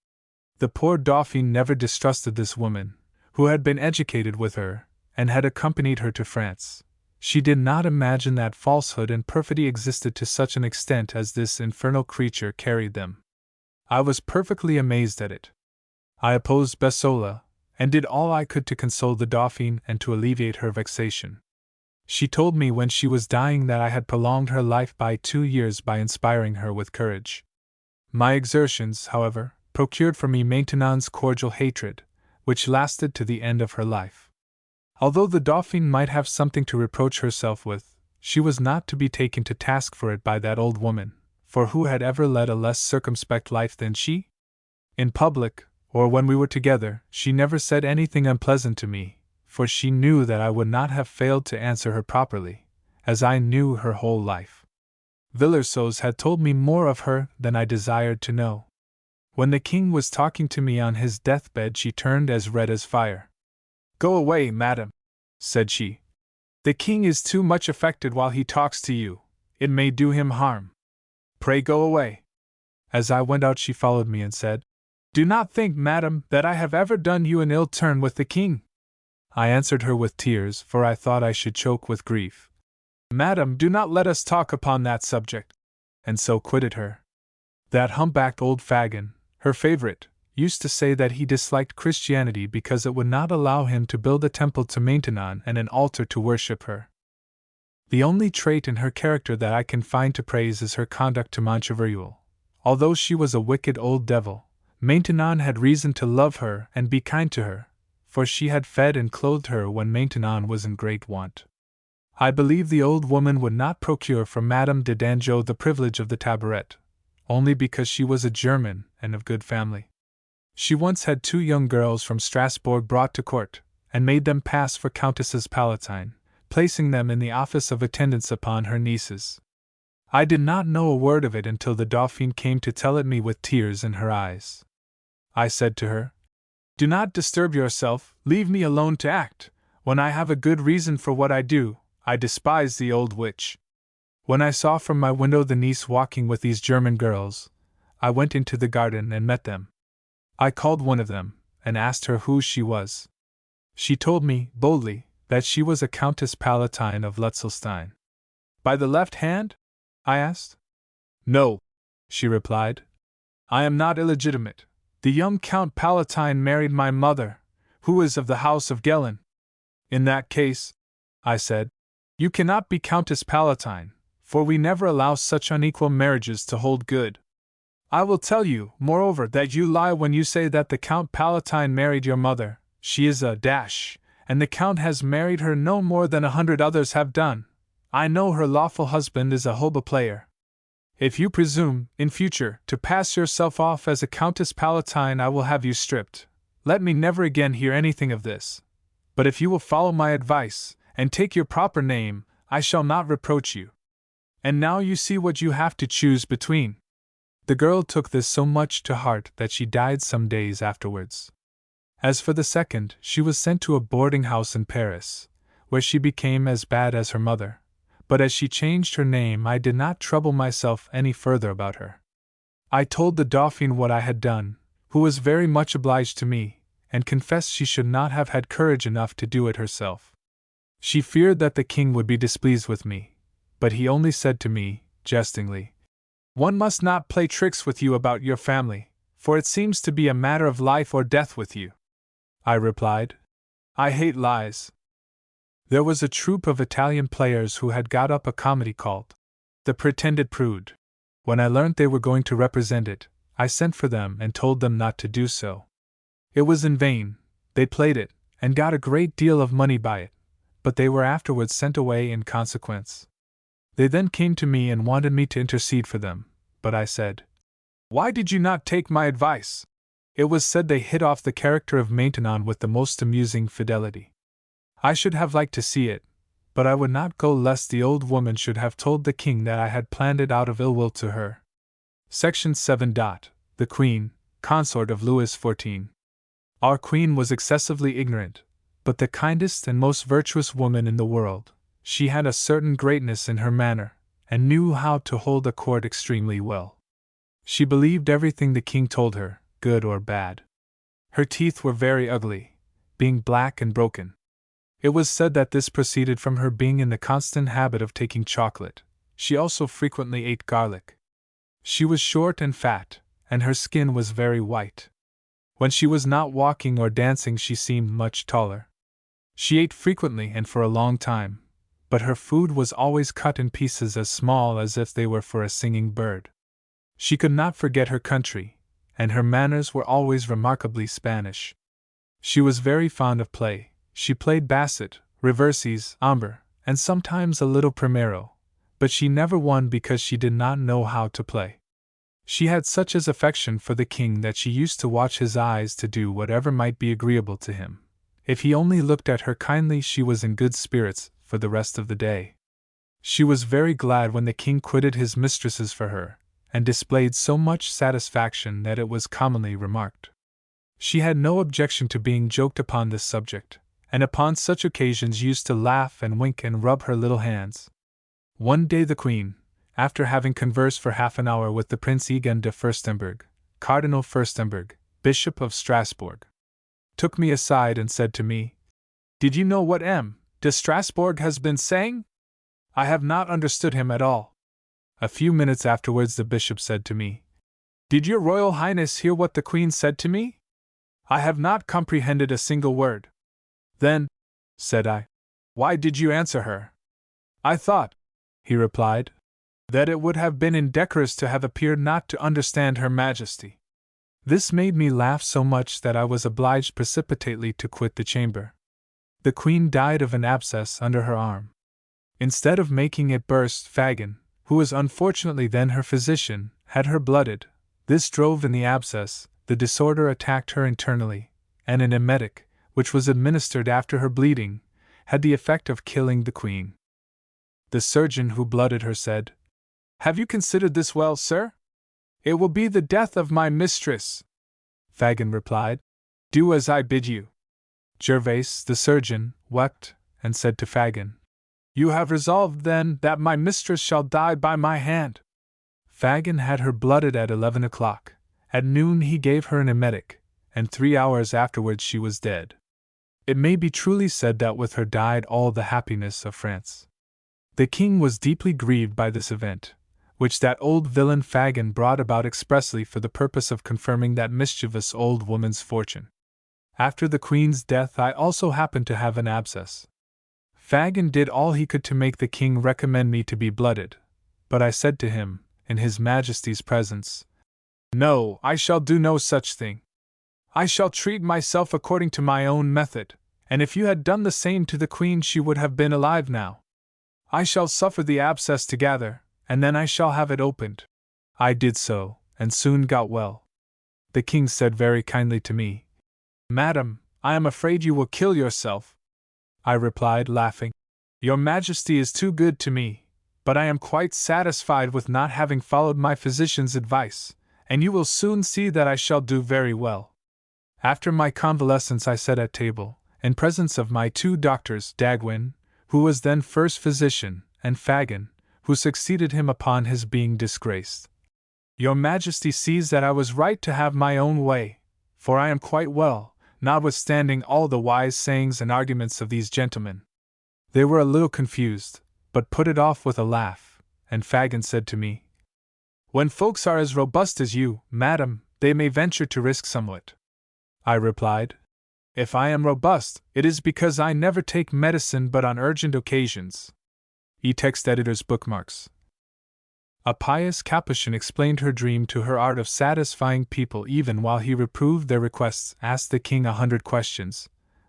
The poor Dauphin never distrusted this woman, who had been educated with her, and had accompanied her to France. She did not imagine that falsehood and perfidy existed to such an extent as this infernal creature carried them. I was perfectly amazed at it. I opposed Besola, and did all I could to console the Dauphin and to alleviate her vexation. She told me when she was dying that I had prolonged her life by 2 years by inspiring her with courage. My exertions, however, procured for me Maintenon's cordial hatred, which lasted to the end of her life. Although the Dauphine might have something to reproach herself with, she was not to be taken to task for it by that old woman, for who had ever led a less circumspect life than she? In public, or when we were together, she never said anything unpleasant to me, for she knew that I would not have failed to answer her properly, as I knew her whole life. Villerceaux had told me more of her than I desired to know. When the king was talking to me on his deathbed, she turned as red as fire. "Go away, madam," said she. "The king is too much affected while he talks to you. It may do him harm. Pray go away." As I went out, she followed me and said, "Do not think, madam, that I have ever done you an ill turn with the king." I answered her with tears, for I thought I should choke with grief. "Madam, do not let us talk upon that subject," and so quitted her. That humpbacked old Fagin, her favorite, used to say that he disliked Christianity because it would not allow him to build a temple to Maintenon and an altar to worship her. The only trait in her character that I can find to praise is her conduct to Montcheverul. Although she was a wicked old devil, Maintenon had reason to love her and be kind to her, for she had fed and clothed her when Maintenon was in great want. I believe the old woman would not procure for Madame de Dangeau the privilege of the tabouret, only because she was a German and of good family. She once had 2 young girls from Strasbourg brought to court, and made them pass for Countesses Palatine, placing them in the office of attendants upon her nieces. I did not know a word of it until the Dauphine came to tell it me with tears in her eyes. I said to her, "Do not disturb yourself, leave me alone to act. When I have a good reason for what I do, I despise the old witch." When I saw from my window the niece walking with these German girls, I went into the garden and met them. I called one of them, and asked her who she was. She told me, boldly, that she was a Countess Palatine of Lutzelstein. "By the left hand?" I asked. "No," she replied. "I am not illegitimate. The young Count Palatine married my mother, who is of the house of Gellin." "In that case," I said, "you cannot be Countess Palatine, for we never allow such unequal marriages to hold good. I will tell you, moreover, that you lie when you say that the Count Palatine married your mother. She is a dash, and the Count has married her no more than 100 others have done. I know her lawful husband is a hoba player. If you presume, in future, to pass yourself off as a Countess Palatine, I will have you stripped. Let me never again hear anything of this. But if you will follow my advice, and take your proper name, I shall not reproach you. And now you see what you have to choose between." The girl took this so much to heart that she died some days afterwards. As for the second, she was sent to a boarding house in Paris, where she became as bad as her mother, but as she changed her name I did not trouble myself any further about her. I told the Dauphine what I had done, who was very much obliged to me, and confessed she should not have had courage enough to do it herself. She feared that the king would be displeased with me, but he only said to me, jestingly, "One must not play tricks with you about your family, for it seems to be a matter of life or death with you." I replied, "I hate lies." There was a troupe of Italian players who had got up a comedy called The Pretended Prude. When I learnt they were going to represent it, I sent for them and told them not to do so. It was in vain. They played it, and got a great deal of money by it, but they were afterwards sent away in consequence. They then came to me and wanted me to intercede for them, but I said, "Why did you not take my advice?" It was said they hit off the character of Maintenon with the most amusing fidelity. I should have liked to see it, but I would not go lest the old woman should have told the king that I had planned it out of ill will to her. Section 7. The Queen, consort of Louis XIV. Our Queen was excessively ignorant, but the kindest and most virtuous woman in the world. She had a certain greatness in her manner, and knew how to hold a court extremely well. She believed everything the king told her, good or bad. Her teeth were very ugly, being black and broken. It was said that this proceeded from her being in the constant habit of taking chocolate. She also frequently ate garlic. She was short and fat, and her skin was very white. When she was not walking or dancing she seemed much taller. She ate frequently and for a long time, but her food was always cut in pieces as small as if they were for a singing bird. She could not forget her country, and her manners were always remarkably Spanish. She was very fond of play. She played basset, reverses, amber, and sometimes a little primero, but she never won because she did not know how to play. She had such an affection for the king that she used to watch his eyes to do whatever might be agreeable to him. If he only looked at her kindly, she was in good spirits for the rest of the day. She was very glad when the king quitted his mistresses for her, and displayed so much satisfaction that it was commonly remarked. She had no objection to being joked upon this subject, and upon such occasions used to laugh and wink and rub her little hands. One day the queen, after having conversed for half an hour with the Prince Egon de Furstenberg, Cardinal Furstenberg, Bishop of Strasbourg, took me aside and said to me, "Did you know what M. de Strasbourg has been saying? I have not understood him at all." A few minutes afterwards the bishop said to me, "Did your Royal Highness hear what the Queen said to me? I have not comprehended a single word." "Then," said I, "why did you answer her?" "I thought," he replied, "that it would have been indecorous to have appeared not to understand Her Majesty." This made me laugh so much that I was obliged precipitately to quit the chamber. The Queen died of an abscess under her arm. Instead of making it burst, Fagin, who was unfortunately then her physician, had her blooded. This drove in the abscess, the disorder attacked her internally, and an emetic, which was administered after her bleeding, had the effect of killing the Queen. The surgeon who blooded her said, "Have you considered this well, sir? It will be the death of my mistress." Fagin replied, "Do as I bid you." Gervais, the surgeon, wept, and said to Fagin, "You have resolved, then, that my mistress shall die by my hand." Fagin had her blooded at 11 o'clock. At noon he gave her an emetic, and 3 hours afterwards she was dead. It may be truly said that with her died all the happiness of France. The king was deeply grieved by this event, which that old villain Fagin brought about expressly for the purpose of confirming that mischievous old woman's fortune. After the Queen's death I also happened to have an abscess. Fagin did all he could to make the king recommend me to be blooded, but I said to him, in His Majesty's presence, "No, I shall do no such thing. I shall treat myself according to my own method, and if you had done the same to the Queen she would have been alive now. I shall suffer the abscess to gather, and then I shall have it opened." I did so, and soon got well. The king said very kindly to me, "Madam, I am afraid you will kill yourself." I replied, laughing, "Your Majesty is too good to me, but I am quite satisfied with not having followed my physician's advice, and you will soon see that I shall do very well." After my convalescence I sat at table, in presence of my 2 doctors, Dagwin, who was then first physician, and Fagin, who succeeded him upon his being disgraced. "Your Majesty sees that I was right to have my own way, for I am quite well, notwithstanding all the wise sayings and arguments of these gentlemen." They were a little confused, but put it off with a laugh, and Fagin said to me, "When folks are as robust as you, madam, they may venture to risk somewhat." I replied, "If I am robust, it is because I never take medicine but on urgent occasions." E-text editor's bookmarks. A pious Capuchin explained her dream to her art of satisfying people even while he reproved their requests, asked the king 100 questions,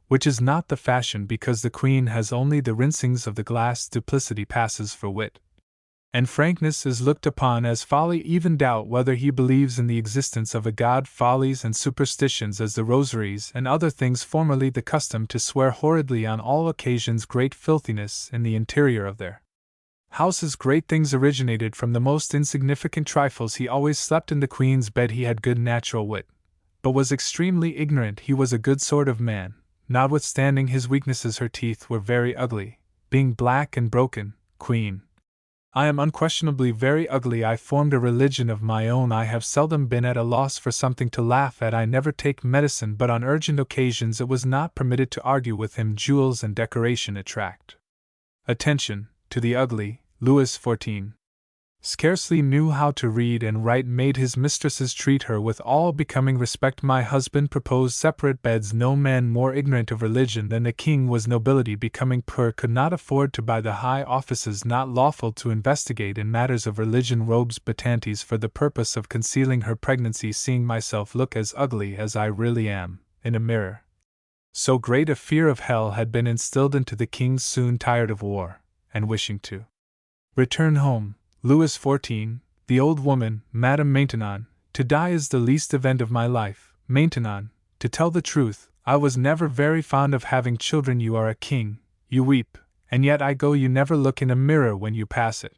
which is not the fashion because the Queen has only the rinsings of the glass. Duplicity passes for wit, and frankness is looked upon as folly. Even doubt whether he believes in the existence of a God. Follies and superstitions as the rosaries and other things formerly the custom to swear horridly on all occasions. Great filthiness in the interior of their houses. Great things originated from the most insignificant trifles. He always slept in the Queen's bed. He had good natural wit, but was extremely ignorant. He was a good sort of man, notwithstanding his weaknesses. Her teeth were very ugly, being black and broken. Queen, I am unquestionably very ugly. I formed a religion of my own. I have seldom been at a loss for something to laugh at. I never take medicine but on urgent occasions. It was not permitted to argue with him. Jewels and decoration attract attention to the ugly. Louis XIV. scarcely knew how to read and write, made his mistresses treat her with all becoming respect. My husband proposed separate beds. No man more ignorant of religion than the king was. Nobility becoming poor could not afford to buy the high offices not lawful to investigate in matters of religion. Robes batantes for the purpose of concealing her pregnancy. Seeing myself look as ugly as I really am, in a mirror. So great a fear of hell had been instilled into the king. Soon tired of war, and wishing to return home, Louis XIV, the old woman, Madame Maintenon, to die is the least event of my life. Maintenon, to tell the truth, I was never very fond of having children. You are a king, you weep, and yet I go. You never look in a mirror when you pass it.